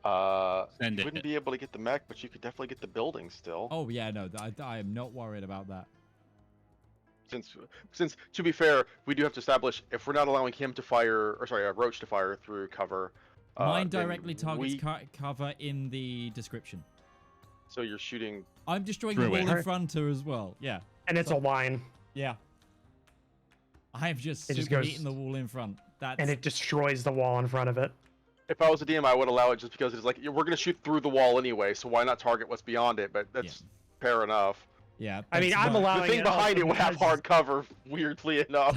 Send You it. wouldn't be able to get the mech, but you could definitely get the building still. Oh yeah, no, I am not worried about that. Since to be fair, we do have to establish if we're not allowing him to fire, or sorry, Roach to fire through cover. Mine then directly targets we- cover in the description. So you're shooting. I'm destroying Through the wall it. in front of her as well. Yeah, and it's a line, yeah. I've just It just super goes- eaten the wall in front. That's and it destroys the wall in front of it. If I was a DM, I would allow it just because it's like we're going to shoot through the wall anyway, so why not target what's beyond it? But that's fair enough. yeah. I mean, that's I'm not- allowing The thing it behind also it will have because- hard cover, weirdly enough.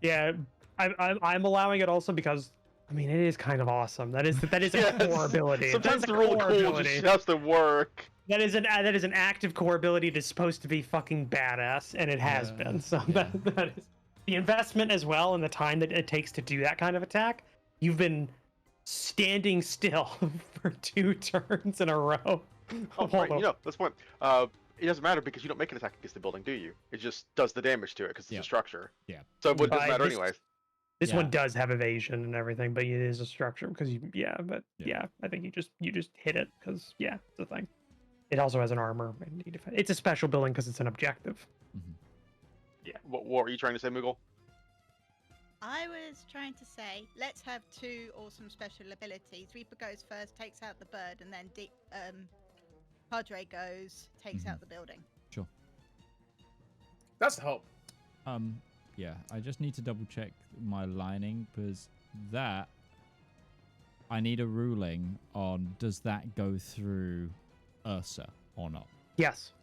Yeah, I'm allowing it also because I mean it is kind of awesome. That is a Yes. core ability. Sometimes That's a the roll core cool ability. just has to work. That is an active core ability that's supposed to be fucking badass, and it has Yeah, been. So yeah. that is the investment as well, and the time that it takes to do that kind of attack. You've been standing still for 2 turns in a row. Oh, Hold right. on. You know, that's the point. It doesn't matter because you don't make an attack against the building, do you? It just does the damage to it because it's Yeah. a structure. Yeah. So it doesn't By matter this- anyways. This Yeah. one does have evasion and everything, but it is a structure because Yeah. I think you just hit it because it's a thing. It also has an armor. And it's a special building because it's an objective. Yeah. What were you trying to say, Moogle? I was trying to say, let's have 2 awesome special abilities. Reaper goes first, takes out the bird, and then Padre goes, takes out the building. Sure. That's the hope. Yeah, I just need to double check my lining because that I need a ruling on does that go through Ursa or not? Yes.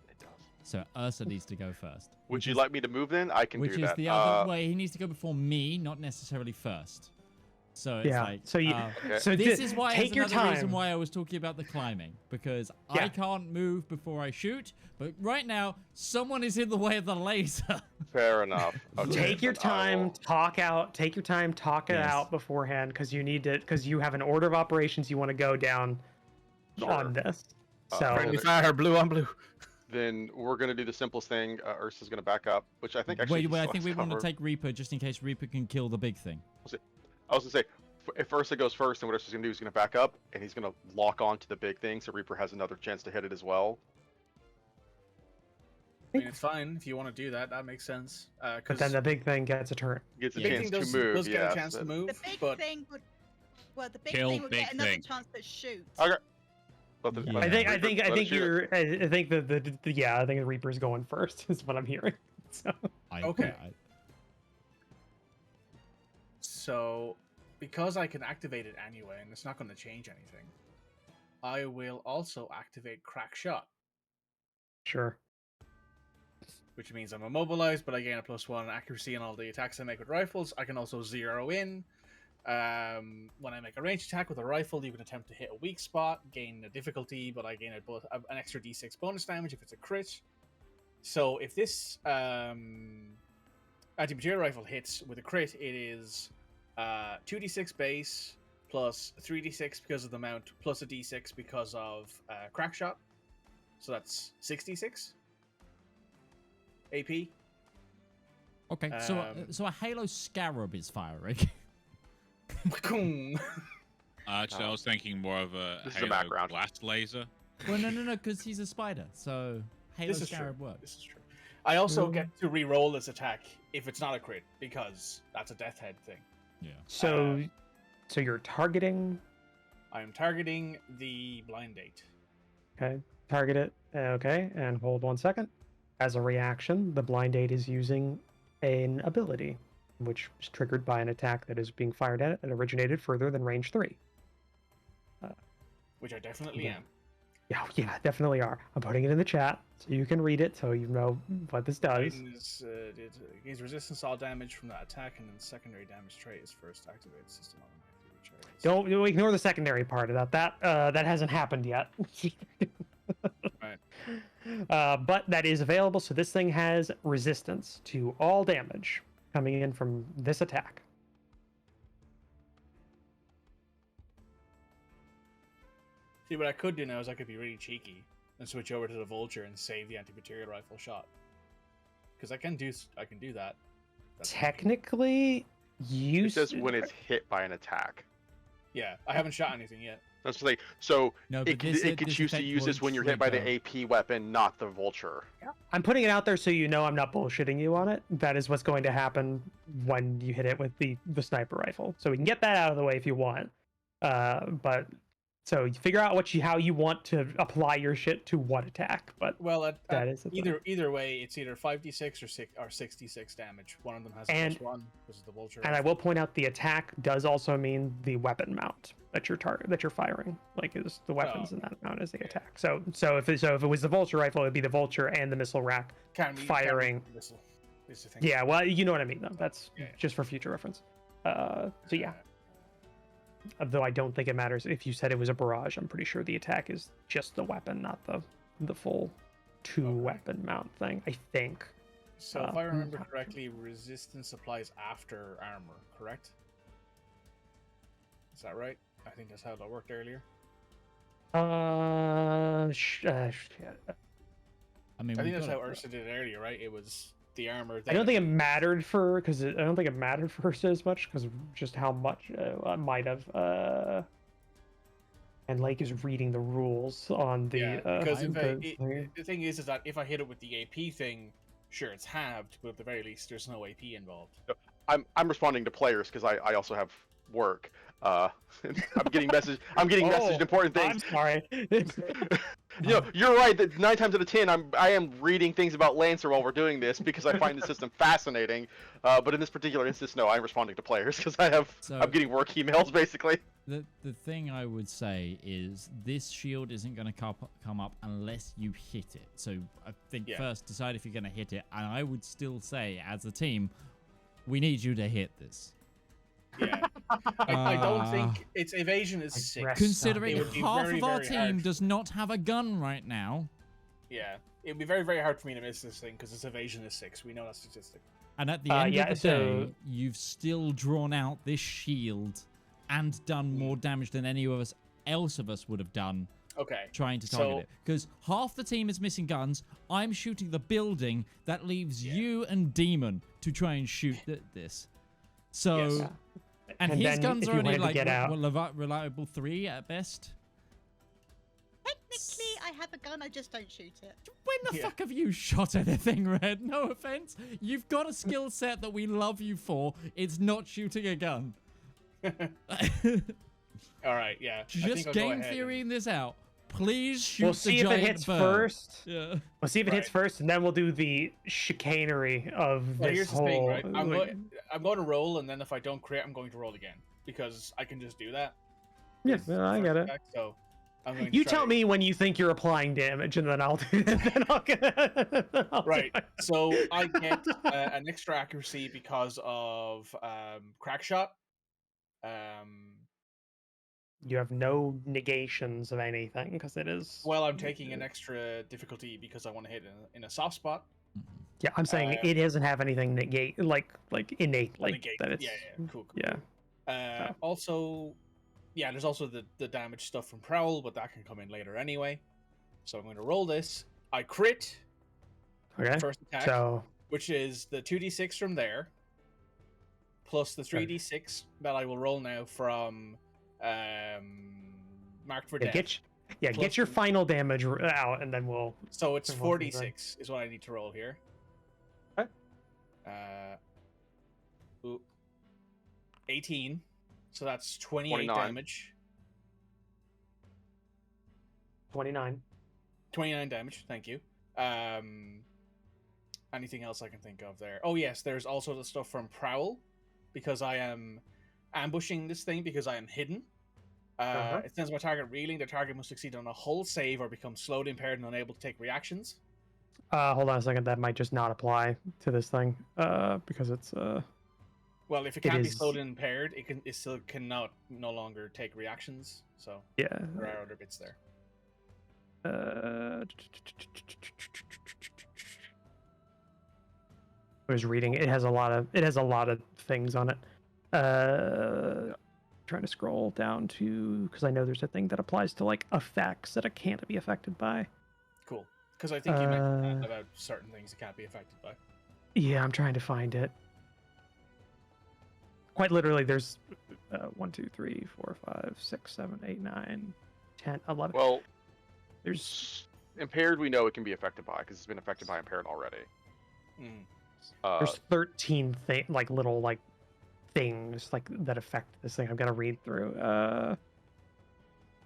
It does. So Ursa needs to go first. Would you like me to move then? I can do Which that. is the other way. He needs to go before me, not necessarily first. So it's like, So you, Okay. so this is why take it's your another time. reason why I was talking about the climbing, because I Yeah. can't move before I shoot, but right now someone is in the way of the laser. Fair enough. Okay, Take your then I time, will- talk out. Take your time, talk it Yes. out beforehand, because you need to, because you have an order of operations you want to go down on Sure. this. Uh, So Friendly fire, blue on blue. Then we're gonna do the simplest thing. Ursa's gonna back up, which I think actually. Wait, I he think still we has want to cover. take Reaper just in case Reaper can kill the big thing. I was gonna say, if Ursa goes first, then what Ursa's gonna do is gonna back up, and he's gonna lock on to the big thing, so Reaper has another chance to hit it as well. I mean, it's fine if you want to do that. That makes sense. but Because then the big thing gets a turn. Gets a the big chance thing does, to move. does get yeah, a chance to move, The big but thing would. Well, the big Kill thing would big get another thing. chance to shoot. Okay. Let the- Yeah. let I think Reaper shoot it. I think the Reaper's going first is what I'm hearing. So Okay. So, because I can activate it anyway, and it's not going to change anything, I will also activate Crack Shot, sure. which means I'm immobilized, but I gain a +1 accuracy on all the attacks I make with rifles. I can also zero in. When I make a ranged attack with a rifle, you can attempt to hit a weak spot, gain a difficulty, but I gain an extra d6 bonus damage if it's a crit. So if this anti-material rifle hits with a crit, it is 2d6 base plus 3d6 because of the mount, plus a d6 because of crack shot. So that's 66 AP. Okay, so a Halo Scarab is firing. Actually, I was thinking more of a This is a Halo background. blast laser. Well, no, because he's a spider, so Halo This is Scarab true. works. This is true. I also get to re-roll this attack if it's not a crit, because that's a death head thing. Yeah. So so you're targeting. I am targeting the blind date. Okay, target it. Okay, and hold 1 second. As a reaction, the blind date is using an ability, which is triggered by an attack that is being fired at it and originated further than range 3. Which I definitely Yeah. am. Yeah, definitely are. I'm putting it in the chat so you can read it so you know what this does. It gains resistance to all damage from that attack, and then secondary damage trait is first activated system automatically. Don't ignore the secondary part of that. That hasn't happened yet. Right. But that is available, so this thing has resistance to all damage coming in from this attack. See, what I could do now is I could be really cheeky and switch over to the vulture and save the anti-material rifle shot. Because I can do that. That's Technically, you It says when it's hit by an attack. Yeah, I haven't shot anything yet. That's like so. No, It but this could choose to effect use this will when you're hit by the trigger- AP weapon, not the vulture. I'm putting it out there so you know I'm not bullshitting you on it. That is what's going to happen when you hit it with the sniper rifle. So we can get that out of the way if you want. But so you figure out how you want to apply your shit to what attack. But Well, that is the thing. either way, it's either 5d6 or 66 damage. One of them has a And- +1 because of the vulture. And I will point out the attack does also mean the weapon mount that you're firing. Like is the weapons in that mount is the attack. So if it was the vulture rifle, it'd be the vulture and the missile rack firing. Missile, is the thing. Yeah, well, you know what I mean though. That's Yeah. just for future reference. So yeah. Though I don't think it matters if you said it was a barrage. I'm pretty sure the attack is just the weapon, not the full two-weapon mount thing. I think. So if I remember correctly, resistance applies after armor, correct? Is that right? I think that's how that worked earlier. Shit. I mean, I think we've that's got how a- Ursa did it earlier, right? It was the armor. I don't think it mattered for I don't think it mattered for Ursa as much because just how much I might have. And Lake is reading the rules on the. because the the thing is that if I hit it with the AP thing, sure it's halved, but at the very least there's no AP involved. I'm responding to players because I also have work. I'm getting messaged important things. I'm sorry. You know, you're right. That 9 times out of 10, I am reading things about Lancer while we're doing this because I find the system fascinating. But in this particular instance, no, I'm responding to players because I'm getting work emails basically. The thing I would say is this shield isn't going to come up unless you hit it. So I think first decide if you're going to hit it, and I would still say as a team, we need you to hit this. Yeah, I don't think its evasion is 6. Considering half of our team does not have a gun right now. Yeah, it'd be very, very hard for me to miss this thing because its evasion is 6. We know that statistic. And at the end of the day, you've still drawn out this shield and done more damage than any of us would have done. Okay. Trying to target it. Because half the team is missing guns. I'm shooting the building. That leaves you and Demon to try and shoot this. So... Yes. And his guns are only like reliable 3 at best. Technically, I have a gun, I just don't shoot it. When the fuck have you shot anything, Red? No offense. You've got a skill set that we love you for. It's not shooting a gun. All right, yeah. Just game theorying this out. Please shoot We'll see if it hits first. Yeah. We'll see if it hits first, and then we'll do the chicanery of this here's whole... the thing, right? I'm going to roll, and then if I don't crit, I'm going to roll again. Because I can just do that. Yeah, I get it. So I'm going you tell me when you think you're applying damage, and then I'll do that. Right. So I get an extra accuracy because of crack shot. You have no negations of anything because it is. Well, I'm taking an extra difficulty because I want to hit in a soft spot. Yeah, I'm saying it doesn't have anything negate like innate negate. that. It's, yeah, cool. Yeah. Also, there's also the damage stuff from Prowl, but that can come in later anyway. So I'm going to roll this. I crit. Okay. First attack, which is the 2d6 from there, plus the 3d6 that I will roll now from. Marked for death. Get your final damage out, and then we'll. So it's 46 is what I need to roll here. Okay. 18. So that's 29 damage. 29 damage. Thank you. Anything else I can think of there? Oh yes, there's also the stuff from Prowl, because I am ambushing this thing because I am hidden. It sends my target reeling. The target must succeed on a hull save or become slowed, impaired, and unable to take reactions. Hold on a second. That might just not apply to this thing because it's. Well, if it can't be slowed and impaired, it still cannot no longer take reactions. So yeah, there are other bits there. I was reading. It has a lot of things on it. Trying to scroll down to because I know there's a thing that applies to like effects that it can't be affected by. Cool, because I think you mentioned that about certain things it can't be affected by. Yeah, I'm trying to find it. Quite literally, there's 1, 2, 3, 4, 5, 6, 7, 8, 9, 10, 11. Well, there's impaired. We know it can be affected by because it's been affected by impaired already. There's 13 little things that affect this thing. I've got to read through.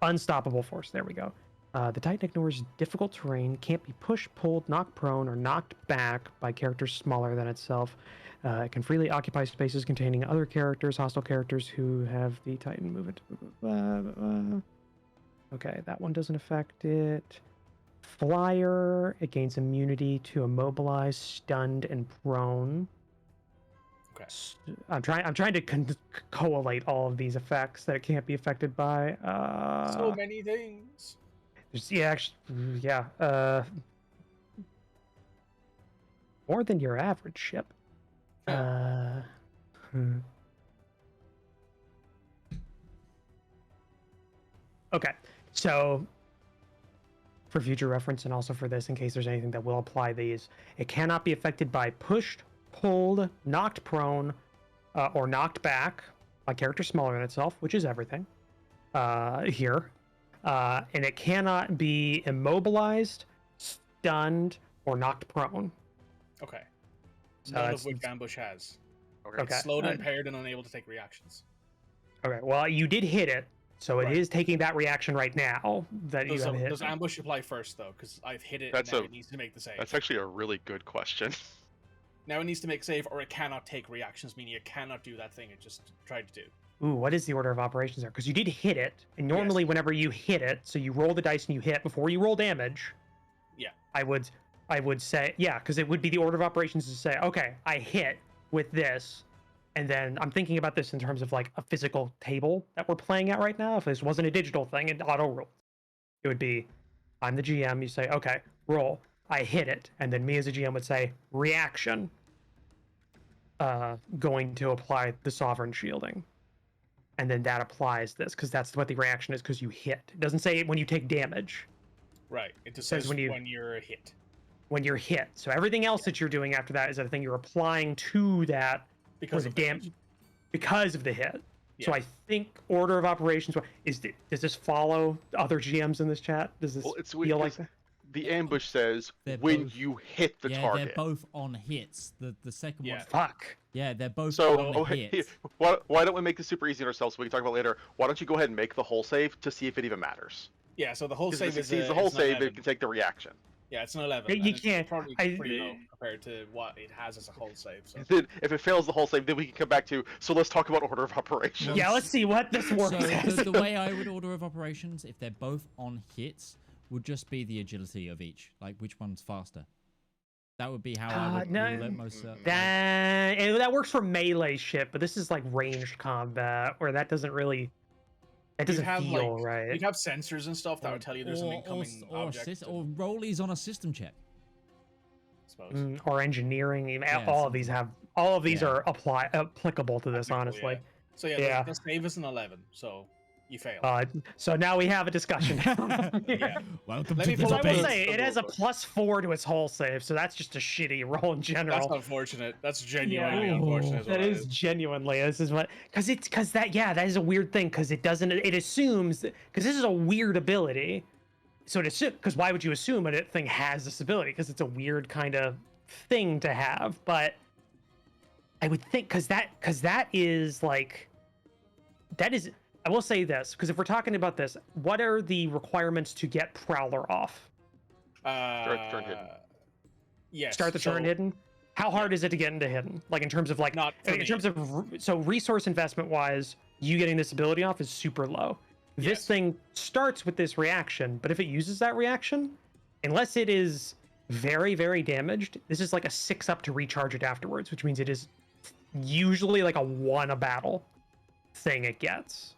Unstoppable force. There we go. The Titan ignores difficult terrain, can't be pushed, pulled, knocked prone, or knocked back by characters smaller than itself. It can freely occupy spaces containing other characters, hostile characters who have the Titan movement. Okay, that one doesn't affect it. Flyer, it gains immunity to immobilize, stunned, and prone. Okay. I'm trying to collate all of these effects that it can't be affected by. So many things. More than your average ship. Okay, so for future reference and also for this, in case there's anything that will apply these, it cannot be affected by pushed, pulled, knocked prone, or knocked back by character smaller than itself, which is everything here. And it cannot be immobilized, stunned, or knocked prone. Okay. So none of which ambush has. Okay. It's slowed, impaired, and unable to take reactions. Okay, well, you did hit it, So it Right. is taking that reaction right now that you have hit. Does ambush apply first though? Because I've hit it. That's and now a- it needs to make the save. That's actually a really good question. Now it needs to make a save, or it cannot take reactions, meaning it cannot do that thing it just tried to do. Ooh, what is the order of operations there? Because you did hit it, and normally whenever you hit it, so you roll the dice and you hit before you roll damage. Yeah. I would say, yeah, because it would be the order of operations to say, okay, I hit with this, and then I'm thinking about this in terms of like a physical table that we're playing at right now. If this wasn't a digital thing, it auto rolled. It would be, I'm the GM. You say, okay, roll. I hit it, and then me as a GM would say, reaction. Going to apply the sovereign shielding, and then that applies this because that's what the reaction is because you hit. It doesn't say when you take damage. Right. It just Says says when when you're hit. When you're hit. So everything else that you're doing after that is a thing you're applying to that Because for of the the damage because of the hit. So Yeah. I think order of operations does this follow other GMs in this chat? Does this Well, it's weird feel like 'cause that? the ambush says They're when both- you hit the yeah, target. they're both on hits. The second Yeah. one. Fuck. Yeah, they're both So on here, hits. why don't we make this super easy on ourselves so we can talk about it later? Why don't you go ahead and make the whole save to see if it even matters? Yeah. So the whole Because save if it is succeeds the is whole an save, 11. it can take the reaction. Yeah, it's an 11. You and it's can't- Probably I- pretty low compared to what it has as a whole save. So. Then if it fails the whole save, then we can come back to. So let's talk about order of operations. Yeah, let's see what this works So as. the way I would order of operations, if they're both on hits, would just be the agility of each. Like which one's faster. That would be how I would no, rule it most. That works for melee shit, but this is like ranged combat where that doesn't really. That doesn't have, feel like, right. You'd have sensors and stuff that would tell you there's an incoming object. or rollies on a system check. I suppose. Or engineering. Even Yeah, all of these something. have. All of these Yeah. are applicable to this, Applicable, honestly. yeah. So yeah, Yeah. The save is an 11, so you fail. So now we have a discussion. Yeah. Welcome Let to me the pull I up will debate. say it has a +4 to its whole save, so that's just a shitty roll in That's general. unfortunate. That's genuinely Yeah. unfortunate. That is genuinely. This is what that is a weird thing because it doesn't. It assumes because this is a weird ability. So it assume because why would you assume a thing has this ability? Because it's a weird kind of thing to have. But I would think because that is like that is. I will say this because if we're talking about this, what are the requirements to get Prowler off? Start the turn hidden. Yes. Start the turn hidden. How hard is it to get into hidden? Like in terms of like Not for in me. terms of so resource investment wise, you getting this ability off is super low. This Yes. thing starts with this reaction, but if it uses that reaction, unless it is very very damaged, this is like a 6 up to recharge it afterwards, which means it is usually like a 1 a battle thing it gets.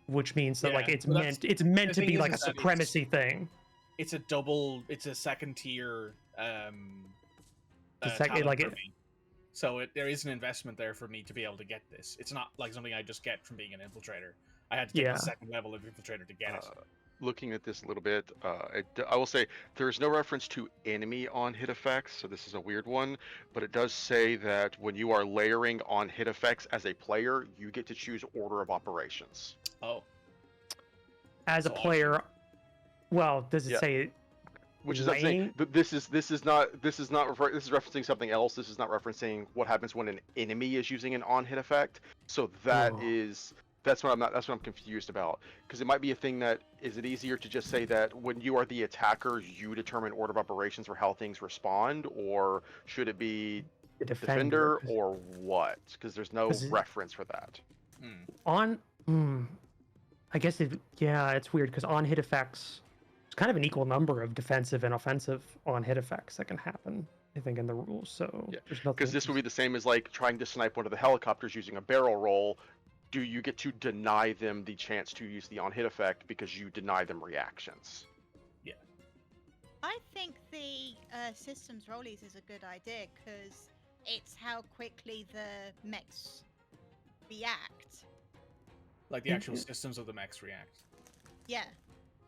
Which means that Yeah, like it's but that's- meant the to thing be is like a that it's- supremacy thing. It's a second tier. It's a sec- talent like for it- me. So there is an investment there for me to be able to get this. It's not like something I just get from being an infiltrator. I had to get Yeah. the second level of infiltrator to get it. Looking at this a little bit, I will say there is no reference to enemy on hit effects, so this is a weird one. But it does say that when you are layering on hit effects as a player, you get to choose order of operations. Oh, As a That's player, well, does it Yeah. say Which is not saying laying? that this is referencing something else. This is not referencing what happens when an enemy is using an on hit effect. So that's what I'm confused about, because it might be a thing that is it easier to just say that when you are the attacker you determine order of operations for how things respond, or should it be the defender 'cause or what? Because there's no 'Cause it- reference for that. on I guess it's weird because on hit effects it's kind of an equal number of defensive and offensive on hit effects that can happen, I think, in the rules. So Yeah, there's nothing Because this would be the same as like trying to snipe one of the helicopters using a barrel roll. Do you get to deny them the chance to use the on hit effect because you deny them reactions? I think the systems rollies is a good idea because it's how quickly the mechs react. like the actual systems of the mechs react. Yeah,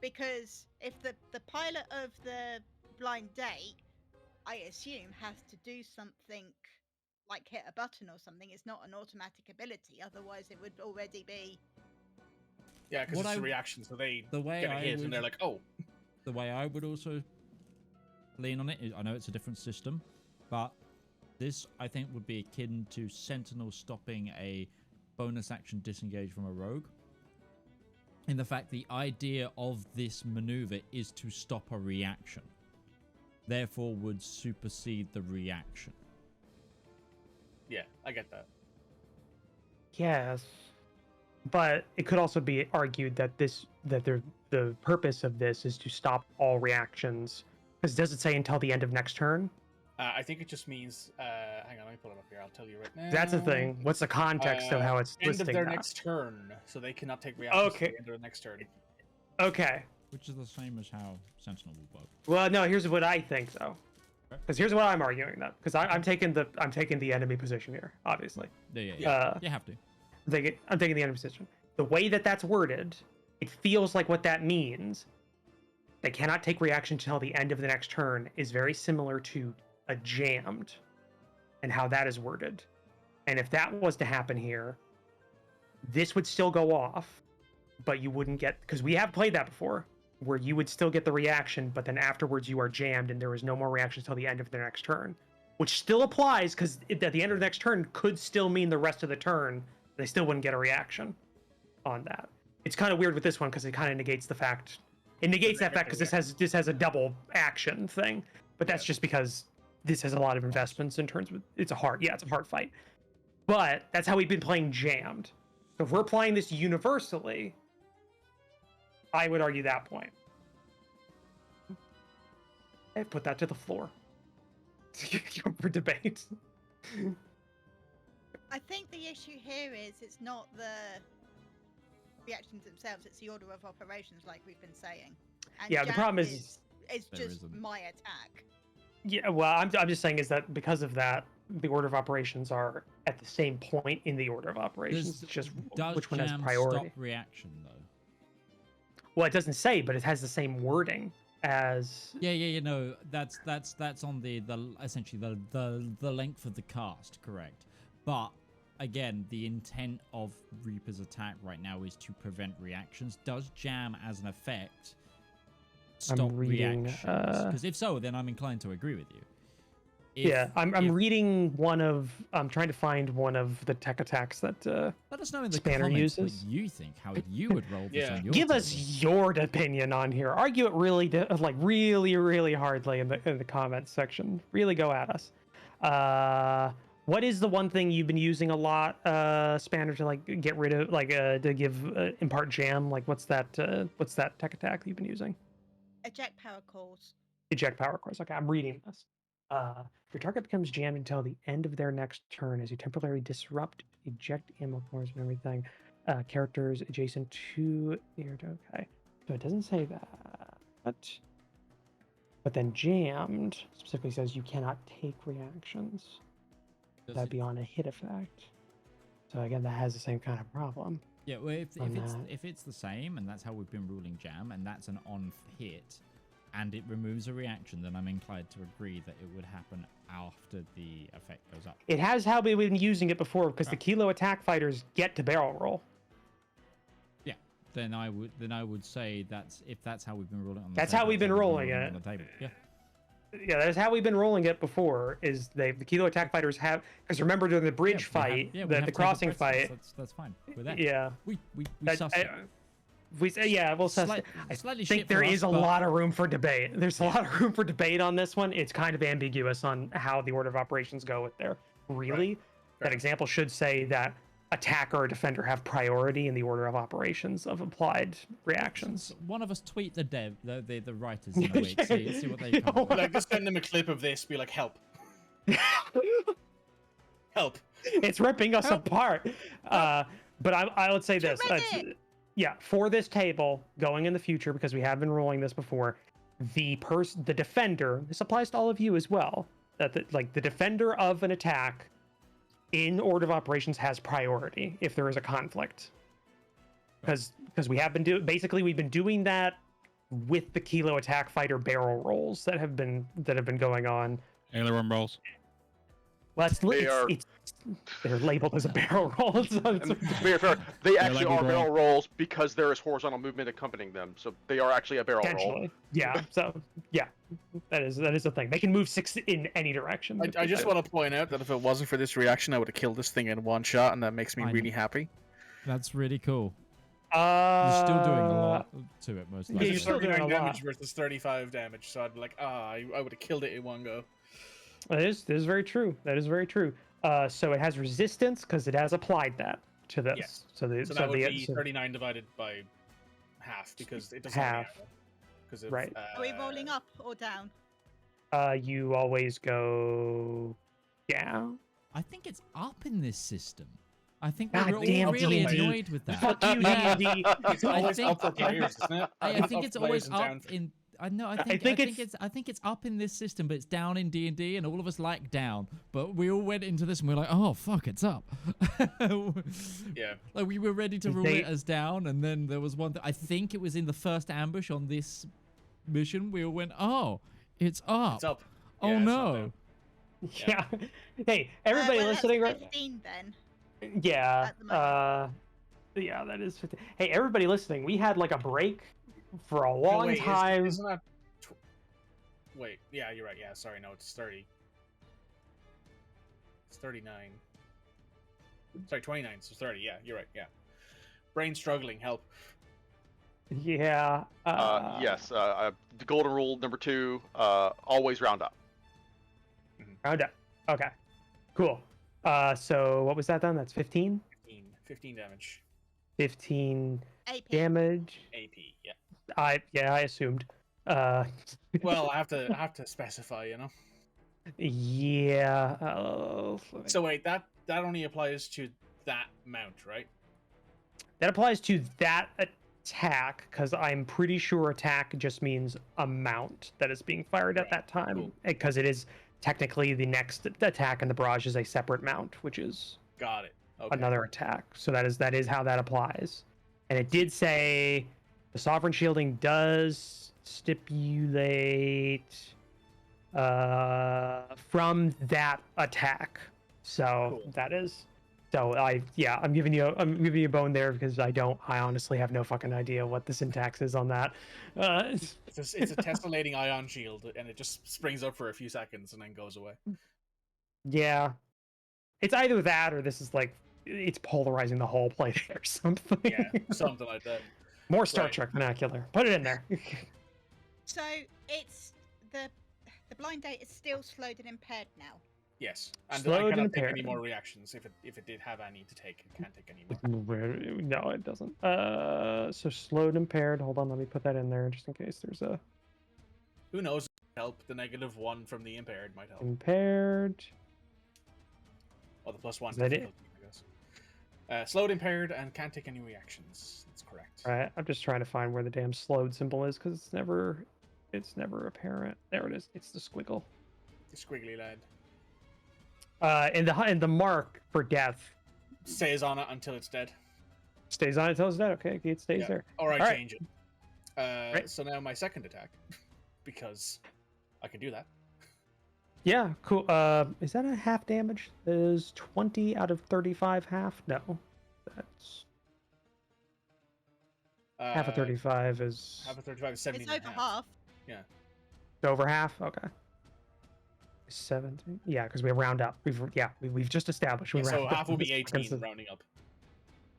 because if the pilot of the blind date, I assume, has to do something like hit a button or something, it's not an automatic ability. Otherwise, it would already be. Yeah, because What it's a I- reaction, so they the way get a I hit would- and they're like, oh, The way I would also lean on it is, I know it's a different system, but this I think would be akin to Sentinel stopping a bonus action disengage from a rogue. in the fact the idea of this maneuver is to stop a reaction, therefore would supersede the reaction. Yeah, I get that. Yes, but it could also be argued that the purpose of this is to stop all reactions. Because does it say until the end of next turn? I think it just means. Hang on, let me pull it up here. I'll tell you right now. That's the thing. What's the context of how it's end listing of their that? next turn, so they cannot take reactions Okay. to the end of the next turn. Okay. Which is the same as how Sentinel will work. Well, no. Here's what I think, though. Because here's what I'm arguing, though. Because I'm taking the enemy position here, obviously. Yeah. You have to. I'm taking the enemy position. The way that that's worded, it feels like what that means. They cannot take reaction until the end of the next turn is very similar to a jammed, and how that is worded. And if that was to happen here, this would still go off, but you wouldn't get, because we have played that before, where you would still get the reaction, but then afterwards you are jammed and there is no more reaction until the end of the next turn, which still applies because at the end of the next turn could still mean the rest of the turn they still wouldn't get a reaction on that. It's kind of weird with this one because it kind of negates the fact. It negates that fact because this has a double action thing, but that's just because this has a lot of investments in terms of it's a hard fight. But that's how we've been playing jammed. So if we're playing this universally, I would argue that point. I put that to the floor for debate. I think the issue here is it's not the reactions themselves, it's the order of operations, like we've been saying. And yeah, the problem is just my attack. Yeah, well, I'm just saying is that because of that, the order of operations are at the same point in the order of operations. It's just which one has priority. Stop reaction though. Well, it doesn't say, but it has the same wording as. Yeah. You know, that's on the essentially the length of the cast, correct? But again, the intent of Reaper's attack right now is to prevent reactions. Does jam as an effect stop reactions? Because if so, then I'm inclined to agree with you. I'm reading one of. I'm trying to find one of the tech attacks that. Let us know in the Spanner comments uses. what you think, how you would roll this on your Give table. us your opinion on here. Argue it really, really hardly in the comments section. Really go at us. What is the one thing you've been using a lot, Spanner, to like get rid of, like to give impart jam? Like what's that tech attack that you've been using? Eject power cores. Eject power cores. Okay, I'm reading this. Your target becomes jammed until the end of their next turn as you temporarily disrupt, eject ammo cores and everything. Characters adjacent to your. Okay, so it doesn't say that. But then jammed specifically says you cannot take reactions. That'd be on a hit effect. So again, that has the same kind of problem. Yeah, well, if it's the same, and that's how we've been ruling jam, and that's an on hit, and it removes a reaction, then I'm inclined to agree that it would happen after the effect goes up. It has how we've been using it before, because the Kilo attack fighters get to barrel roll. Yeah, then I would say that's how we've been rolling on the That's table. how we've been rolling it. On the table. Yeah. Yeah, that's how we've been rolling it before. Is the Kilo attack fighters have, because remember during the bridge fight, the crossing fight. That's fine. We're there. Yeah, we sussed it. We say we'll suss it. I think there is a lot of room for debate. There's a lot of room for debate on this one. It's kind of ambiguous on how the order of operations go with there. Really, that example should say that attacker or defender have priority in the order of operations of applied reactions. One of us tweet the writers in the week, see what they come up with. Like, just send them a clip of this, be like, help. Help. It's ripping us apart. But I would say this. For this table, going in the future, because we have been rolling this before, the defender, this applies to all of you as well, that the defender of an attack in order of operations has priority if there is a conflict, because we have been we've been doing that with the Kilo attack fighter barrel rolls that have been going on. Aileron rolls. Well, they're labeled as a barrel roll. They actually are barrel rolls because there is horizontal movement accompanying them, so they are actually a barrel roll. Yeah. So that is the thing. They can move 6 in any direction. I just want to point out that if it wasn't for this reaction, I would have killed this thing in one shot, and that makes me really happy. That's really cool. You're still doing a lot to it, most Yeah, likely. you're still doing 39 a lot. damage versus 35 damage, so I'd be like, I would have killed it in one go. That is very true. That is very true. So it has resistance because it has applied that to this. Yes. So, So that would be 39 divided by half because it doesn't half. Because of, Right. Are we rolling up or down? You always go down. I think it's up in this system. I think God we're all damn, really D&D. annoyed with that. Fuck you, Yeah. D&D. It's always think- up for players, isn't it? I think Up it's for players always and up down for- in. I know. I think think it's- I think it's up in this system, but it's down in D&D, and all of us like down. But we all went into this and we're like, oh fuck, it's up. Yeah. Like we were ready to rule They- it as down, and then there was one. I think it was in the first ambush on this mission. We all went, oh, it's up. It's up. Oh Yeah, it's not no. down. Yeah. Hey, everybody well, listening, that's right? 15 then. Yeah. at the moment. Yeah, that is 50. Hey, everybody listening, we had like a break for a No, long wait, time. Isn't that... Wait, yeah, you're right. Yeah, sorry, no, it's 30. It's 39. Sorry, 29, so 30. Yeah, you're right. Yeah. Brain struggling, help. Yeah. Yes. The golden rule number 2: always round up. Round up. Okay. Cool. So what was that then? That's 15? 15 damage. 15 AP. damage. AP, yeah. I assumed. Well, I have to specify, you know. Yeah. So wait, that only applies to that mount, right? That applies to that attack because I'm pretty sure attack just means amount that is being fired at Right, that time cool. because it is technically the next attack in the barrage is a separate mount, which is Got it. Okay. another attack. So that is how that applies. And it did say the sovereign shielding does stipulate from that attack. So Cool. that is I'm giving you a bone there because I honestly have no fucking idea what the syntax is on that. It's a tessellating ion shield, and it just springs up for a few seconds and then goes away. Yeah. It's either that or this is like it's polarizing the whole play or something. Yeah, something like that. More Star Right. Trek vernacular. Put it in there. So it's the blind date is still slowed and impaired now. Yes, and I Slowed cannot and take any impaired. more reactions. If it did have any to take, it can't take any more. No, it doesn't. So slowed impaired. Hold on, let me put that in there just in case there's a Who knows? Help the -1 from the impaired might help. impaired. Or the +1 Is that it? difficulty, I guess. Slowed, impaired, and can't take any reactions. That's correct. All right, I'm just trying to find where the damn slowed symbol is because it's never apparent. There it is. It's the squiggle. The squiggly lad And the mark for death stays on it until it's dead. stays on it until it's dead. Okay, it stays Yeah. there. Or I All right. change it. Right. So now my second attack, because I can do that. Yeah, cool. Is that a half damage? Is 20 out of 35 half? No, that's half of 35 is Half of 35 is 17 It's over half. over half. Okay, 17. Yeah, because we round up. We've just established we Yeah, so round up. half will be This 18, fucking rounding up.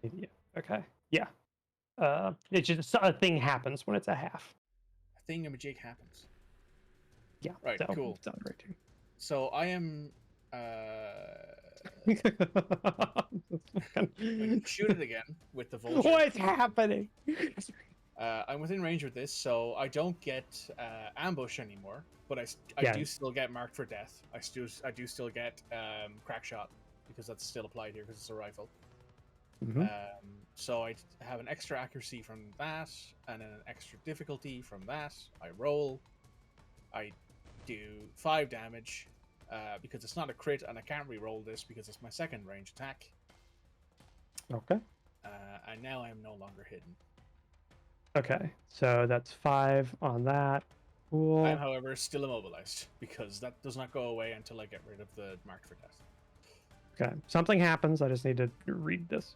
idiot. Okay. Yeah. It's just a thing happens when it's a half. A thingamajig happens. Yeah. Right, so cool. It's on right too. So I am... shoot it again with the vulture. What's happening? I'm within range with this, so I don't get ambush anymore, but I Yeah. do still get marked for death. I do still get crack shot, because that's still applied here because it's a rifle. Mhm. So I have an extra accuracy from that, and then an extra difficulty from that. I roll. I do 5 damage, because it's not a crit, and I can't re-roll this because it's my second range attack. Okay. And now I am no longer hidden. Okay. So that's 5 on that. Cool. I am, however, still immobilized, because that does not go away until I get rid of the marked for death. Okay. Something happens. I just need to read this.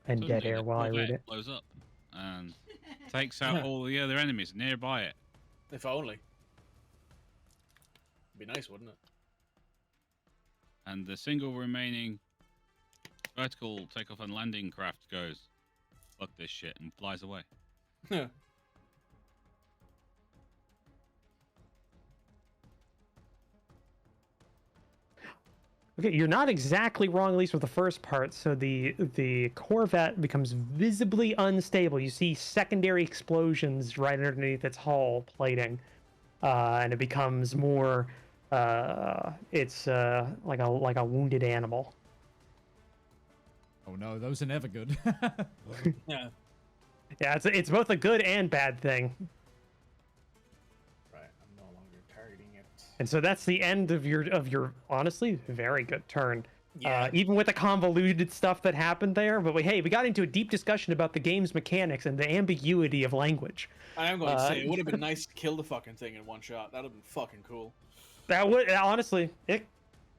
And dead Suddenly air the while I read Corvette it. blows up and takes out all the other enemies nearby it. If only. Be nice, wouldn't it? and the single remaining vertical takeoff and landing craft goes, "Fuck this shit," and flies away. Okay, you're not exactly wrong, at least with the first part. So the Corvette becomes visibly unstable. You see secondary explosions right underneath its hull plating, and it becomes more. It's like a wounded animal. Oh no, those are never good. Yeah. Yeah, it's both a good and bad thing. Right. I'm no longer targeting it. And so that's the end of your honestly very good turn. Yeah. Even with the convoluted stuff that happened there, but we got into a deep discussion about the game's mechanics and the ambiguity of language. I am going to say it would have been nice to kill the fucking thing in one shot. That would have been fucking cool. That would honestly, it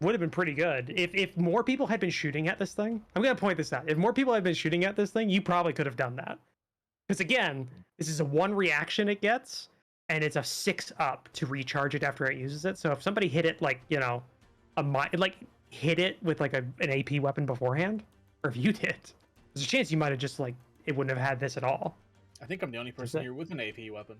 would have been pretty good if more people had been shooting at this thing. I'm gonna point this out. If more people had been shooting at this thing, you probably could have done that. Because again, this is a 1 reaction it gets, and it's a 6 up to recharge it after it uses it. So if somebody hit it like hit it with like an AP weapon beforehand, or if you did, there's a chance you might have just it wouldn't have had this at all. I think I'm the only person here with an AP weapon.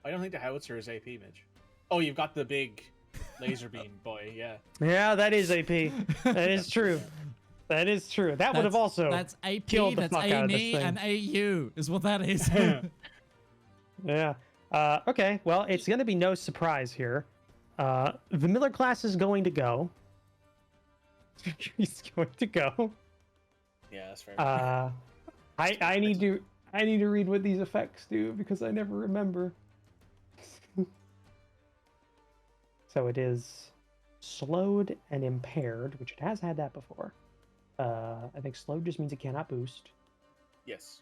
I don't think the howitzer is AP, Midge. Oh, you've got the big laser beam boy, yeah. Yeah, that is AP. That is true. That is true. That would have also that's AP, killed the that's fuck out of this AME, thing. and AU is what that is. Yeah. Okay, well, it's going to be no surprise here. The Miller class is going to go. He's going to go. Yeah, that's fair. I need to read what these effects do because I never remember. So it is slowed and impaired, which it has had that before. I think slowed just means it cannot boost. Yes.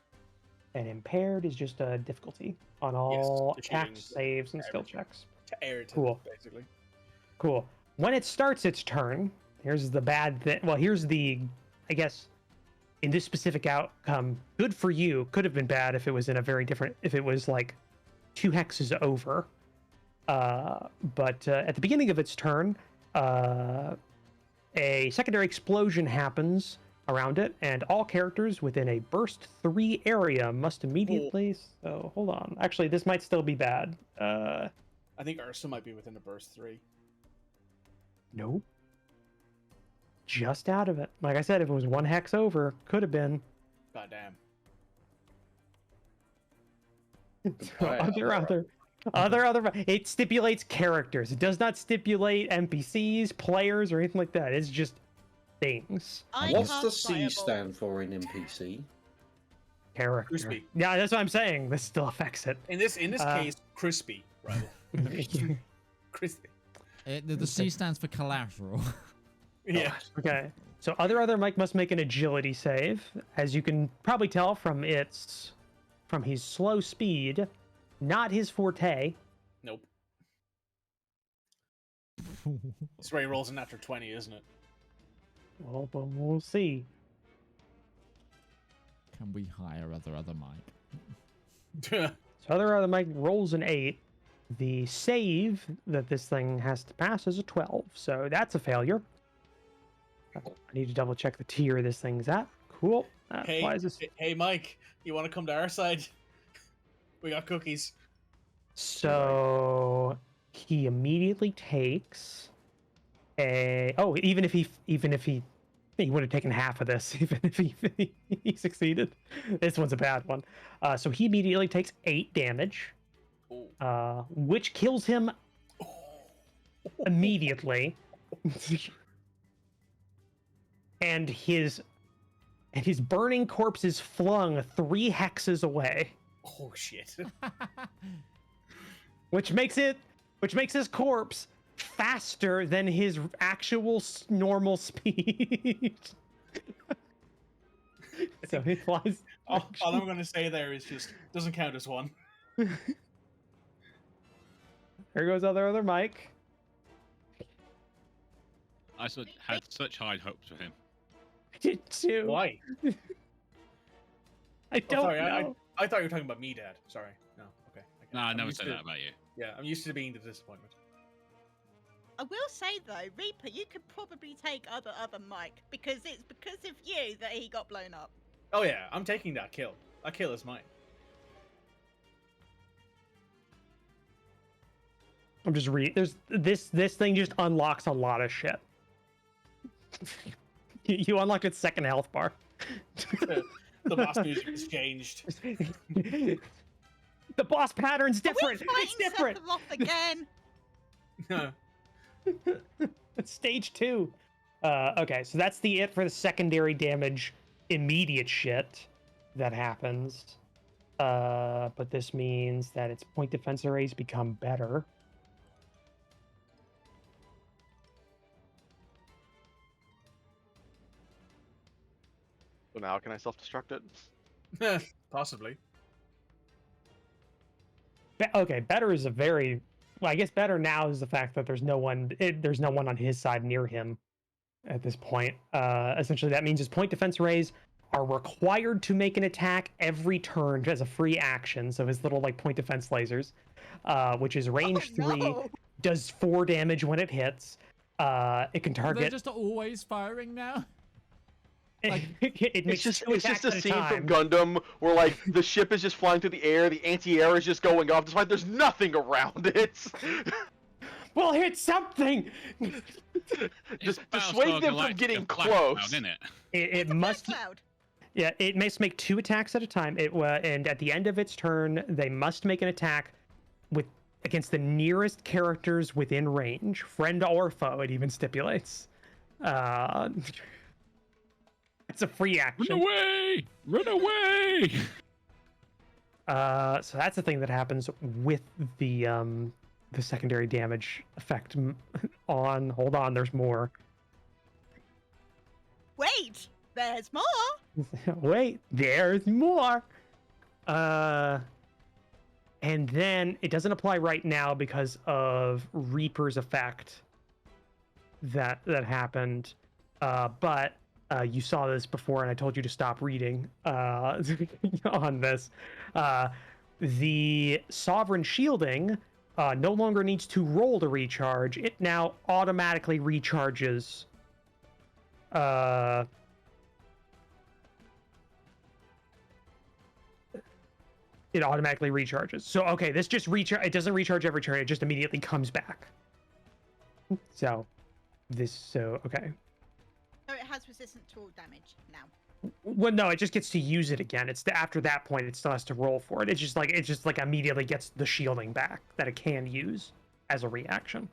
And impaired is just a difficulty on all Yes, attacks, saves, and skill everything. checks. To air to Cool. basically. Cool. When it starts its turn, here's the bad thing. Well, here's the, I guess, in this specific outcome, good for you. Could have been bad if it was in a very different, if it was like 2 hexes over. But at the beginning of its turn, a secondary explosion happens around it, and all characters within a burst 3 area must immediately. So hold on. Actually, this might still be bad. I think Ursa might be within a burst 3. Nope. Just out of it. Like I said, if it was 1 hex over, could have been. Goddamn. Other. It stipulates characters. It does not stipulate NPCs, players, or anything like that. It's just things. What's the C stand for in NPC? Character. Crispy. Yeah, that's what I'm saying. This still affects it. In this case, crispy, right? Crispy. The C stands for collateral. Yeah. Okay. So other Mike must make an agility save. As you can probably tell from his slow speed, not his forte. Nope. This Ray rolls a natural 20, isn't it? Well, but we'll see. Can we hire other Mike? So other Mike rolls an 8. The save that this thing has to pass is a 12, so that's a failure. I need to double check the tier this thing's at. Cool. Hey, Mike, you want to come to our side? We got cookies. So he immediately takes a. Oh, even if he would have taken half of this, even if he succeeded. This one's a bad one. So he immediately takes 8 damage, which kills him immediately. And his burning corpse is flung 3 hexes away. Oh shit! Which makes his corpse faster than his actual normal speed. So he flies. All I'm going to say there is just doesn't count as 1. Here goes other Mike. I had such high hopes for him. I did too. Why? I don't know. I thought you were talking about me, Dad. Sorry. No. Okay. No, I never said that about you. Yeah, I'm used to being the disappointment. I will say though, Reaper, you could probably take other Mike because it's because of you that he got blown up. Oh yeah, I'm taking that kill. That kill is mine. I'm just there's this thing just unlocks a lot of shit. You unlock its second health bar. The boss music has changed. The boss pattern's different. Are we It's different. Sephiroth again. It's stage 2. Okay, so that's it for the secondary damage, immediate shit that happens. But this means that its point defense arrays become better. So now can I self-destruct it? Possibly. Okay, better is a very well. I guess better now is the fact that there's no one on his side near him at this point. Essentially, that means his point defense arrays are required to make an attack every turn as a free action. So his little like point defense lasers, which is range 3, does 4 damage when it hits. It can target. They're just always firing now. Like, it's just a scene from Gundam where like the ship is just flying through the air, the anti-air is just going off, despite there's nothing around it. We'll hit something. Just dissuade them from getting close. It must. Yeah, it must make 2 attacks at a time. And at the end of its turn, they must make an attack against the nearest characters within range, friend or foe. It even stipulates. It's a free action. Run away! Run away! So that's the thing that happens with the secondary damage effect on. Hold on, there's more. Wait, there's more. Wait, there's more. And then it doesn't apply right now because of Reaper's effect that happened. But you saw this before, and I told you to stop reading on this. The Sovereign Shielding no longer needs to roll to recharge. It now automatically recharges. It automatically recharges. So, okay, this just it doesn't recharge every turn. It just immediately comes back. So, okay. So it has resistance to all damage now. Well, no, it just gets to use it again. It's after that point, it still has to roll for it. It just like immediately gets the shielding back that it can use as a reaction.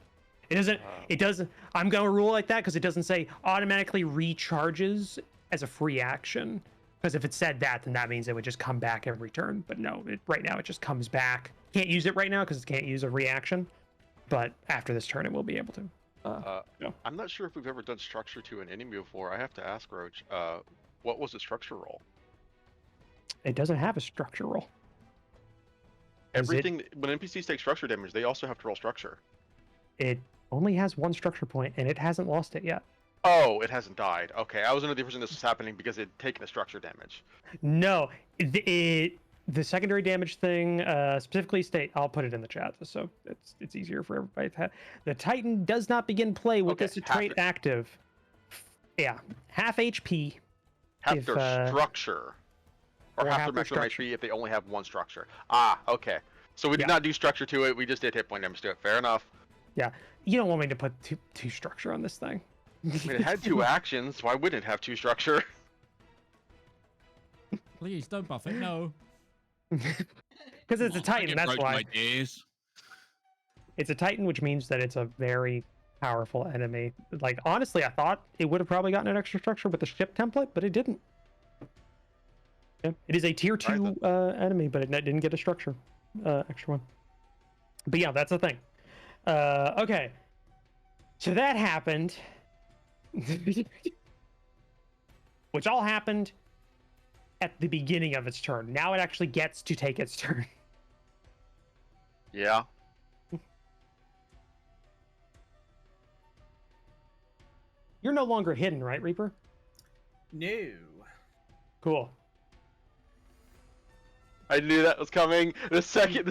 It doesn't. I'm gonna rule like that because it doesn't say automatically recharges as a free action. Because if it said that, then that means it would just come back every turn. But no, right now it just comes back. Can't use it right now because it can't use a reaction. But after this turn, it will be able to. No. I'm not sure if we've ever done structure to an enemy before. I have to ask Roach, what was the structure roll? It doesn't have a structure roll. Everything when NPCs take structure damage, they also have to roll structure. It only has 1 structure point, and it hasn't lost it yet. Oh, it hasn't died. Okay, I was under the impression this was happening because it had taken the structure damage. No, the secondary damage thing specifically state. I'll put it in the chat so it's easier for everybody. The Titan does not begin play with this trait active. Yeah, half HP. Half their structure, or half their maximum HP if they only have 1 structure. Ah, okay. So we did not do structure to it. We just did hit point damage to it. Fair enough. Yeah, you don't want me to put two structure on this thing. I mean, it had 2 actions. Why wouldn't it have 2 structure? Please don't buff it. No. Because it's a Titan. That's why. Ideas. It's a Titan, which means that it's a very powerful enemy. Like, honestly, I thought it would have probably gotten an extra structure with the ship template, but it didn't. Yeah, it is a tier 2 enemy, but it didn't get a structure extra one. But yeah, that's the thing. Okay. So that happened. Which all happened at the beginning of its turn. Now it actually gets to take its turn. Yeah. You're no longer hidden, right, Reaper? No. Cool. I knew that was coming. The second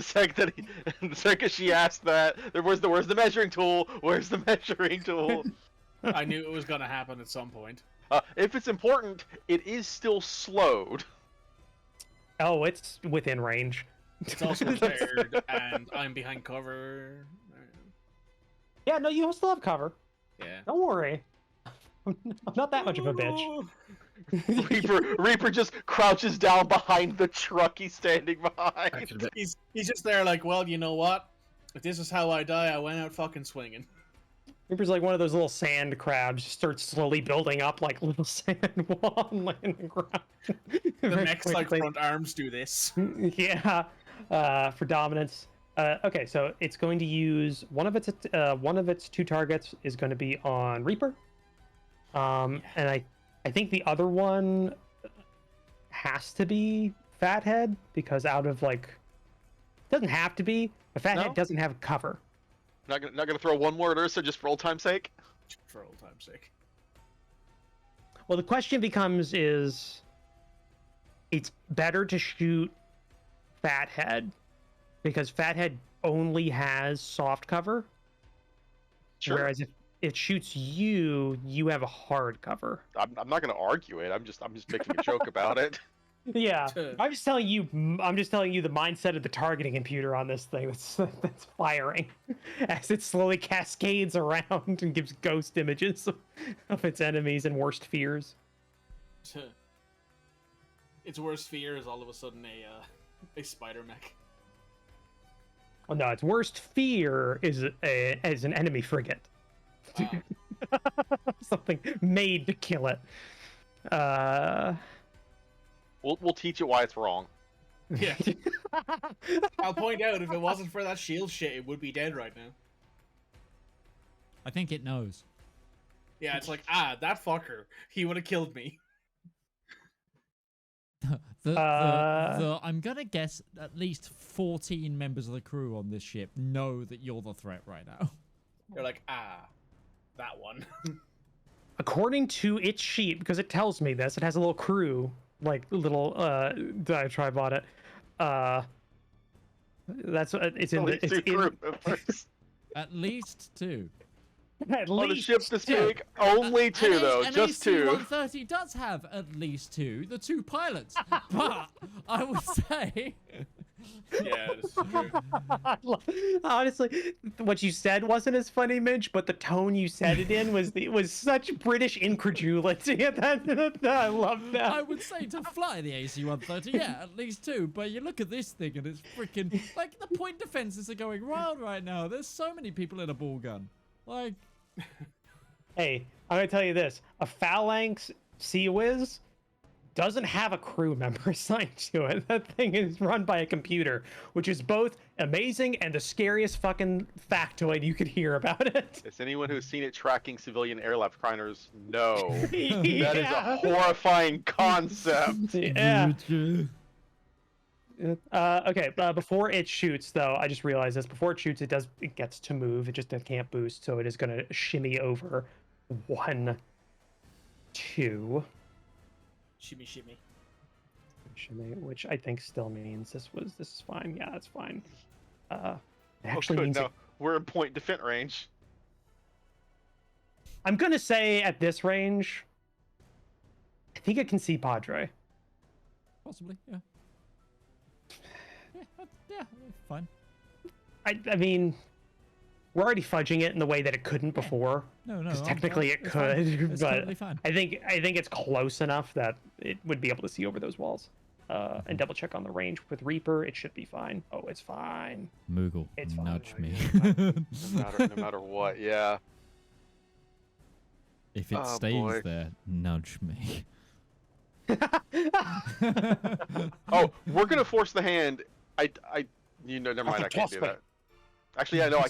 she asked that, where's the measuring tool? Where's the measuring tool? I knew it was gonna happen at some point. If it's important, it is still slowed. Oh, it's within range. It's also repaired, and I'm behind cover. Yeah, no, you still have cover. Yeah. Don't worry. I'm not that much of a bitch. Reaper just crouches down behind the truck he's standing behind. He's just there like, well, you know what? If this is how I die, I went out fucking swinging. Reaper's like one of those little sand crabs, just starts slowly building up like little sand wall and laying the ground. The Mech's like front arms do this. Yeah, for dominance. Okay, so it's going to use one of its 2 targets is going to be on Reaper. And I think the other one has to be Fathead because out of like, doesn't have to be, but Fathead doesn't have cover. Not gonna throw one more at Ursa just for old time's sake. For old time's sake. Well, the question becomes is, it's better to shoot Fathead because Fathead only has soft cover. Sure. Whereas if it shoots you, you have a hard cover. I'm not gonna argue it. I'm just making a joke about it. Yeah, I'm just telling you the mindset of the targeting computer on this thing that's firing as it slowly cascades around and gives ghost images of its enemies and worst fears. Its worst fear is all of a sudden a spider mech. Well, no, its worst fear is an enemy frigate. Something made to kill it. We'll teach it why it's wrong. Yeah. I'll point out, if it wasn't for that shield shit, it would be dead right now. I think it knows. Yeah, it's like, that fucker. He would have killed me. I'm gonna guess at least 14 members of the crew on this ship know that you're the threat right now. You're like, that one. According to its sheet, because it tells me this, it has a little crew, like little diatribe on it. That's it's in the it's crew. At least 2. At On least a ship this big, only 2 though, an just 2. AC-130 does have at least 2, the 2 pilots. But I would say, Yeah, this is true. honestly, what you said wasn't as funny, Midge, but the tone you said it in was such British incredulity. I love that. I would say to fly the AC-130, yeah, at least 2. But you look at this thing and it's freaking, like, the point defenses are going wild right now. There's so many people in a ball gun. Like, hey, I'm gonna tell you this: a Phalanx Sea Whiz doesn't have a crew member assigned to it. That thing is run by a computer, which is both amazing and the scariest fucking factoid you could hear about it. As anyone who's seen it tracking civilian aircraft criners know, Yeah. that is a horrifying concept. Yeah. Okay, before it shoots, though, I just realized this. Before it shoots, it gets to move. It just can't boost, so it is going to shimmy over 1, 2. Shimmy. Shimmy, which I think still means this is fine. Yeah, that's fine. It actually means we're in point defense range. I'm going to say at this range, I think it can see Padre. possibly, yeah. Yeah, fine. I mean, we're already fudging it in the way that it couldn't before. No, because technically it could, it's but totally fine. I think it's close enough that it would be able to see over those walls. And double check on the range with Reaper. It should be fine. Oh, it's fine. Moogle, It's fine. nudge me. No matter what, yeah. If it Oh, stays boy. there, nudge me. Oh, we're gonna force the hand. Never mind. I can't do that. Actually, yeah, no,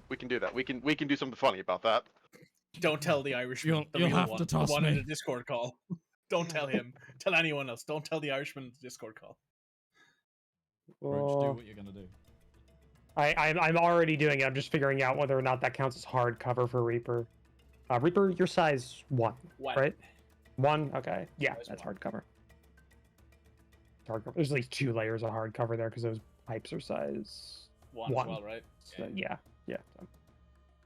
we can do that. We can do something funny about that. Don't tell the Irishman. You'll have to toss the one in me. the Discord call. Don't tell him. Tell anyone else. Don't tell the Irishman in the Discord call. Roach, do what you're gonna do. I'm already doing it. I'm just figuring out whether or not that counts as hard cover for Reaper. Reaper, your size 1, One. right? 1. Okay. Yeah, Size that's 1. hard cover. hardcover. There's at least 2 layers of hardcover there because those pipes are size 1 as well, right? So, yeah. So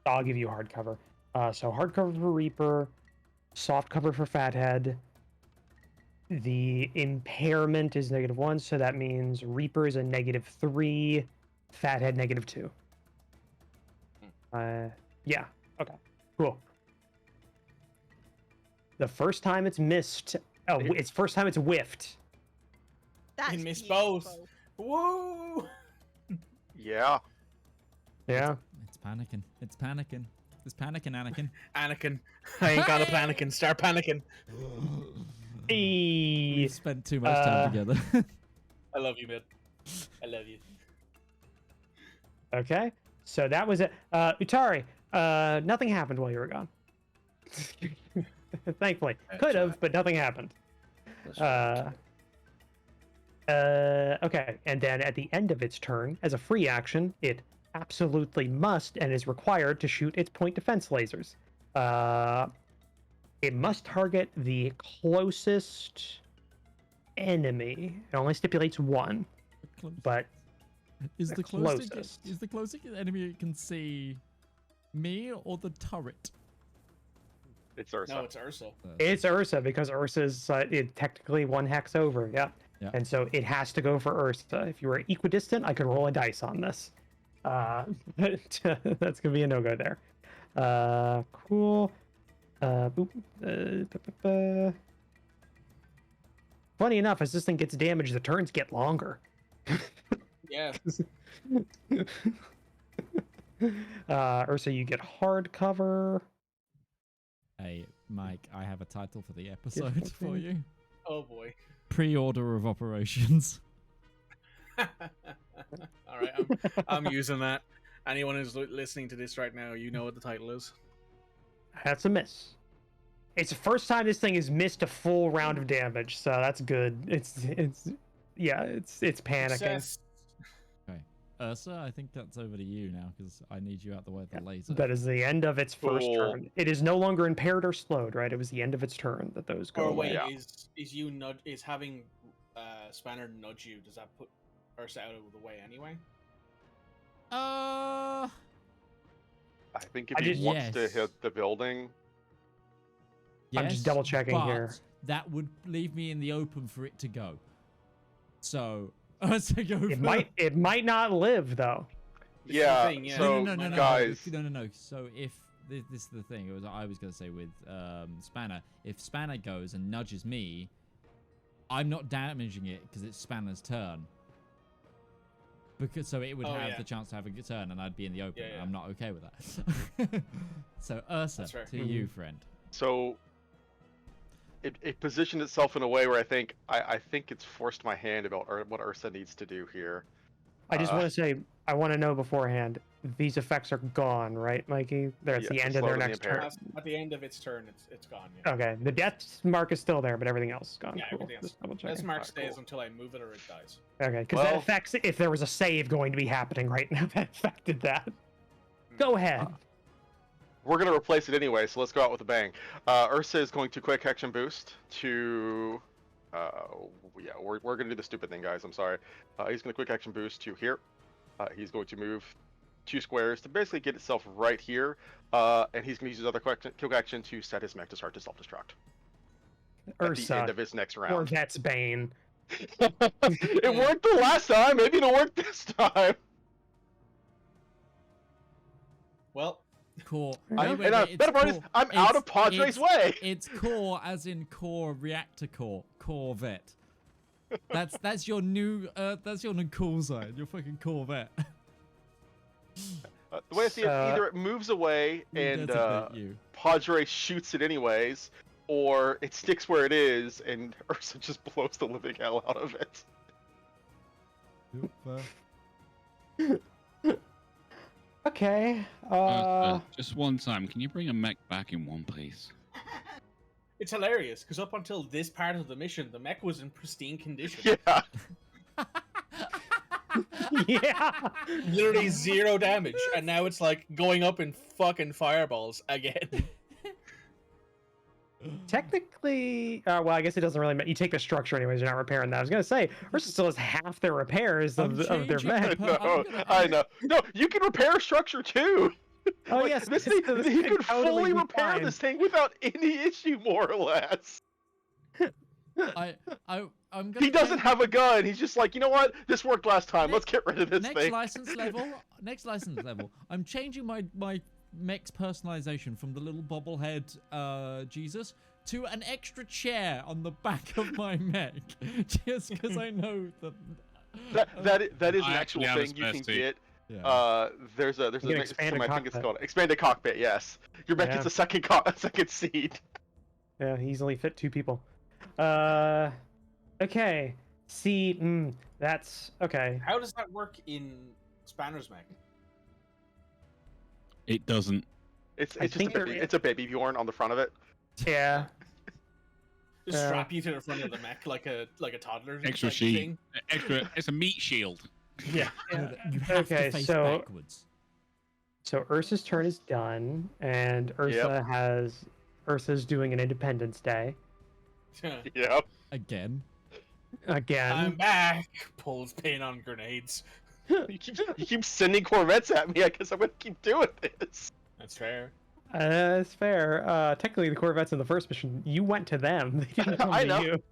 I'll give you hardcover. So hardcover for Reaper, soft cover for Fathead. The impairment is -1, so that means Reaper is a -3, Fathead -2. Yeah. Okay. Cool. The first time it's missed. Oh, it's first time it's whiffed. That's In Miss Both. beautiful. Woo! Yeah. Yeah. It's panicking. It's panicking. It's panicking, Anakin. Anakin. I ain't got a panicking. Start panicking. We spent too much time together. I love you, mid. I love you. Okay. So that was it. Utari, nothing happened while you were gone. Thankfully. Could have, but nothing happened. Okay. And then at the end of its turn, as a free action, it absolutely must and is required to shoot its point defense lasers. It must target the closest enemy. It only stipulates 1, but Is the closest. closest enemy it can see me or the turret? It's Ursa. No, it's Ursa. it's Ursa because Ursa's technically 1 hex over. Yeah. Yeah. And so it has to go for Ursa. If you were equidistant, I could roll a dice on this. But that's gonna be a no-go there. Cool. Funny enough, as this thing gets damaged, the turns get longer. Yeah. Ursa, you get hard cover. Hey, Mike, I have a title for the episode for you. Oh boy. Pre-order of operations. All right, I'm using that. Anyone who's listening to this right now, you know what the title is. That's a miss. It's the first time this thing has missed a full round of damage, so that's good. It's panicking. Success. Okay. Ursa, I think that's over to you now because I need you out the way of the laser. That is the end of its first Cool. turn. It is no longer impaired or slowed, right? It was the end of its turn that those go Or away. wait, Yeah. is having Spanner nudge you? Does that put Ursa out of the way anyway? Uh, I think if I he just- wants to Yes. hit the building, I'm just double checking but here. that would leave me in the open for it to go. So, Ursa go It for... might not live though. This is the yeah. thing, yeah. So no, guys, no. So if this is the thing, it was I was gonna say with Spanner. If Spanner goes and nudges me, I'm not damaging it because it's Spanner's turn. Because so it would have the chance to have a good turn, and I'd be in the open. Yeah, yeah. I'm not okay with that. So Ursa, That's fair. to you, friend. so it positioned itself in a way where I think it's forced my hand about what Ursa needs to do here. I just want to say, I want to know beforehand, these effects are gone, right, Mikey? They're at Yeah, the end slow of their and the next impaired. turn. At the end of its turn, it's gone. Yeah, Okay, the death mark is still there, but everything else is gone. yeah, Cool. everything else. Just double This checking. mark Alright, stays cool. until I move it or it dies. Okay, because that Well- affects if there was a save going to be happening right now that affected that. Go ahead. We're gonna replace it anyway, so let's go out with a bang. Ursa is going to quick action boost to. Yeah, we're gonna do the stupid thing, guys. I'm sorry. He's gonna quick action boost to here. He's going to move 2 squares to basically get itself right here, and he's gonna use his other quick action to set his mech to start to self-destruct at the Ursa, end of his next or round. Vet's Bane. It worked the last time. Maybe it'll work this time. Core. Better part is I'm out of Padre's way. It's core as in core reactor core. Corvette. That's your new call sign. Your fucking Corvette. The way I see it, either it moves away and Designate you. Padre shoots it anyways, or it sticks where it is and Ursa just blows the living hell out of it. Okay. Just one time. Can you bring a mech back in one, please? It's hilarious because up until this part of the mission, the mech was in pristine condition. Yeah. Yeah. Literally 0 damage, and now it's like going up in fucking fireballs again. Technically, well, I guess it doesn't really matter. You take the structure anyways. You're not repairing that. I was gonna say, Ursa still has half their repairs of their changing mech. the No, I know. No, you can repair structure too. Oh Like, yes, this this thing, could he could totally fully be repair fine. this thing without any issue, more or less. I'm gonna He doesn't change- have a gun. He's just like, you know what? This worked last time. Let's get rid of this next thing. license level. I'm changing my mech's personalization from the little bobblehead Jesus to an extra chair on the back of my mech, just because I know that. That is an I actual actually have a thing you spare can seat. get. Yeah. There's a You can expand a I think it's cockpit. called expanded cockpit. Yes, your mech Yeah. gets a second second seat. Yeah, easily fit 2 people. Okay. See, that's okay. How does that work in Spanner's mech? It doesn't. It's I just think there it's a baby Bjorn on the front of it. Yeah. Just strap you to the front of the mech like a toddler. Extra type sheet. thing? Extra. It's a meat shield. Yeah. You have Okay, to face so- backwards. So Ursa's turn is done, and Ursa's doing an Independence Day Yep. Again. again. I'm back. Pulls pin on grenades. You keep sending Corvettes at me. I guess I'm gonna keep doing this. That's fair. That's fair. Technically, the Corvettes in the first mission, you went to them. They didn't come I to know. you.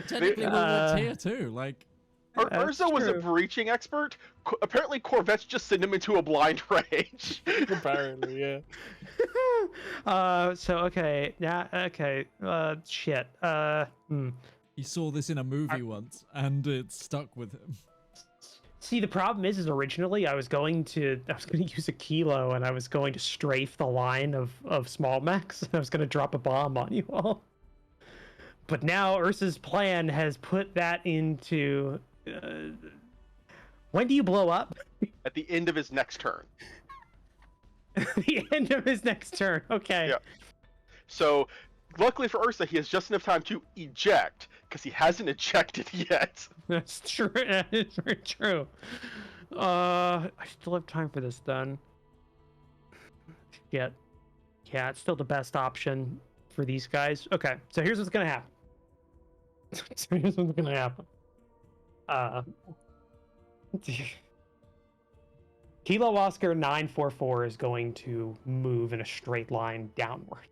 Technically, we were tier 2. Like, That's Ursa was a true. breaching expert. Apparently, Corvettes just send him into a blind rage. Apparently, yeah. So okay, yeah, okay. Shit. he saw this in a movie once, and it stuck with him. See, the problem is originally I was going to use a kilo, and I was going to strafe the line of small mechs, and I was going to drop a bomb on you all. But now Ursa's plan has put that into. When do you blow up? At the end of his next turn. The end of his next turn. Okay. Yeah. So, luckily for Ursa, he has just enough time to eject, because he hasn't ejected yet. That's true. That is very true. I still have time for this then. Yeah, it's still the best option for these guys. Okay, so here's what's gonna happen. Kilo Oscar 944 is going to move in a straight line downward,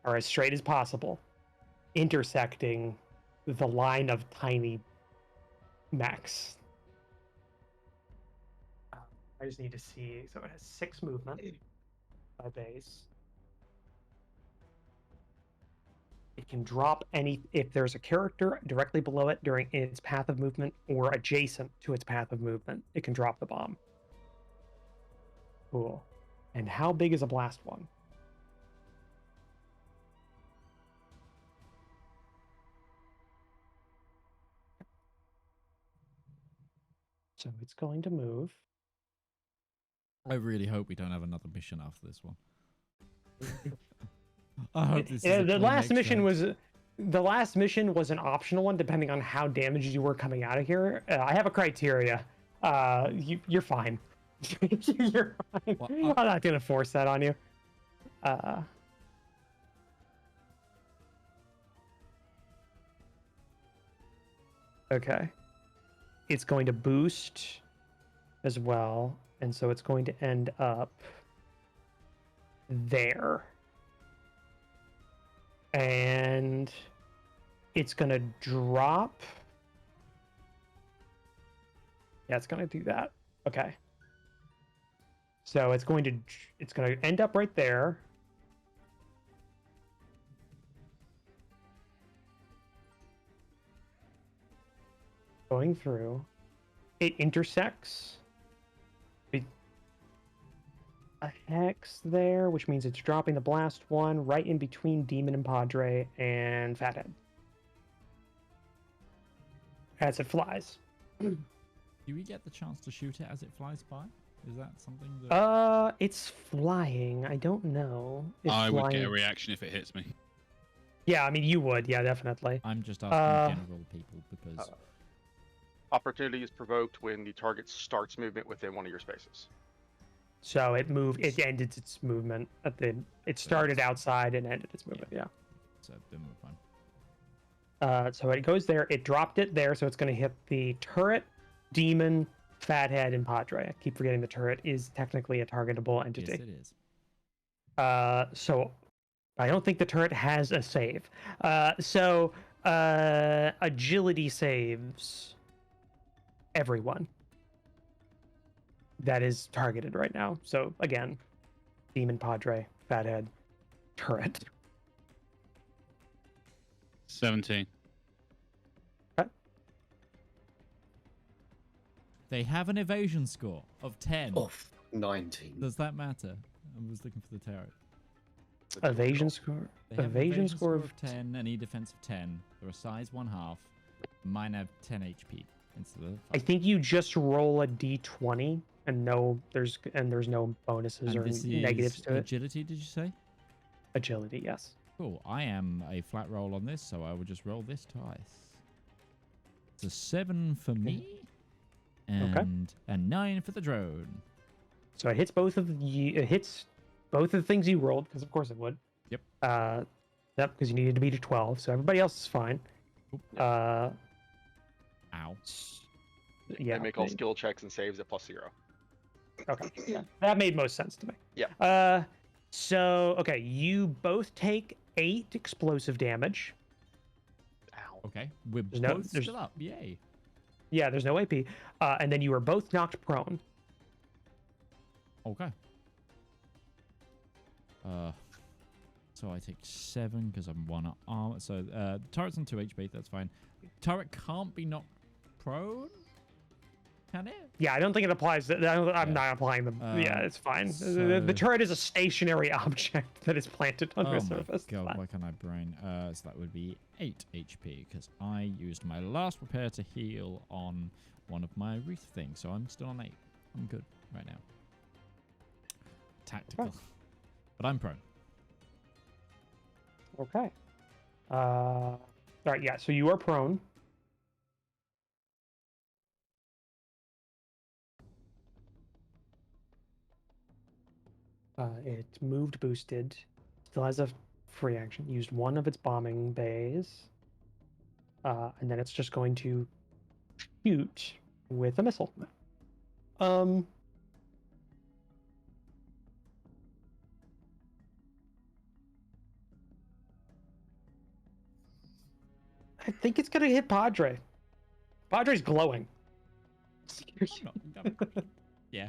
or as straight as possible, intersecting the line of tiny mechs. I just need to see. So it has 6 movement by base. It can drop if there's a character directly below it during its path of movement or adjacent to its path of movement. It can drop the bomb. Cool. And how big is a blast one? So it's going to move. I really hope we don't have another mission after this one. I hope this is Yeah, a the clean last mission exchange. was an optional one, depending on how damaged you were coming out of here. I have a criteria. You're fine. You're fine. Well, I'm not gonna force that on you. Okay. It's going to boost as well, and so it's going to end up there. And it's going to drop. Yeah, it's going to do that. Okay. So it's going to end up right there. Going through. It intersects a hex there, which means it's dropping the blast one right in between Demon and Padre and Fathead as it flies. Do we get the chance to shoot it as it flies by? Is that something that... It's flying. I don't know. It's I would get a flying. reaction if it hits me. Yeah, I mean, you would. Yeah, definitely. I'm just asking general people because... Opportunity is provoked when the target starts movement within one of your spaces. So it ended its movement at the. It started outside and ended its movement. Yeah. So then we're fine. So it goes there. It dropped it there, so it's going to hit the turret, demon, Fathead, and Padre. I keep forgetting the turret is technically a targetable entity. Yes, it is. So I don't think the turret has a save. So agility saves everyone that is targeted right now. So again, demon, Padre, Fathead, turret. 17. They have an evasion score of 10. Oh, 19. Does that matter? I was looking for the turret. Evasion score. They have an Evasion score of 10, any defense of 10. They're a size 1/2. Mine have 10 HP instead of 5. I think you just roll a d20 and there's no bonuses And or this negatives is to it. agility, did you say? Agility, yes. Cool. I am a flat roll on this, so I will just roll this twice. It's a 7 for me, and a 9 for the drone. So it hits both of the things you rolled, because of course it would. Yep. Yep, because you needed to beat a 12, so everybody else is fine. Ow. Yeah. They make all skill checks and saves at +0. Okay. Yeah. That made most sense to me. Yeah. So okay, you both take 8 explosive damage. Ow. Okay. We're no- both there's- still up. Yay. Yeah, there's no AP. And then you are both knocked prone. Okay. So I take 7 because I'm 1 armor. So turret's on 2 HP. That's fine. Turret can't be knocked prone. Can it? Yeah, I don't think it applies. I'm not applying them. Yeah, it's fine. The turret is a stationary object that is planted on the surface. Oh my god, why can't I brain? So that would be 8 HP because I used my last repair to heal on one of my wreath things. So I'm still on 8. I'm good right now. Tactical. But I'm prone. Okay. All right, yeah, so you are prone. It moved, boosted, still has a free action, used one of its bombing bays, and then it's just going to shoot with a missile. I think it's gonna hit Padre. Padre's glowing. Yeah.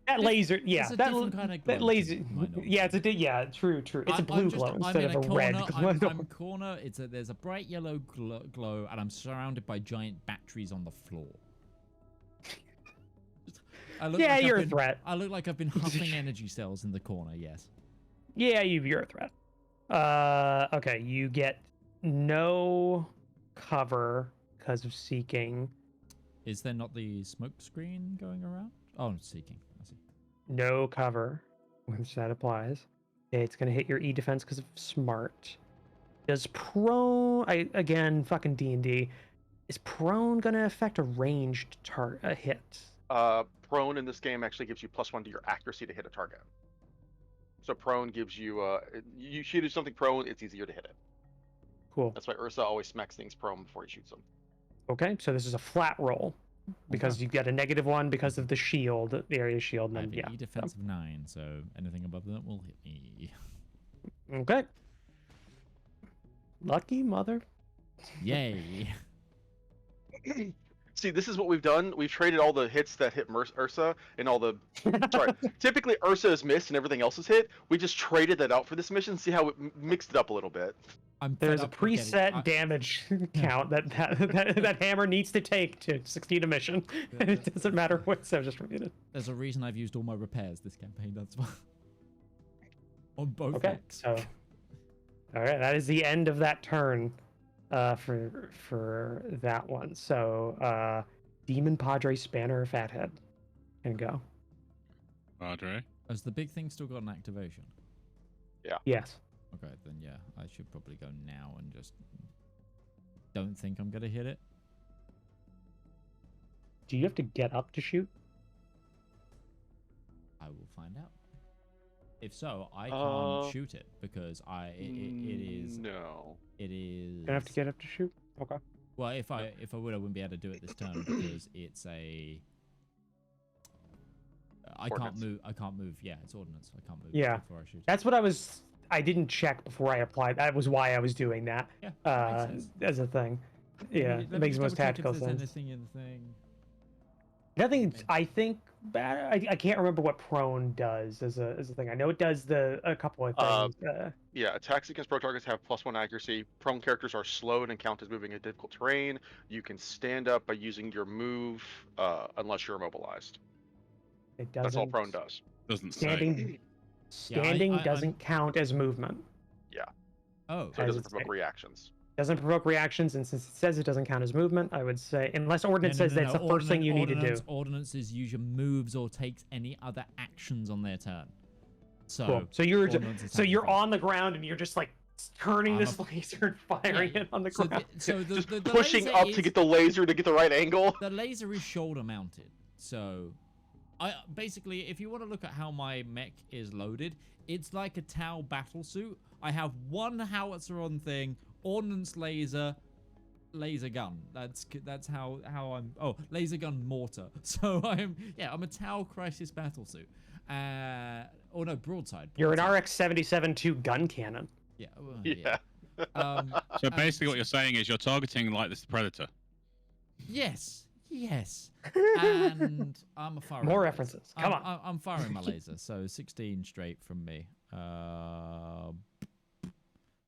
That laser, yeah, It's a that different kind of that glow laser, to mine, yeah, true. It's a blue glow instead of a red glow. I'm corner. There's a bright yellow glow, and I'm surrounded by giant batteries on the floor. Yeah, you're a threat. I look like I've been huffing energy cells in the corner. Yes. Yeah, you're a threat. Okay, you get no cover because of seeking. Is there not the smoke screen going around? Oh, seeking. I see. No cover, which that applies. It's gonna hit your E defense because of smart. Does prone? Again, fucking D&D. Is prone gonna affect a ranged hit? Prone in this game actually gives you +1 to your accuracy to hit a target. So prone gives you you shoot something prone, it's easier to hit it. Cool. That's why Ursa always smacks things prone before he shoots them. Okay, so this is a flat roll because you get a -1 because of the shield, the area shield. I And have then, an E defense of 9, so anything above that will hit me. Okay. Lucky mother. Yay. See, this is what we've done. We've traded all the hits that hit Ursa and all the. Sorry, typically Ursa is missed and everything else is hit. We just traded that out for this mission. See how it mixed it up a little bit. There's a preset damage count that hammer needs to take to succeed a mission. It doesn't matter what. So just repeat. There's a reason I've used all my repairs this campaign. That's why. On both Okay, decks. so all right, that is the end of that turn for that one. So Demon, Padre, Spanner, Fathead can go. Padre. Has the big thing still got an activation? Yeah. Yes. Okay, then yeah, I should probably go now and just don't think I'm gonna hit it. Do you have to get up to shoot? I will find out. If so, I can't shoot it because it is. No. It is. Gonna have to get up to shoot. Okay. Well, if I would, I wouldn't be able to do it this turn because it's a. I can't move. Yeah, it's ordnance. I can't move. Yeah. Before I shoot. That's what I didn't check before I applied. That was why I was doing that. Yeah. As a thing. Yeah, Let me it makes just most double check tactical if there's sense. anything in the thing. Nothing. I think. I can't remember what prone does as a thing. I know it does a couple of things. Yeah, attacks against pro targets have +1 accuracy. Prone characters are slowed and count as moving in difficult terrain. You can stand up by using your move unless you're immobilized. It doesn't. That's all prone does. Doesn't say. Standing doesn't count as movement. Yeah. Oh. So it doesn't provoke reactions. Doesn't provoke reactions, and since it says it doesn't count as movement, I would say, unless ordnance says that's the first thing you need to do. Ordinances use your moves or takes any other actions on their turn. So, cool. So you're on the ground and you're just like turning this laser and firing it on the ground. The pushing up to get the laser to get the right angle. The laser is shoulder mounted. So, basically, if you want to look at how my mech is loaded, it's like a Tau battle suit. I have one howitzer on thing. Ordnance laser gun. That's how I'm. Oh, laser gun mortar. So I'm a Tau crisis battlesuit. Oh no, broadside. You're an RX-77-2 gun cannon. Yeah. Well, yeah. So basically, what you're saying is you're targeting like this Predator. Yes. And I'm a firing. More references. Come on. I'm firing my laser. So 16 straight from me.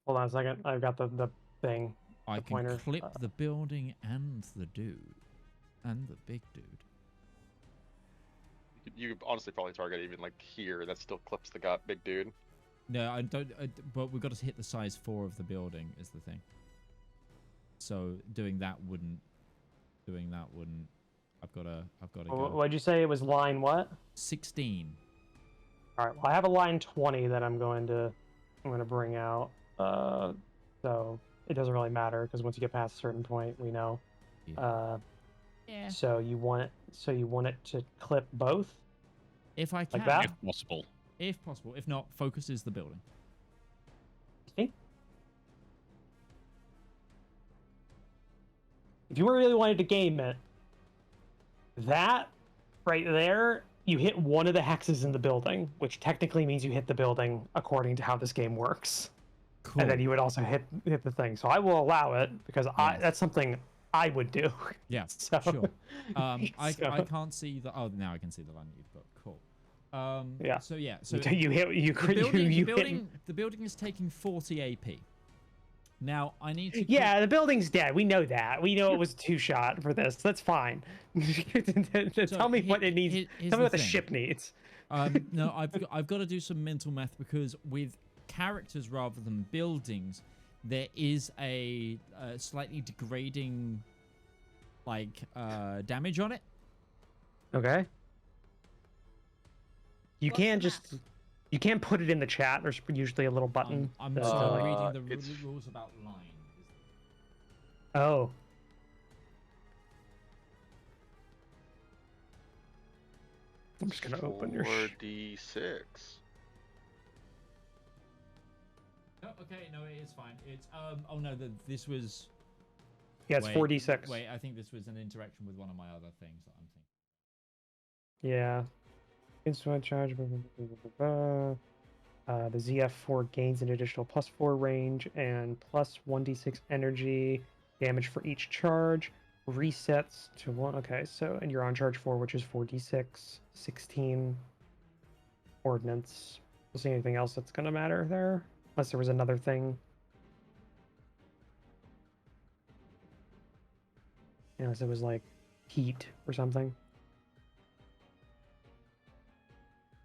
Hold on a second. I've got the thing. I can pointer. clip the building and the dude. And the big dude. You could honestly probably target even like here. That still clips the big dude. No, I don't. But we've got to hit the size 4 of the building is the thing. So doing that wouldn't. I've got to go. What'd you say? It was line what? 16. All right. Well, I have a line 20 that I'm going to bring out. So it doesn't really matter because once you get past a certain point, we know. Yeah. So you want it to clip both? If I can. Like that? If possible. If possible. If not, focuses the building. If you really wanted to game it, that right there, you hit one of the hexes in the building, which technically means you hit the building according to how this game works. Cool. And then you would also hit the thing. So I will allow it because that's something I would do. Yeah, so, sure. I can't see the. Oh, now I can see the line you've got. Cool. Yeah. So yeah. So the building is taking 40 AP. Now I need to. Yeah, the building's dead. We know that. We know it was 2-shot for this. That's fine. Tell me what it needs. Tell me what the ship needs. No, I've got to do some mental math because with characters rather than buildings, there is a slightly degrading damage on it. Okay. You can put it in the chat. There's usually a little button. I'm still reading the rules about line. Oh. I'm just gonna open your 4d6. No, okay, no, it is fine. It's oh no, this was. Yeah, it's 4d6. Wait, I think this was an interaction with one of my other things that I'm thinking. Yeah. Instant charge. The ZF4 gains an additional +4 range and +1d6 energy damage for each charge. Resets to 1. Okay, so and you're on charge 4, which is 4d6, 16 ordnance. We'll see anything else that's gonna matter there, unless there was another thing. Unless it was like heat or something.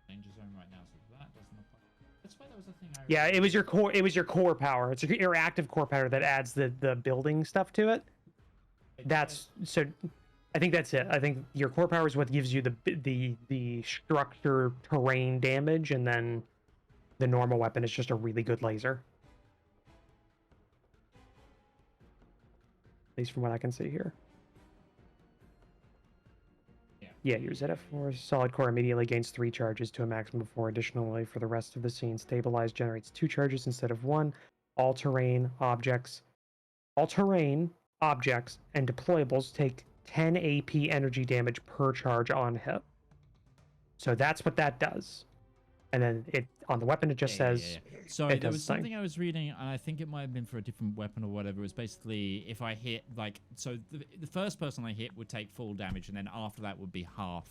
Danger zone right now, so that doesn't apply. That's why there was a thing. Yeah, it was your core. It was your core power. It's your active core power that adds the building stuff to it. That's so. I think that's it. I think your core power is what gives you the structure terrain damage, and then the normal weapon is just a really good laser. At least from what I can see here. Yeah, your ZF4 solid core immediately gains 3 charges to a maximum of 4. Additionally, for the rest of the scene, stabilize generates 2 charges instead of 1. All-terrain objects, and deployables take 10 AP energy damage per charge on hit. So that's what that does. And then on the weapon, it just says. Sorry, there was something I was reading, and I think it might have been for a different weapon or whatever. It was basically if I hit so the first person I hit would take full damage, and then after that would be half,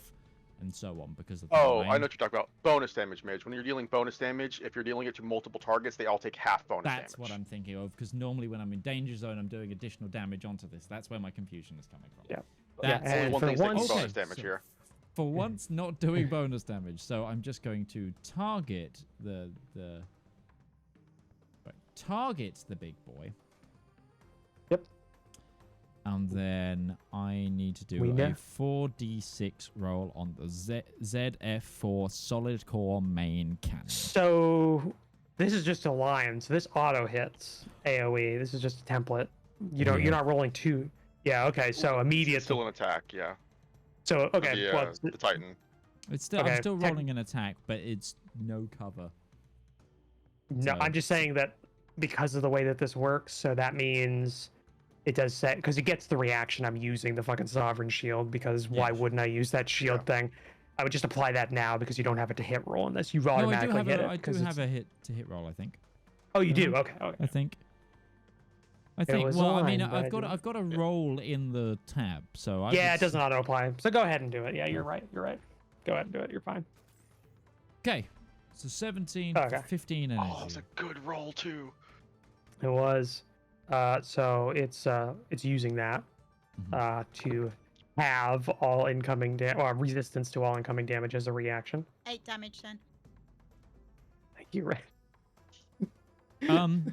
and so on because of. I know what you're talking about. Bonus damage, Midge. When you're dealing bonus damage, if you're dealing it to multiple targets, they all take half bonus damage. That's what I'm thinking of, because normally when I'm in danger zone, I'm doing additional damage onto this. That's where my confusion is coming from. Yeah. That's and one thing's taking bonus okay, damage here. For once, not doing bonus damage, so I'm just going to target the big boy. Yep. And then I need to do a 4d6 roll on the ZF4 solid core main cannon. So this is just a line. So this auto hits AoE. This is just a template. You're not rolling 2. Yeah. Okay. So immediate. Still an attack. Yeah. So okay, the Titan. It's still I'm still rolling an attack, but it's no cover. No, So- I'm just saying that because of the way that this works, so that means it does say because it gets the reaction I'm using the fucking Sovereign Shield because why wouldn't I use that shield thing? I would just apply that now because you don't have it to hit roll in this. You automatically hit it. I do have a hit to hit roll, I think. Oh, you do? Okay. I think. was Well, I mean, aligned, but I've got a roll in the tab, so it doesn't auto apply. So go ahead and do it. Yeah, you're right. Go ahead and do it. You're fine. Okay, so 17, 15 energy. Oh, that's a good roll too. It was. So it's using that to have all incoming resistance to all incoming damage as a reaction. 8 damage then. You're right.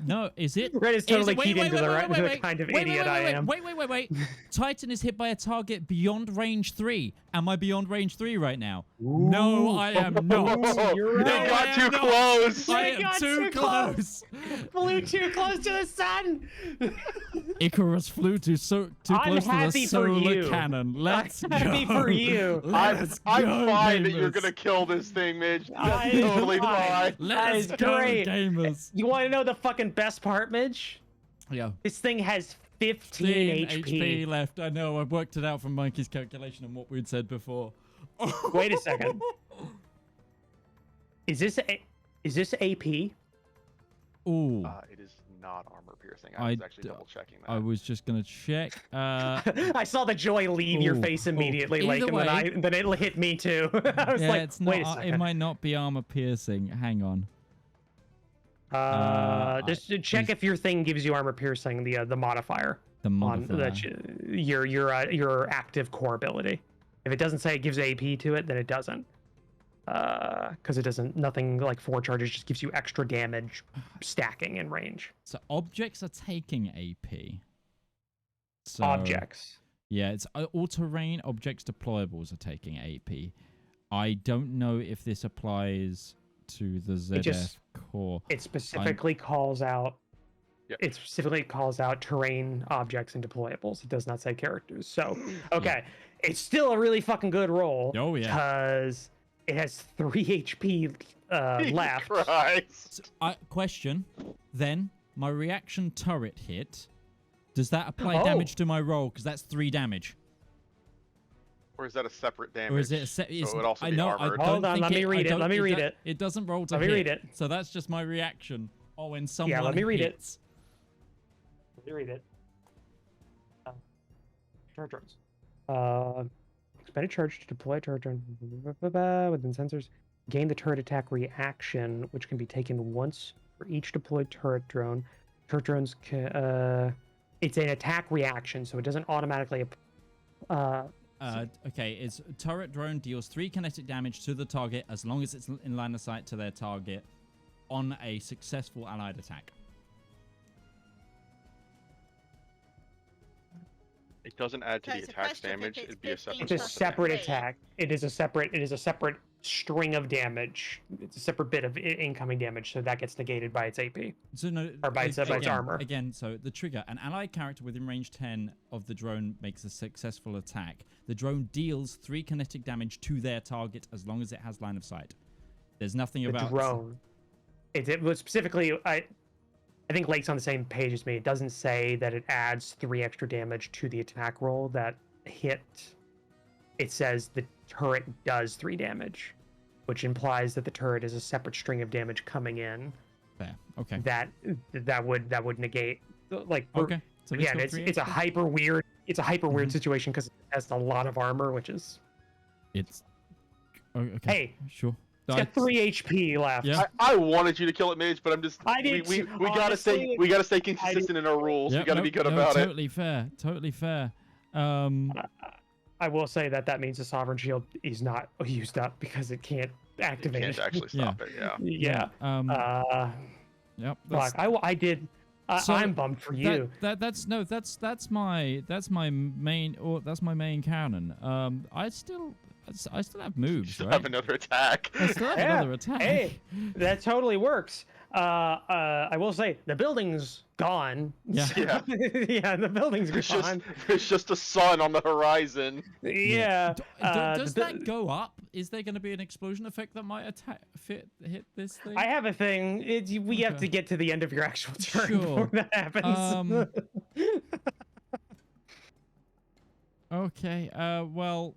No, is it? Red is totally keyed into the kind of idiot I am. Wait. Titan is hit by a target beyond range 3. Am I beyond range 3 right now? Ooh. No, I am not. You're right. They got too close. I am too close. Flew too close to the sun. Icarus flew too close to the solar cannon. Let's go. Happy for you. I'm fine that you're gonna kill this thing, Midge. That's totally fine. Let's go, gamers. You want to know the fucking best part, Midge? Yeah. This thing has 15 HP left. I know. I've worked it out from Mikey's calculation and what we'd said before. Wait a second. Is this AP? Ooh. It is not armor piercing. I was actually double checking that. I was just gonna check. I saw the joy leave your face immediately, and then it hit me too. I was like, it's wait not. a second. It might not be armor piercing. Hang on. Just to check if your thing gives you armor piercing, the modifier. The modifier. On your active core ability. If it doesn't say it gives AP to it, then it doesn't. Because it doesn't. Nothing like 4 charges just gives you extra damage, stacking in range. So objects are taking AP. So, Objects. Yeah, it's all-terrain objects deployables are taking AP. I don't know if this applies to the ZF core. It specifically calls out. Yep. It specifically calls out terrain objects and deployables. It does not say characters. So okay, it's still a really fucking good roll. Oh yeah. Because it has 3 HP left. Christ. Question. Then my reaction turret hit. Does that apply damage to my roll? Because that's 3 damage. Or is that a separate damage? Or is it so it would also be armored? Hold on, let me read it. Let me read it. It doesn't roll to hit. Let me read it. So that's just my reaction. Oh, when someone Yeah, let me read hits. Let me read it. Turret drones. Expend a charge to deploy a turret drone within sensors. Gain the turret attack reaction, which can be taken once for each deployed turret drone. Turret drones can. It's an attack reaction, so it doesn't automatically. Okay, it's turret drone deals 3 kinetic damage to the target as long as it's in line of sight to their target on a successful allied attack. It doesn't add to So the it's a attack's question if damage. it's It'd be a 15 separate. It's a separate attack. It is a separate string of damage. It's a separate bit of incoming damage, so that gets negated by its AP. So no, Or by its armor. Again, so the trigger, an allied character within range 10 of the drone makes a successful attack. The drone deals 3 kinetic damage to their target as long as it has line of sight. There's nothing about the drone. It was specifically, I think Lake's on the same page as me. It doesn't say that it adds 3 extra damage to the attack roll that hit. It says the turret does 3 damage, which implies that the turret is a separate string of damage coming in. Fair. Okay. That would negate, like, okay. So again, it's a hyper weird situation because it has a lot of armor, which is okay. Hey, sure. It's got 3 HP left. Yeah. I wanted you to kill it, Mage, but I'm just. I did. We gotta stay consistent in our rules. We gotta be good about it. Totally fair. Totally fair. I will say that means the Sovereign Shield is not used up because it can't activate. It can't actually stop it. Yeah. Yep. Fuck. I did. I'm bummed for you. That's my main cannon. I still have moves. You still right? have another attack. I still have another attack. Hey, that totally works. I will say the building's gone. Yeah. Yeah, the building's gone. There's just a sun on the horizon. Yeah. Does that go up? Is there going to be an explosion effect that might hit this thing? I have a thing. We have to get to the end of your actual turn before that happens. Okay. Well.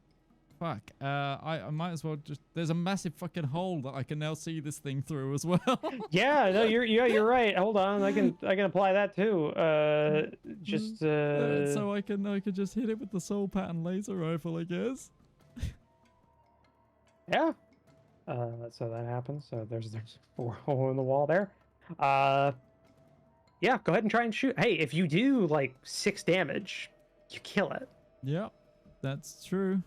Fuck. I might as well just. There's a massive fucking hole that I can now see this thing through as well. Yeah. No, you're right. Hold on. I can apply that too. So I can just hit it with the soul pattern laser rifle, I guess. Yeah. So that happens. So there's 4 hole in the wall there. Yeah. Go ahead and try and shoot. Hey, if you do like 6 damage, you kill it. Yep. That's true.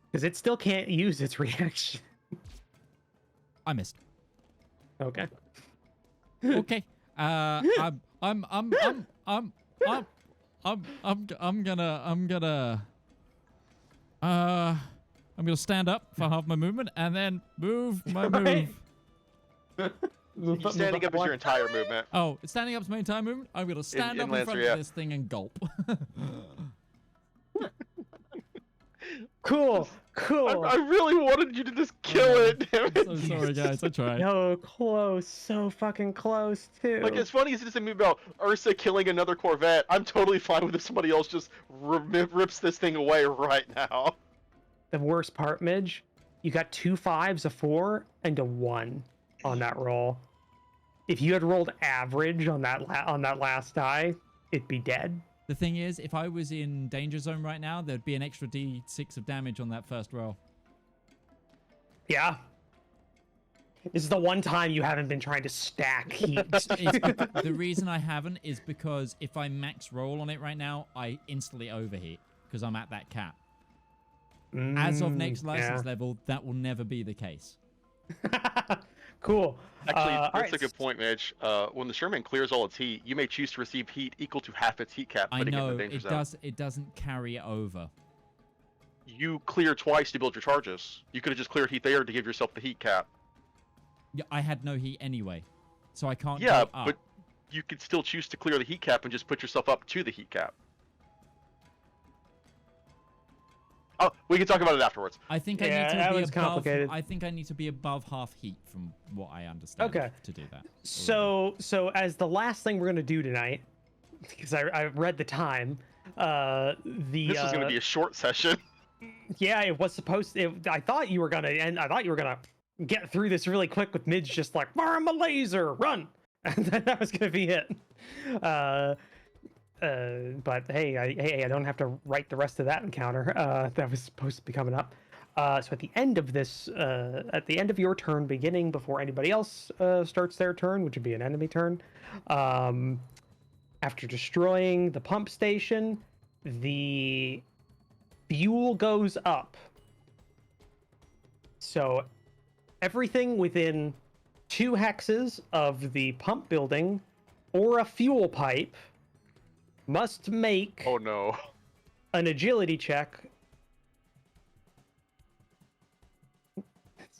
Because it still can't use its reaction. I missed. Okay. Okay. I'm gonna stand up for half my movement and then move my move. Standing up is your entire movement. Oh, it's standing up is my entire movement. I'm gonna stand up in front of this thing and gulp. Cool. I really wanted you to just kill it. Damn it. So sorry, guys. I tried. No, close. So fucking close too. Like, as funny as it is to me about Ursa killing another Corvette, I'm totally fine with if somebody else just rips this thing away right now. The worst part, Midge, you got 2 5s, a 4, and a 1 on that roll. If you had rolled average on that last die, it'd be dead. The thing is, if I was in danger zone right now, there'd be an extra D6 of damage on that first roll. Yeah. This is the one time you haven't been trying to stack heat. The reason I haven't is because if I max roll on it right now, I instantly overheat because I'm at that cap. As of next license level, that will never be the case. Cool. Actually, that's a good point, Midge. When the Sherman clears all its heat, you may choose to receive heat equal to half its heat cap. I know, it in the danger zone. It doesn't carry it over. You clear twice to build your charges. You could have just cleared heat there to give yourself the heat cap. Yeah, I had no heat anyway, so I can't Yeah, go up. but you could still choose to clear the heat cap and just put yourself up to the heat cap. Oh, we can talk about it afterwards. I think I need to be above. I think I need to be above half heat, from what I understand. Okay. To do that. So as the last thing we're gonna do tonight, because I read the time, this is gonna be a short session. Yeah, it was supposed to. I thought you were gonna get through this really quick with Midge just like, "I'm a laser, run," and then that was gonna be it. But hey, I don't have to write the rest of that encounter. That was supposed to be coming up. So at the end of this, at the end of your turn, beginning before anybody else starts their turn, which would be an enemy turn, after destroying the pump station, the fuel goes up. So everything within 2 hexes of the pump building or a fuel pipe must make an agility check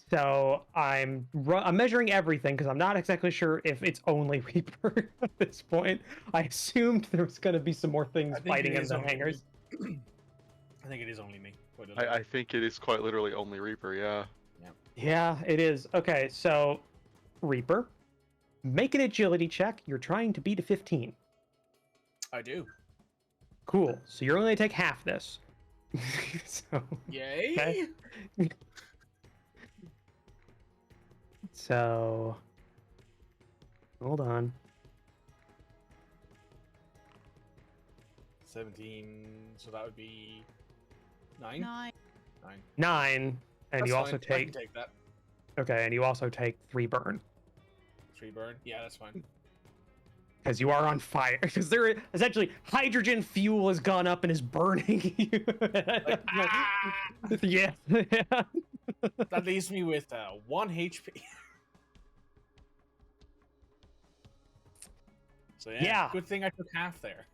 So I'm measuring everything because I'm not exactly sure if it's only Reaper at this point. I assumed there was going to be some more things fighting in the hangars. I think it is only me. I think it is quite literally only Reaper, yeah. Yeah, it is. Okay, so Reaper, make an agility check. You're trying to beat a 15. I do. Cool. So you're only going to take half this. So, Yay! okay. So, hold on. 17. So that would be 9. 9. 9, and That's you also fine. I can take. take that. Okay, and you also take 3 burn 3 burn. Yeah, that's fine. because you are on fire. Because there, essentially, hydrogen fuel has gone up and is burning you. Yeah. That leaves me with 1 HP. So Yeah. Good thing I took half there.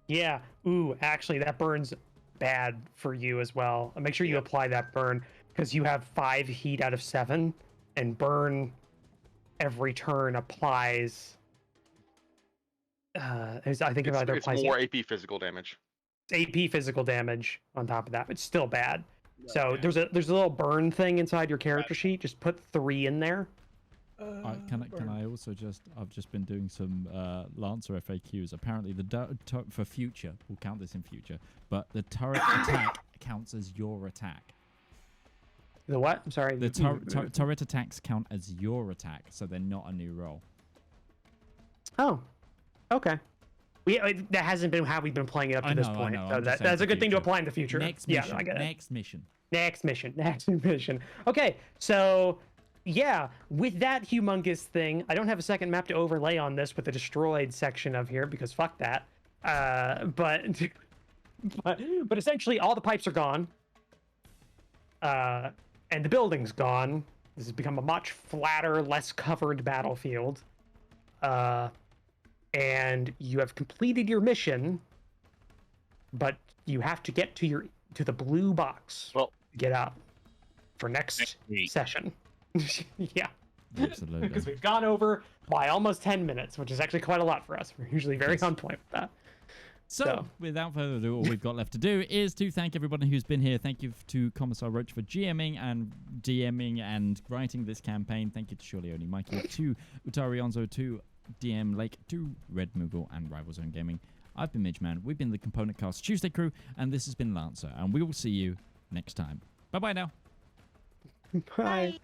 Yeah. Ooh, actually, that burns bad for you as well. Make sure you apply that burn because you have 5 heat out of 7, and burn every turn applies. I think about It's more AP physical damage. AP physical damage on top of that. It's still bad. So yeah. there's a little burn thing inside your character sheet. Just put 3 in there. Can I also I've just been doing some Lancer FAQs. Apparently, for future, we'll count this in future, but the turret attack counts as your attack. The what? I'm sorry. The turret attacks count as your attack, so they're not a new roll. Oh, okay. That hasn't been how we've been playing it up to this point. So that's a good thing to apply in the future. Next mission. Yeah, I get it. Next mission. Next mission. Okay, so yeah, with that humongous thing, I don't have a second map to overlay on this with the destroyed section of here because fuck that. But essentially all the pipes are gone. And the building's gone. This has become a much flatter, less covered battlefield. And you have completed your mission, but you have to get to the blue box. Well, to get out for next session. Yeah. Absolutely. Because we've gone over by almost 10 minutes, which is actually quite a lot for us. We're usually very on point with that. So, without further ado, all we've got left to do is to thank everybody who's been here. Thank you to Commissar Roach for GMing and DMing and writing this campaign. Thank you to SurelyOnlyMikey, to Utari, Onzo, to DM Lake, to Red Moogle, and RivalzoneGaming. I've been Midgeman. We've been the Component Cast Tuesday crew, and this has been Lancer. And we will see you next time. Bye-bye now. Bye.